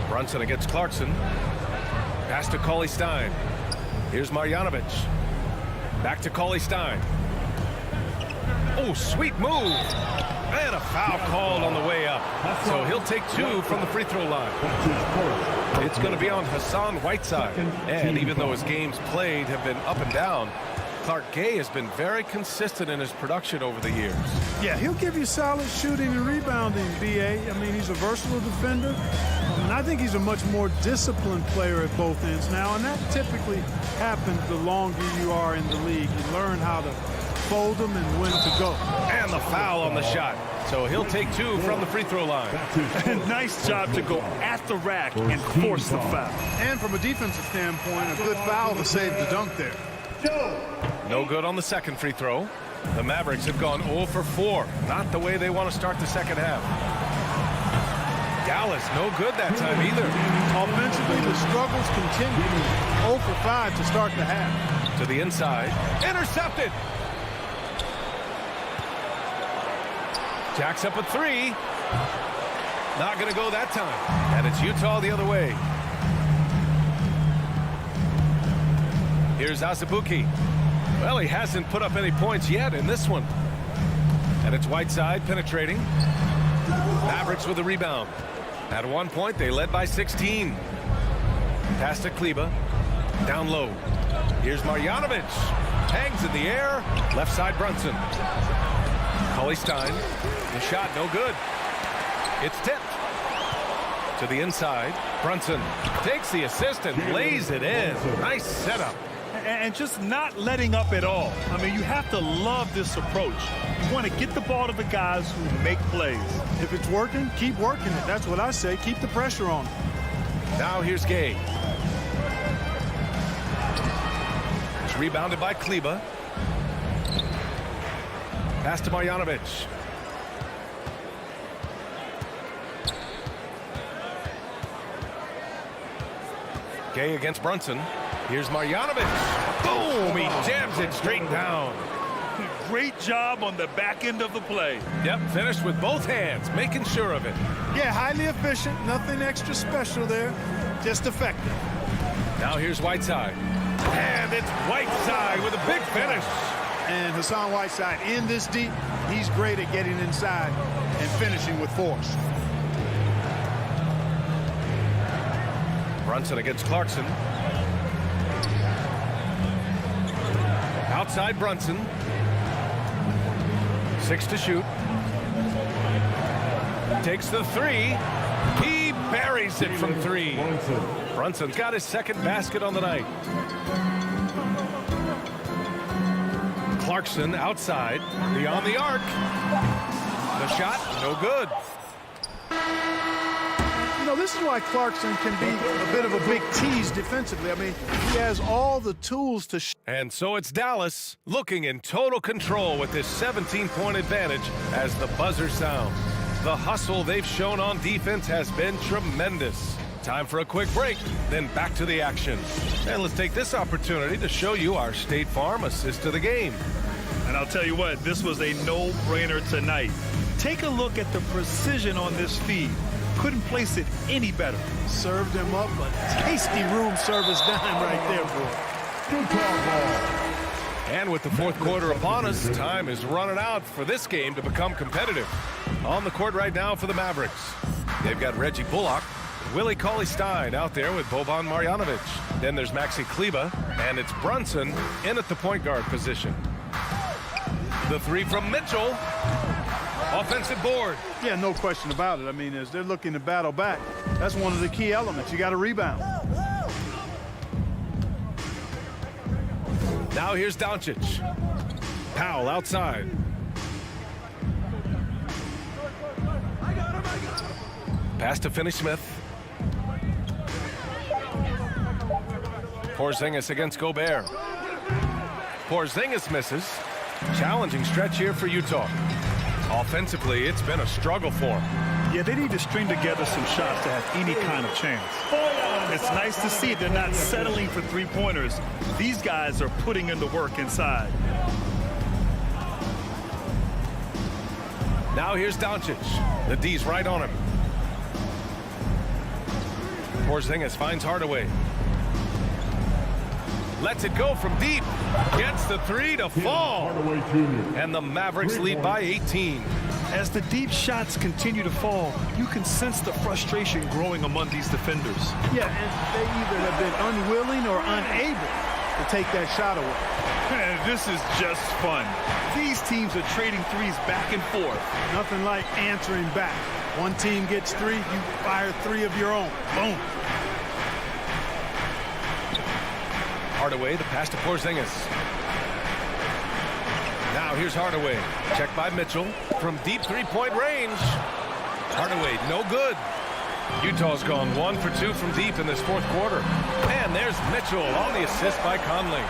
Brunson against Clarkson. Pass to Cauley-Stein. Here's Marjanovic. Back to Cauley-Stein. Oh, sweet move. And a foul called on the way up. So he'll take 2 from the free throw line. It's going to be on Hassan Whiteside. And even though his games played have been up and down, Clark Gay has been very consistent in his production over the years.
Yeah, he'll give you solid shooting and rebounding, B.A. I mean, he's a versatile defender. And I think he's a much more disciplined player at both ends now. And that typically happens the longer you are in the league. You learn how to fold them and when to go.
And the foul on the shot. So he'll take 2 from the free throw line.
Nice job to go at the rack and force the foul.
And from a defensive standpoint, a good foul to save the dunk there.
No good on the second free throw. The Mavericks have gone 0 for 4. Not the way they want to start the second half. Dallas, no good that time either.
Offensively, the struggles continue. 0 for 5 to start the half.
To the inside. Intercepted. Jacks up a 3. Not going to go that time. And it's Utah the other way. Here's Azubuike. Well, he hasn't put up any points yet in this one. And it's Whiteside penetrating. Mavericks with the rebound. At one point, they led by 16. Pass to Kleber. Down low. Here's Marjanovic. Hangs in the air. Left side Brunson. Cauley-Stein. The shot no good. It's tipped. To the inside. Brunson takes the assist and lays it in. Nice setup.
And just not letting up at all. I mean, you have to love this approach. You want to get the ball to the guys who make plays.
If it's working, keep working it. That's what I say. Keep the pressure on.
Now here's Gay. It's rebounded by Kleber. Pass to Marjanovic. Gay against Brunson. Here's Marjanovic. Boom! He jams it straight down.
Great job on the back end of the play.
Yep, finished with both hands, making sure of it.
Yeah, highly efficient. Nothing extra special there. Just effective.
Now here's Whiteside. And it's Whiteside with a big finish.
And Hassan Whiteside in this deep, he's great at getting inside and finishing with force.
Brunson against Clarkson. Outside Brunson. 6 to shoot. Takes the 3. He buries it from 3. Brunson's got his second basket on the night. Clarkson outside. Beyond the arc. The shot, no good.
You know, this is why Clarkson can be a bit of a big tease defensively. I mean, he has all the tools to...
And so it's Dallas looking in total control with this 17-point advantage as the buzzer sounds. The hustle they've shown on defense has been tremendous. Time for a quick break, then back to the action. And let's take this opportunity to show you our State Farm assist of the game.
And I'll tell you what, this was a no-brainer tonight. Take a look at the precision on this feed. Couldn't place it any better.
Served him up a tasty room service dime right there, boy.
And with the fourth quarter upon us, time is running out for this game to become competitive. On the court right now for the Mavericks, they've got Reggie Bullock, Willie Cauley-Stein out there with Boban Marjanovic. Then there's Maxi Kleber, and it's Brunson in at the point guard position. The three from Mitchell. Offensive board.
Yeah, no question about it. I mean, as they're looking to battle back, that's one of the key elements. You got to rebound.
Now here's Doncic. Powell outside. Pass to Finney-Smith. Porzingis against Gobert. Porzingis misses. Challenging stretch here for Utah. Offensively, it's been a struggle for them.
Yeah, they need to string together some shots to have any kind of chance. It's nice to see they're not settling for three-pointers. These guys are putting in the work inside.
Now here's Doncic. The D's right on him. Porzingis finds Hardaway. Lets it go from deep. Gets the three to fall. And the Mavericks lead by 18.
As the deep shots continue to fall, you can sense the frustration growing among these defenders.
Yeah, and they either have been unwilling or unable to take that shot away.
Man, this is just fun. These teams are trading threes back and forth.
Nothing like answering back. One team gets three, you fire three of your own. Boom.
Hardaway, the pass to Porzingis. Now here's Hardaway. Checked by Mitchell from deep three-point range. Hardaway, no good. Utah's gone 1 for 2 from deep in this fourth quarter. And there's Mitchell on the assist by Conley.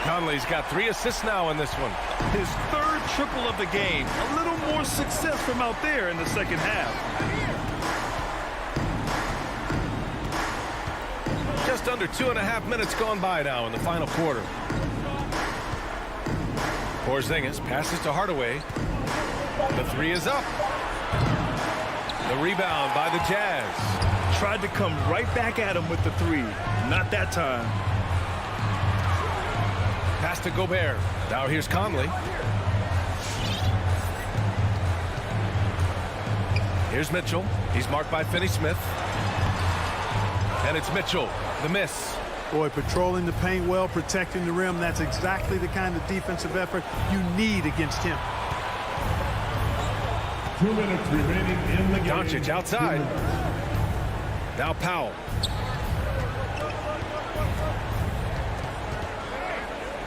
Conley's got 3 assists now in this one.
His third triple of the game. A little more success from out there in the second half.
Just under 2.5 minutes gone by now in the final quarter. Porzingis passes to Hardaway. The three is up. The rebound by the Jazz.
Tried to come right back at him with the three. Not that time.
Pass to Gobert. Now here's Conley. Here's Mitchell. He's marked by Finney-Smith. And it's Mitchell. The miss.
Boy, patrolling the paint well, protecting the rim. That's exactly the kind of defensive effort you need against him.
2 minutes remaining in the game.
Doncic outside. Now Powell.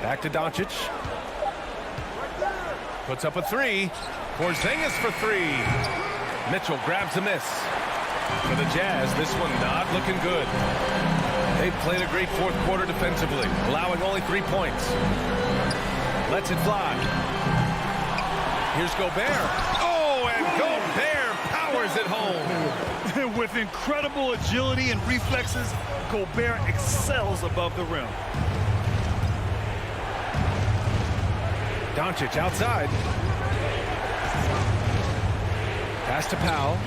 Back to Doncic. Puts up a three. Porzingis for 3. Mitchell grabs a miss. For the Jazz, this one not looking good. They've played a great fourth quarter defensively, allowing only 3 points. Lets it fly. Here's Gobert. Oh, and Gobert powers it home.
With incredible agility and reflexes, Gobert excels above the rim.
Doncic outside. Pass to Powell.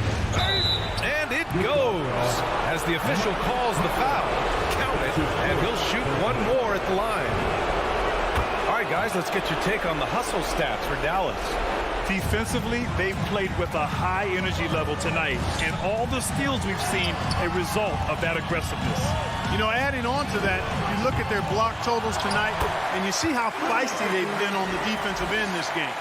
And it goes as the official calls the foul. Count it, and he'll shoot 1 more at the line. All right, guys, let's get your take on the hustle stats for Dallas.
Defensively, they've played with a high energy level tonight, and all the steals we've seen a result of that aggressiveness.
You know, adding on to that, you look at their block totals tonight, and you see how feisty they've been on the defensive end this game.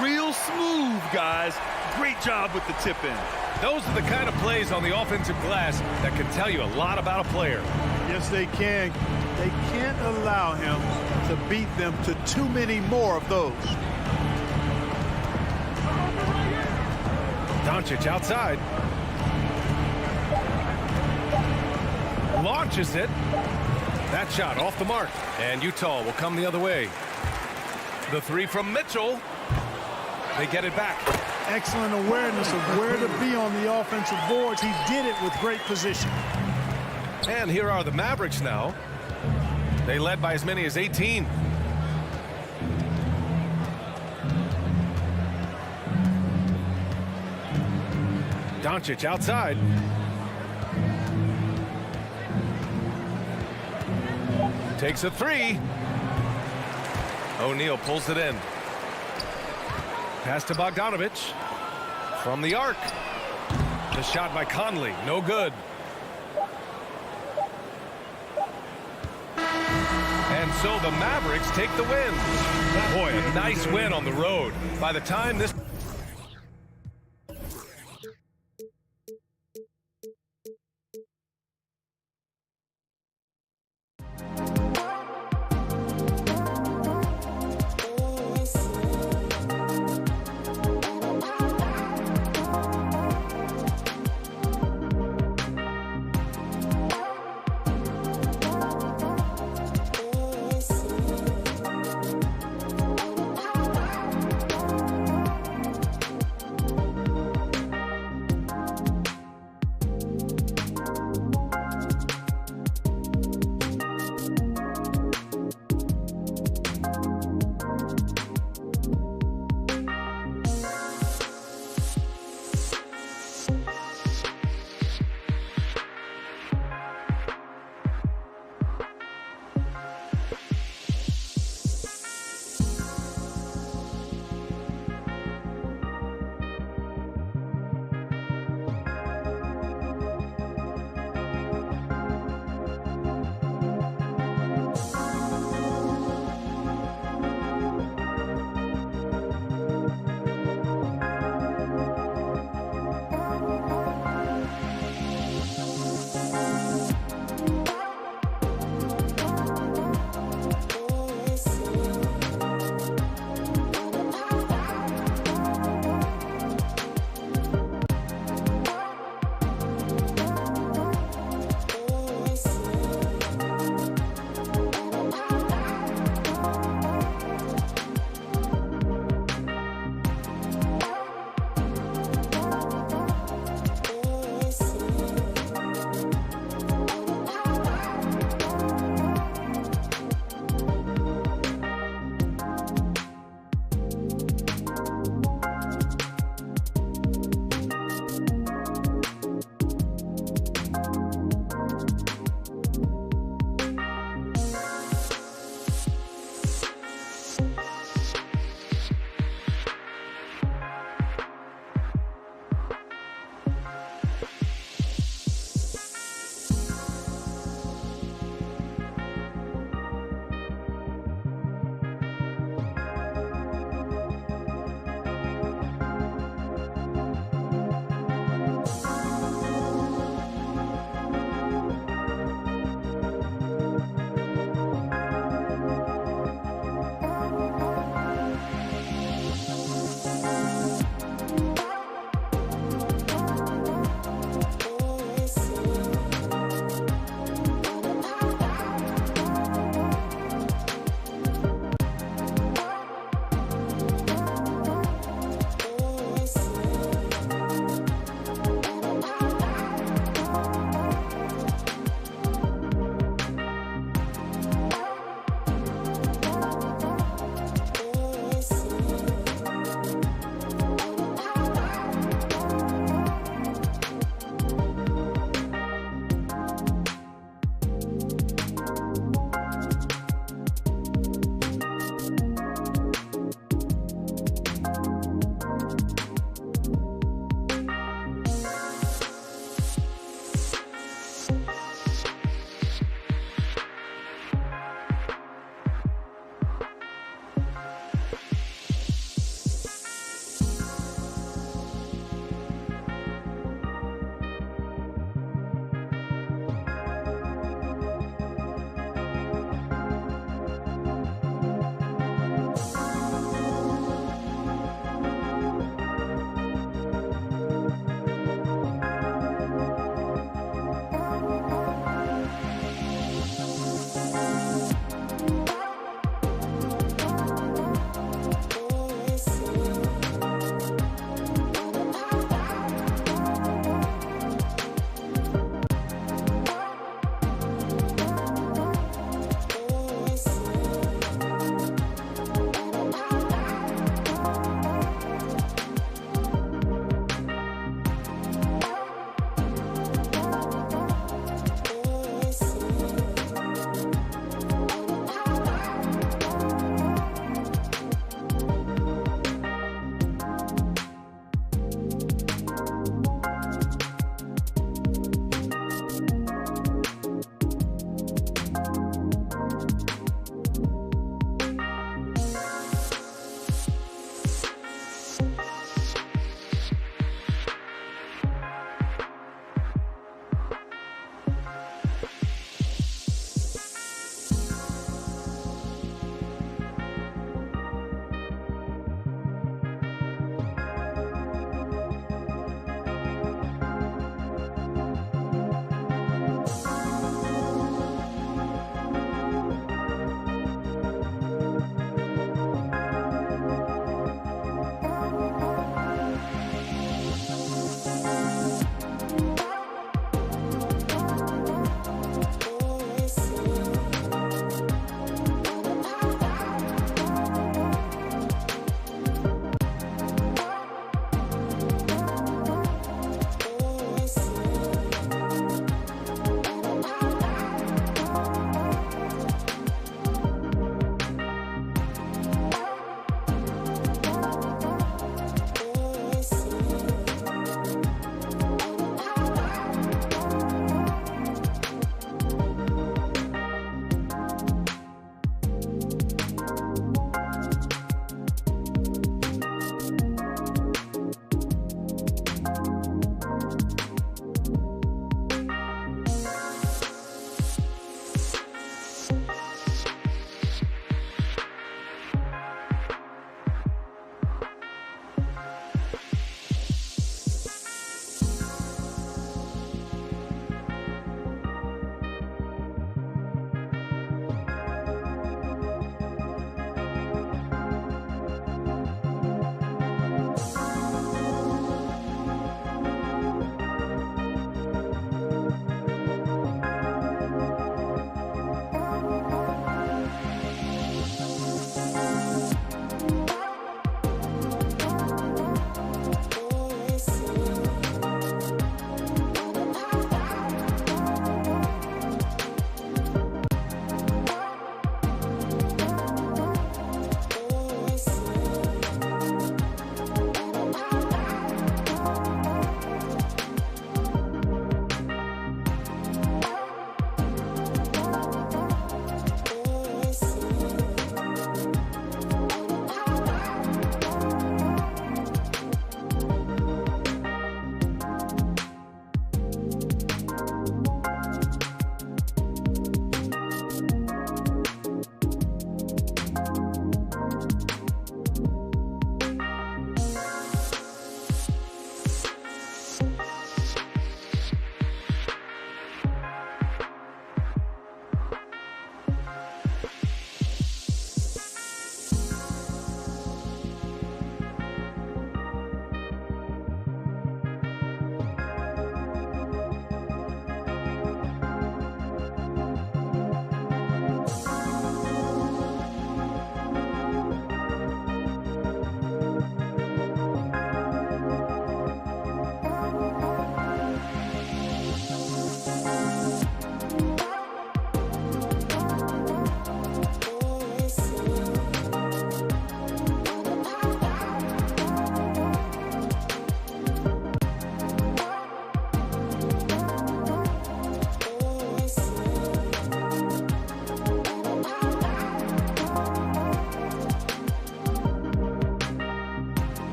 Real smooth, guys. Great job with the tip in.
Those are the kind of plays on the offensive glass that can tell you a lot about a player.
Yes, they can. They can't allow him to beat them to too many more of those.
Doncic outside. Launches it. That shot off the mark. And Utah will come the other way. The three from Mitchell. They get it back.
Excellent awareness of where to be on the offensive boards. He did it with great position.
And here are the Mavericks now. They led by as many as 18. Doncic outside. Takes a three. O'Neal pulls it in. Pass to Bogdanovich. From the arc. The shot by Conley. No good. And so the Mavericks take the win. Boy, a nice win on the road. By the time this...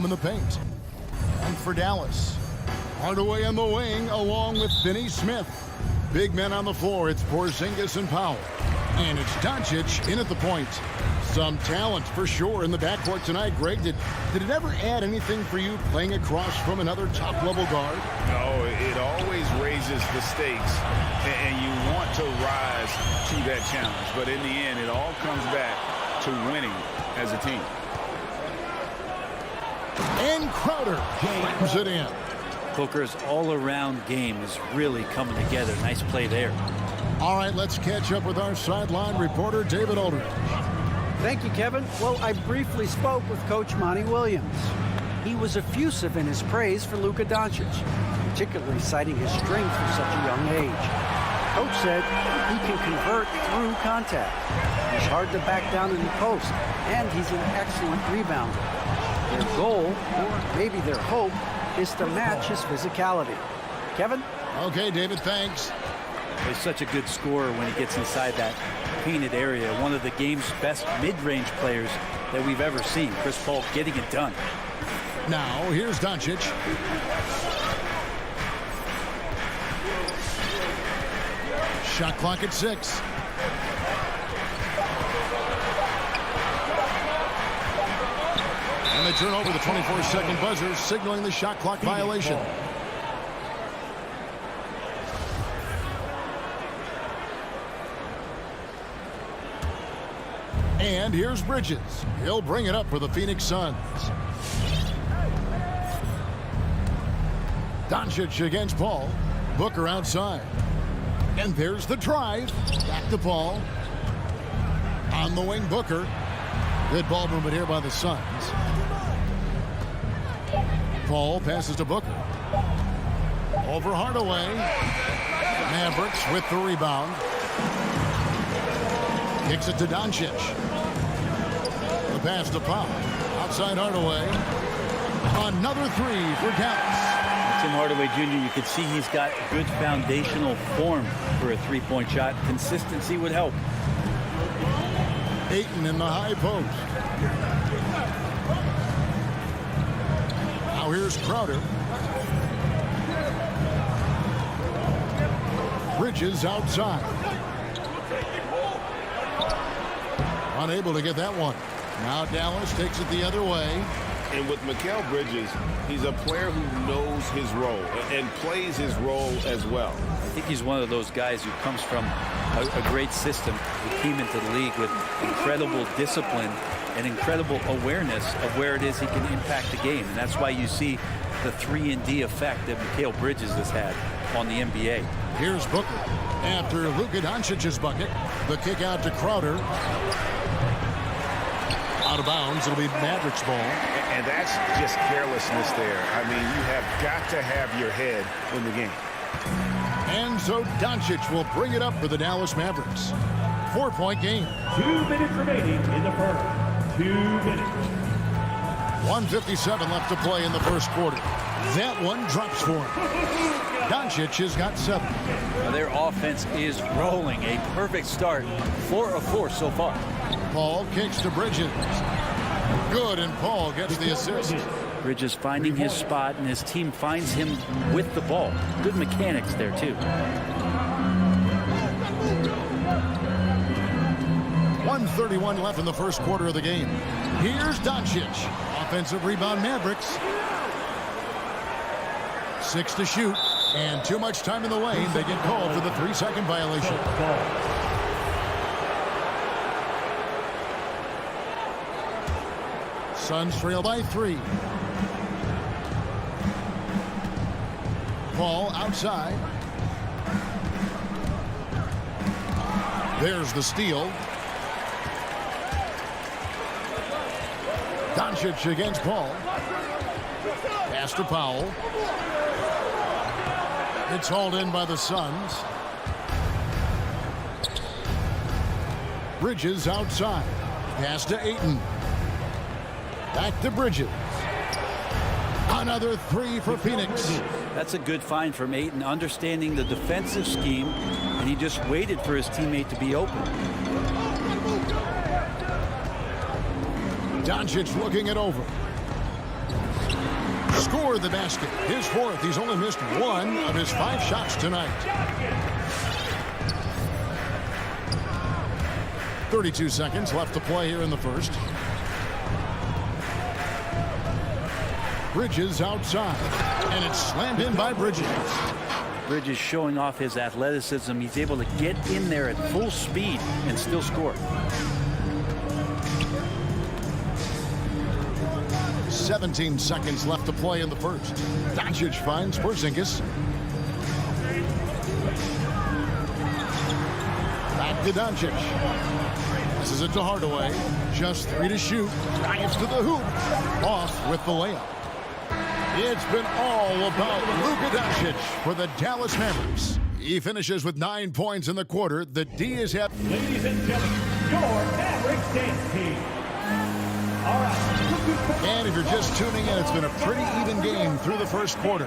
him in the paint. And for Dallas, Hardaway on the wing along with Finney Smith. Big men on the floor. It's Porzingis and Powell. And it's Doncic in at the point. Some talent for sure in the backcourt tonight. Greg, did it ever add anything for you playing across from another top-level guard?
No, it always raises the stakes, and you want to rise to that challenge. But in the end, it all comes back to winning as a team.
And Crowder slams it in.
Booker's all-around game is really coming together. Nice play there.
All right, let's catch up with our sideline reporter, David Aldridge.
Thank you, Kevin. Well, I briefly spoke with Coach Monty Williams. He was effusive in his praise for Luka Doncic, particularly citing his strength at such a young age. Coach said he can convert through contact. He's hard to back down in the post, and he's an excellent rebounder. Their goal, or maybe their hope, is to match his physicality. Kevin?
Okay, David, thanks.
He's such a good scorer when he gets inside that painted area. One of the game's best mid-range players that we've ever seen. Chris Paul getting it done.
Now, here's Doncic. Shot clock at 6. And they turn over the 24-second buzzer, signaling the shot clock violation. And here's Bridges. He'll bring it up for the Phoenix Suns. Doncic against Paul. Booker outside. And there's the drive. Back to Paul. On the wing, Booker. Good ball movement here by the Suns. Paul passes to Booker. Over Hardaway. Mavericks with the rebound. Kicks it to Doncic. The pass to Powell. Outside Hardaway. Another three for Dallas.
Tim Hardaway Jr., you can see he's got good foundational form for a three-point shot. Consistency would help.
Ayton in the high post. Now here's Crowder. Bridges outside. Unable to get that one. Now Dallas takes it the other way.
And with Mikal Bridges, he's a player who knows his role and plays his role as well.
I think he's one of those guys who comes from a great system. He came into the league with incredible discipline and incredible awareness of where it is he can impact the game. And that's why you see the 3-and-D effect that Mikal Bridges has had on the NBA.
Here's Booker. After Luka Doncic's bucket, the kick out to Crowder. Out of bounds, it'll be Mavericks ball.
And that's just carelessness there. I mean, you have got to have your head in the game.
And so Doncic will bring it up for the Dallas Mavericks. 4-point game.
2 minutes remaining in the first. 2 minutes.
1:57 left to play in the first quarter. That one drops for him. Doncic has got 7.
Now their offense is rolling. A perfect start. 4 of 4 so far.
Paul kicks to Bridges. Good, and Paul gets the assist.
Bridges finding his spot, and his team finds him with the ball. Good mechanics there, too.
1:31 left in the first quarter of the game. Here's Doncic. Offensive rebound, Mavericks. 6 to shoot, and too much time in the lane. They get called for the 3-second violation. Suns trail by 3. Paul outside. There's the steal. Doncic against Paul. Pass to Powell. It's hauled in by the Suns. Bridges outside. Pass to Ayton. Back to Bridges. Another 3 for Phoenix.
That's a good find from Ayton, understanding the defensive scheme, and he just waited for his teammate to be open.
Doncic looking it over. score the basket. His fourth. He's only missed one of his 5 shots tonight. 32 seconds left to play here in the first. Bridges outside, and it's slammed in by Bridges.
Bridges showing off his athleticism. He's able to get in there at full speed and still score.
17 seconds left to play in the first. Doncic finds Porzingis. Back to Doncic. This is it to Hardaway. Just 3 to shoot. Drives to the hoop. Off with the layup. It's been all about Luka Doncic for the Dallas Mavericks. He finishes with 9 points in the quarter. The D is at.
Ladies and gentlemen, your Mavericks dance team. All right.
And if you're just tuning in, it's been a pretty even game through the first quarter.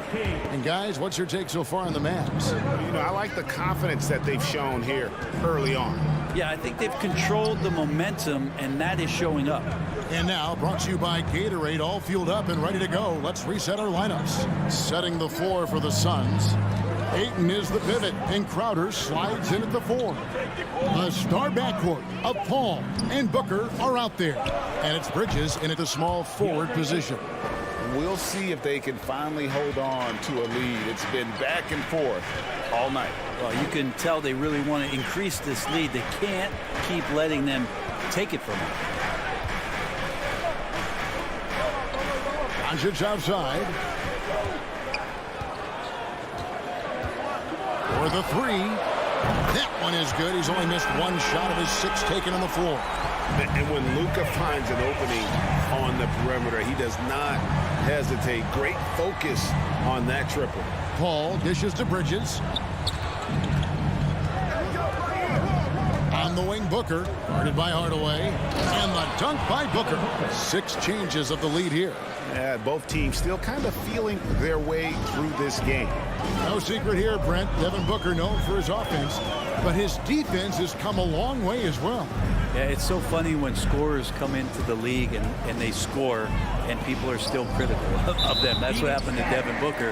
And guys, what's your take so far on the Mavs?
You know, I like the confidence that they've shown here early on.
Yeah, I think they've controlled the momentum, and that is showing up.
And now, brought to you by Gatorade, all fueled up and ready to go. Let's reset our lineups. Setting the floor for the Suns. Ayton is the pivot, and Crowder slides in at the 4. The star backcourt of Paul and Booker are out there. And it's Bridges in at the small forward position.
We'll see if they can finally hold on to a lead. It's been back and forth all night.
Well, you can tell they really want to increase this lead. They can't keep letting them take it from them.
Doncic outside. For the 3. That one is good. He's only missed 1 shot of his 6 taken on the floor.
And when Luka finds an opening on the perimeter, he does not hesitate. Great focus on that triple.
Paul dishes to Bridges. On the wing, Booker, guarded by Hardaway. And the dunk by Booker. 6 changes of the lead here.
Yeah, both teams still kind of feeling their way through this game.
No secret here, Brent. Devin Booker known for his offense, but his defense has come a long way as well.
Yeah, it's so funny when scorers come into the league and they score and people are still critical of them. That's what happened to Devin Booker.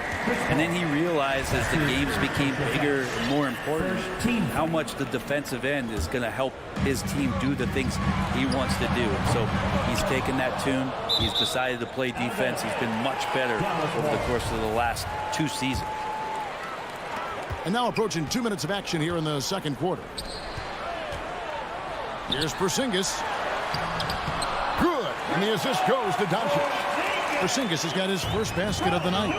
And then he realized as the games became bigger and more important how much the defensive end is going to help his team do the things he wants to do. And so he's taken that tune. He's decided to play defense. He's been much better over the course of the last 2 seasons.
And now approaching 2 minutes of action here in the second quarter. Here's Porzingis. Good. And the assist goes to Doncic. Porzingis has got his first basket of the night.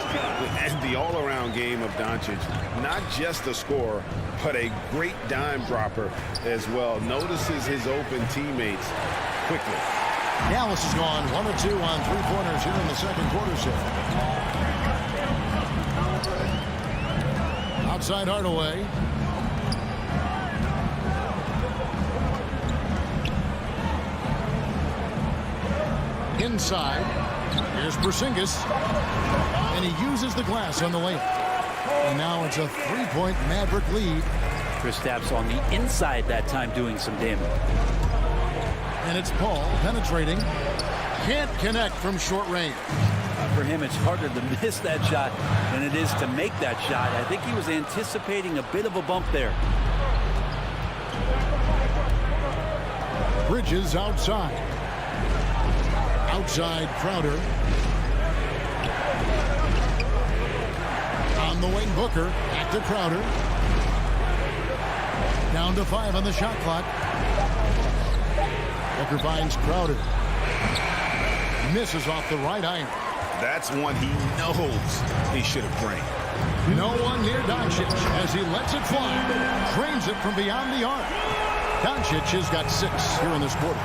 And the all-around game of Doncic, not just a scorer, but a great dime dropper as well. Notices his open teammates quickly.
Dallas has gone 1 of 2 on 3-pointers here in the second quarter set. Outside Hardaway. Inside. Here's Porzingis. And he uses the glass on the layup. And now it's a 3-point Maverick lead.
Kristaps on the inside that time doing some damage.
And it's Paul penetrating. Can't connect from short range.
For him, it's harder to miss that shot than it is to make that shot. I think he was anticipating a bit of a bump there.
Bridges outside. Outside Crowder. On the wing, Booker. Back to Crowder. Down to 5 on the shot clock. Booker finds Crowder. Misses off the right iron.
That's one he knows he should have drained.
No one near Doncic as he lets it fly. Drains it from beyond the arc. Doncic has got 6 here in this quarter.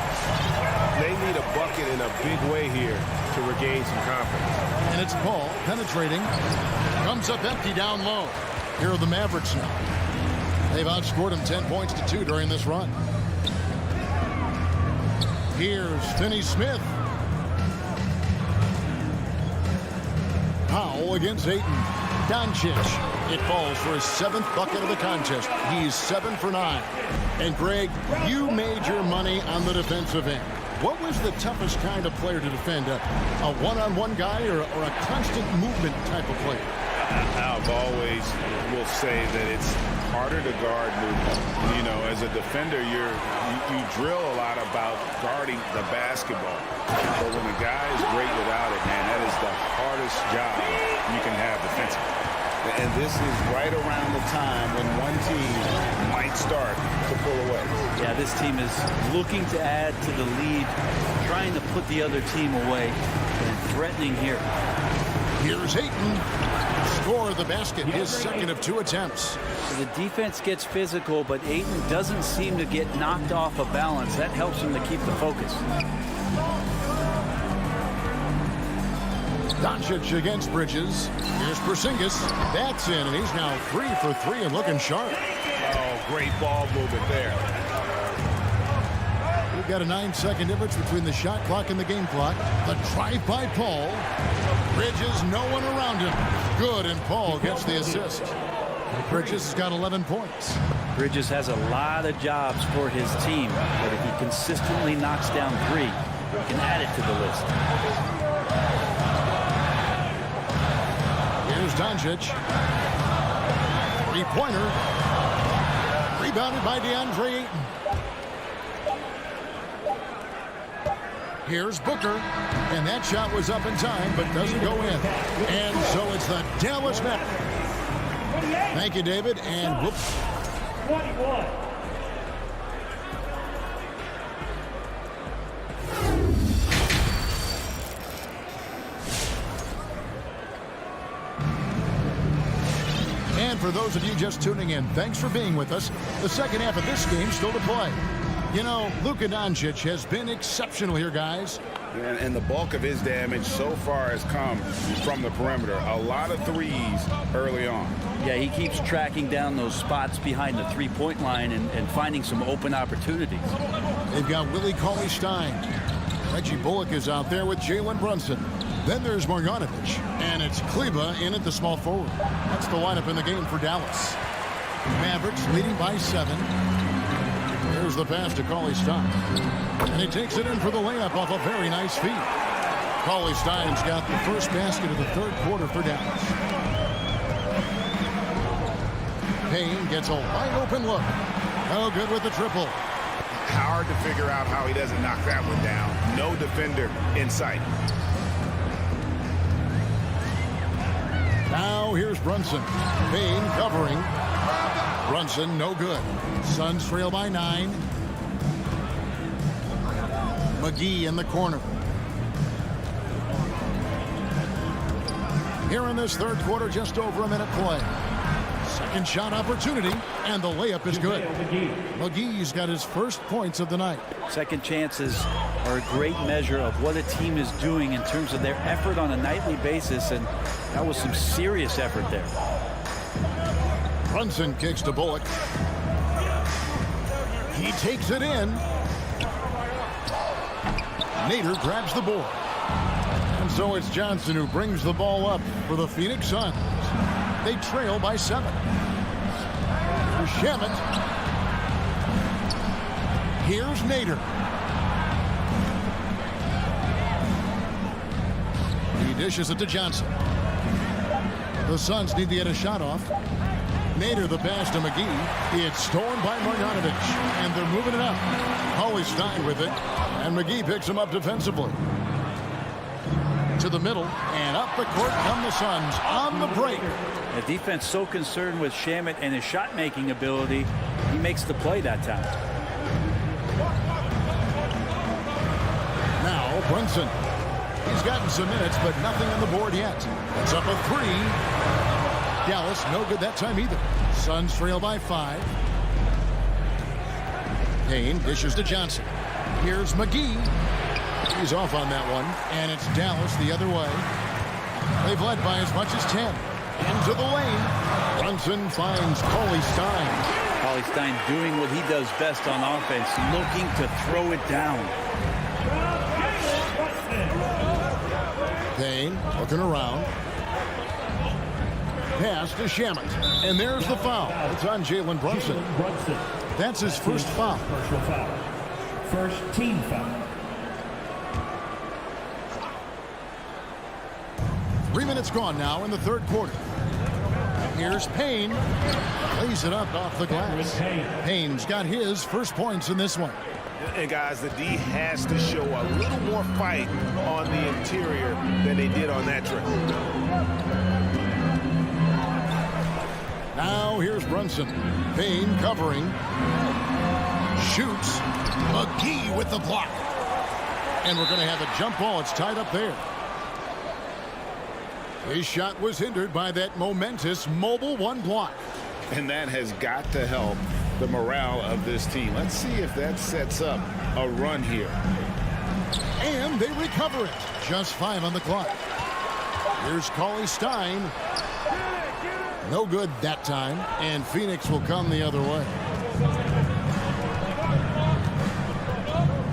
They need a bucket in a big way here to regain some confidence.
And it's Paul penetrating. Comes up empty down low. Here are the Mavericks now. They've outscored him 10 points to 2 during this run. Here's Finney-Smith. Powell against Ayton. Doncic. It falls for his 7th bucket of the contest. He's 7 for 9. And Greg, you made your money on the defensive end. what was the toughest kind of player to defend? A one-on-one guy or a constant movement type of player?
I've always will say that it's harder to guard movement. You know, as a defender, you drill a lot about guarding the basketball. But when a guy is great without it, man, that is the hardest job you can have defensively. And this is right around the time when one team might start to pull away.
Yeah, this team is looking to add to the lead, trying to put the other team away, and threatening here.
Here's Ayton. Score the basket, his second of 2 attempts.
The defense gets physical, but Ayton doesn't seem to get knocked off of balance. That helps him to keep the focus.
Doncic against Bridges. Here's Porzingis. That's in, and he's now 3 for 3 and looking sharp.
Oh, great ball movement there.
We've got a 9-second difference between the shot clock and the game clock. The drive by Paul. Bridges, no one around him. Good, and Paul gets the assist. Bridges has got 11 points.
Bridges has a lot of jobs for his team, but if he consistently knocks down 3, he can add it to the list.
Here's Doncic. 3-pointer. Rebounded by DeAndre Ayton. Here's Booker, and that shot was up in time, but doesn't go in. And so it's the Dallas Mavericks. Thank you, David, and whoops.
21.
And for those of you just tuning in, thanks for being with us. The second half of this game still to play. You know, Luka Doncic has been exceptional here, guys.
And the bulk of his damage so far has come from the perimeter. A lot of threes early on.
Yeah, he keeps tracking down those spots behind the three-point line and finding some open opportunities.
They've got Willie Cauley-Stein. Reggie Bullock is out there with Jalen Brunson. Then there's Marjanovic. And it's Kleba in at the small forward. That's the lineup in the game for Dallas. Mavericks leading by 7. There's the pass to Cauley-Stein. And he takes it in for the layup off a very nice feed. Cauley-Stein's got the first basket of the third quarter for Dallas. Payne gets a wide open look. No good with the triple.
Hard to figure out how he doesn't knock that one down. No defender in sight.
Now here's Brunson. Payne covering. Brunson no good. Suns trail by 9. McGee in the corner. Here in this third quarter, just over a minute play. Second shot opportunity, and the layup is good. McGee's got his first points of the night.
Second chances are a great measure of what a team is doing in terms of their effort on a nightly basis, and that was some serious effort there.
Brunson kicks to Bullock. He takes it in. Nader grabs the board. And so it's Johnson who brings the ball up for the Phoenix Suns. They trail by 7. Here's Shamet. Here's Nader. He dishes it to Johnson. The Suns need to get a shot off. Nader the pass to McGee. It's stolen by Marjanovic, and they're moving it up. Cauley-Stein with it, and McGee picks him up defensively. To the middle, and up the court come the Suns on the break.
The defense so concerned with Shamet and his shot-making ability, he makes the play that time.
Now Brunson. He's gotten some minutes, but nothing on the board yet. It's up a 3. Dallas, no good that time either. Suns trail by 5. Payne dishes to Johnson. Here's McGee. He's off on that one, and it's Dallas the other way. They've led by as much as 10. Into the lane. Brunson finds Cauley-Stein.
Cauley-Stein doing what he does best on offense, looking to throw it down.
Payne looking around. Pass to Shamet. And there's the foul. It's on Jalen Brunson. That's his first foul.
Personal foul. First team foul.
minutes gone now in the third quarter. Here's Payne. Plays it up off the glass. Payne's got his first points in this one.
And guys, the D has to show a little more fight on the interior than they did on that trip.
Now here's Brunson. Payne covering. Shoots. McGee with the block. And we're going to have a jump ball. It's tied up there. His shot was hindered by that momentous mobile one block.
And that has got to help the morale of this team. Let's see if that sets up a run here.
And they recover it. Just 5 on the clock. Here's Cauley-Stein. No good that time. And Phoenix will come the other way.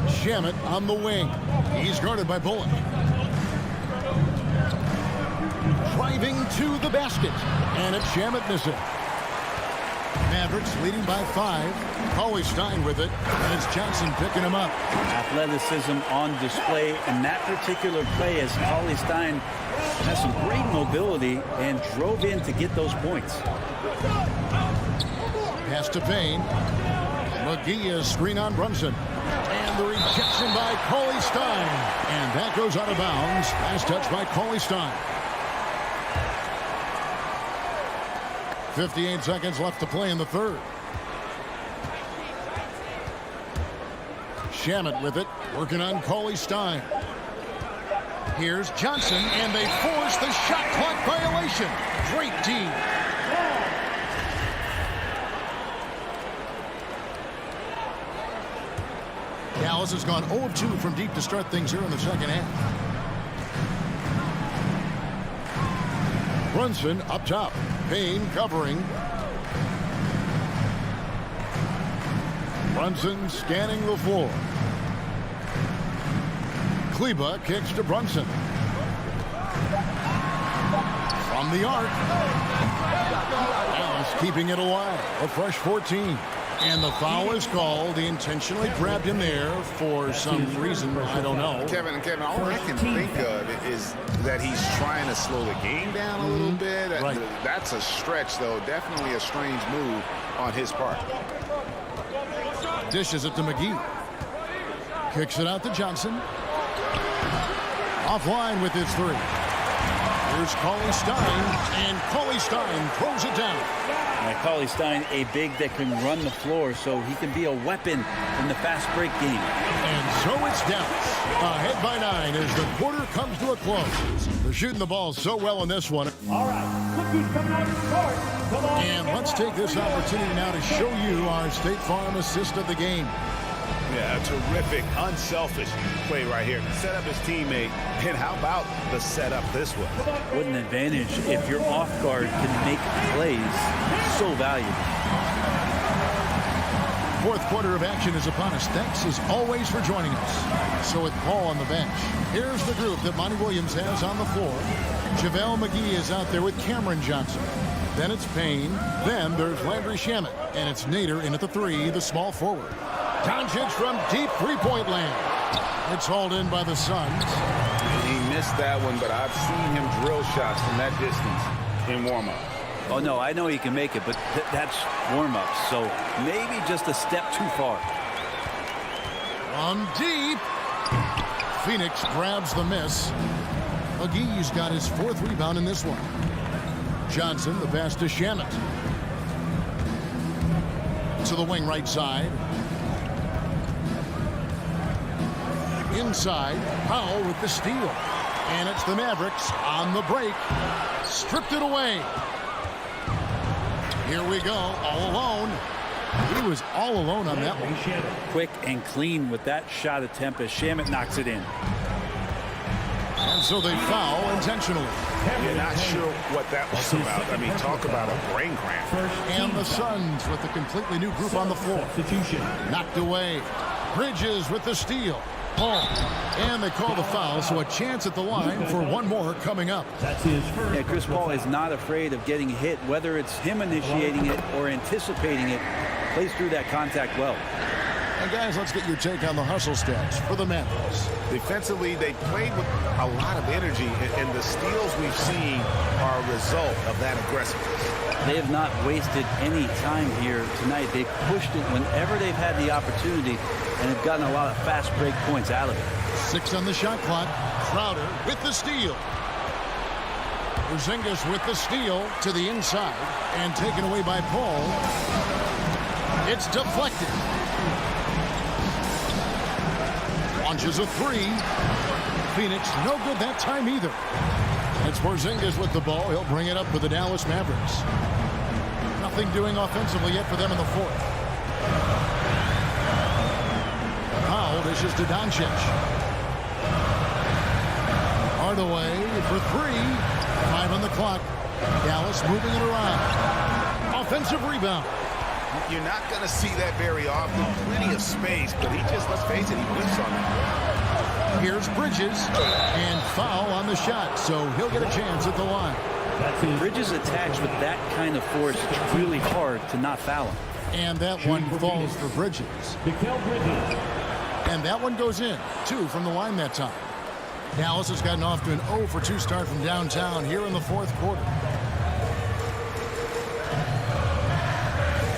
Shamet on the wing. He's guarded by Bullock. Driving to the basket. And it's Shamet missing. Mavericks leading by 5. Cauley-Stein with it. And it's Johnson picking him up.
Athleticism on display in that particular play as Cauley-Stein has some great mobility and drove in to get those points.
Pass to Payne. McGee is screen on Brunson. And the rejection by Cauley-Stein. And that goes out of bounds. Last touch by Cauley-Stein. 58 seconds left to play in the third. Shamet with it, working on Cauley-Stein. Here's Johnson, and they force the shot clock violation. Great team. Dallas has gone 0 of 2 from deep to start things here in the second half. Brunson up top. Payne covering. Brunson scanning the floor. Kleba kicks to Brunson. From the arc. Dallas keeping it alive. A fresh 14. And the foul is called. He intentionally grabbed him there for some reason. I don't know.
Kevin, all I can think of is that he's trying to slow the game down a little bit.
Right.
That's a stretch, though. Definitely a strange move on his part.
Dishes it to McGee. Kicks it out to Johnson. Offline with his 3. Here's Cauley-Stein, and Cauley-Stein throws it down.
Now, Cauley-Stein, a big that can run the floor, so he can be a weapon in the fast break game.
And so it's Dallas ahead by 9 as the quarter comes to a close. They're shooting the ball so well in this one.
All right, look who's coming out to start.
And let's take this opportunity now to show you our State Farm assist of the game.
Yeah, a terrific, unselfish play right here. Set up his teammate, and how about the setup this way?
What an advantage if your off guard can make plays. So valuable.
Fourth quarter of action is upon us. Thanks as always for joining us. So with Paul on the bench, here's the group that Monty Williams has on the floor. JaVale McGee is out there with Cameron Johnson. Then it's Payne. Then there's Landry Shamet. And it's Nader in at the 3, the small forward. Doncic from deep three-point land. It's hauled in by the Suns.
He missed that one, but I've seen him drill shots from that distance in warm-up.
Oh, no, I know he can make it, but that's warm-up, so maybe just a step too far.
From deep. Phoenix grabs the miss. McGee's got his 4th rebound in this one. Johnson, the pass to Shamet. To the wing right side. Inside, Powell with the steal. And it's the Mavericks on the break. Stripped it away. Here we go, all alone. He was all alone on that one.
Quick and clean with that shot attempt as Shamet knocks it in.
And so they foul intentionally.
You're not sure what that was about. I mean, talk about a brain cramp.
And the Suns with a completely new group on the floor. Knocked away. Bridges with the steal. Paul. And they call the foul, so a chance at the line for one more coming up.
Yeah, Chris Paul is not afraid of getting hit, whether it's him initiating it or anticipating it. Plays through that contact well.
And guys, let's get your take on the hustle stats for the Mavericks.
Defensively, they played with a lot of energy, and the steals we've seen are a result of that aggressiveness.
They have not wasted any time here tonight. They've pushed it whenever they've had the opportunity and have gotten a lot of fast break points out of it.
6 on the shot clock. Crowder with the steal. Porzingis with the steal to the inside and taken away by Paul. It's deflected. Launches a 3. Phoenix no good that time either. It's Porzingis with the ball. He'll bring it up for the Dallas Mavericks. Nothing doing offensively yet for them in the fourth. Powell dishes to Doncic. Hardaway for 3. 5 on the clock. Dallas moving it around. Offensive rebound.
You're not going to see that very often. Plenty of space, but he just, let's face it, he whiffs on that.
Here's Bridges, and foul on the shot, so he'll get a chance at the line.
Bridges attacks with that kind of force. It's really hard to not foul him.
And that one falls for Bridges. And that one goes in. 2 from the line that time. Dallas has gotten off to an 0 for 2 start from downtown here in the fourth quarter.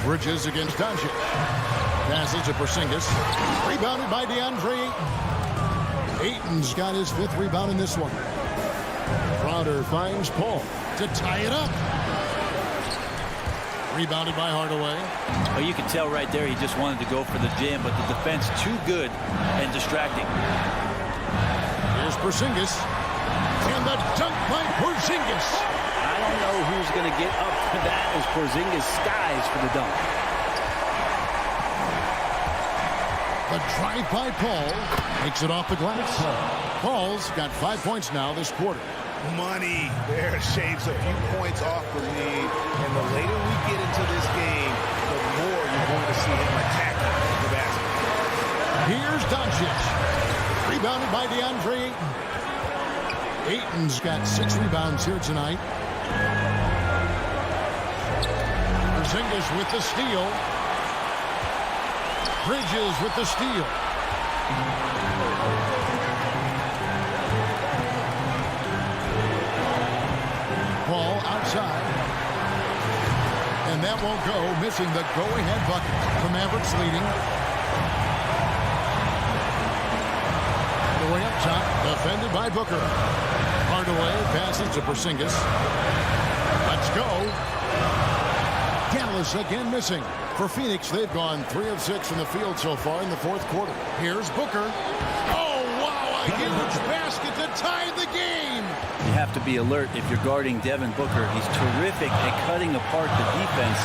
Bridges against Doncic. Passes to Porzingis. Rebounded by DeAndre Ayton. Ayton's got his 5th rebound in this one. Crowder finds Paul to tie it up. Rebounded by Hardaway.
Well, you can tell right there he just wanted to go for the jam, but the defense too good and distracting.
Here's Porzingis. And the dunk by Porzingis.
I don't know who's going to get up to that as Porzingis skies for the dunk.
The drive by Paul makes it off the glass. Paul's got 5 points now this quarter.
Money there shaves a few points off the lead, and the later we get into this game, the more you're going to see him attacking the basket.
Here's Doncic. Rebounded by DeAndre Ayton. Ayton's got 6 rebounds here tonight. Porzingis with the steal. Bridges with the steal. Paul outside. And that won't go, missing the go-ahead bucket. The Mavericks leading. The way up top, defended by Booker. Hardaway passes to Porzingis. Let's go. Dallas again missing. For Phoenix, they've gone 3 of 6 from the field so far in the fourth quarter. Here's Booker. Oh, wow, a huge basket to tie the game.
You have to be alert if you're guarding Devin Booker. He's terrific at cutting apart the defense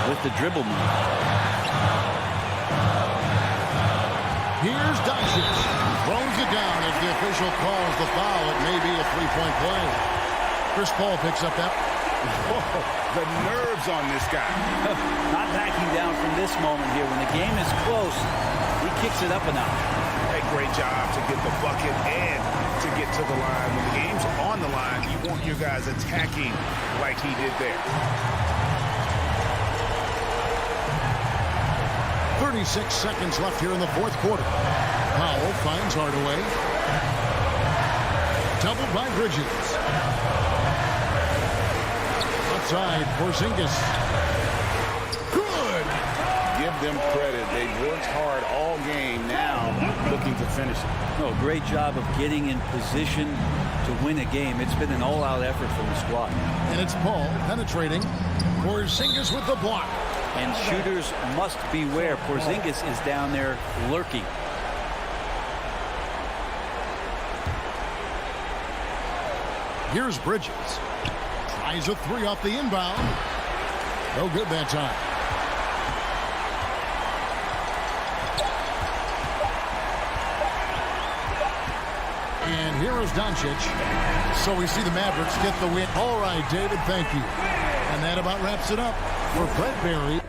with the dribble move.
Here's Doncic. Throws it down as the official calls the foul. It may be a 3-point play. Chris Paul picks up that.
Whoa, the nerves on this guy.
Not backing down from this moment here. When the game is close, he kicks it up a notch.
A great job to get the bucket and to get to the line. When the game's on the line, you want your guys attacking like he did there.
36 seconds left here in the fourth quarter. Powell finds Hardaway. Doubled by Bridges. Outside, Porzingis. Good!
Give them credit. They've worked hard all game, now looking to finish it.
No, great job of getting in position to win a game. It's been an all-out effort from the squad.
And it's Paul penetrating. Porzingis with the block.
And shooters must beware. Porzingis is down there lurking.
Here's Bridges. Tries a 3 off the inbound. No good that time. And here is Doncic. So we see the Mavericks get the win. All right, David, thank you. And that about wraps it up for Brett Barry.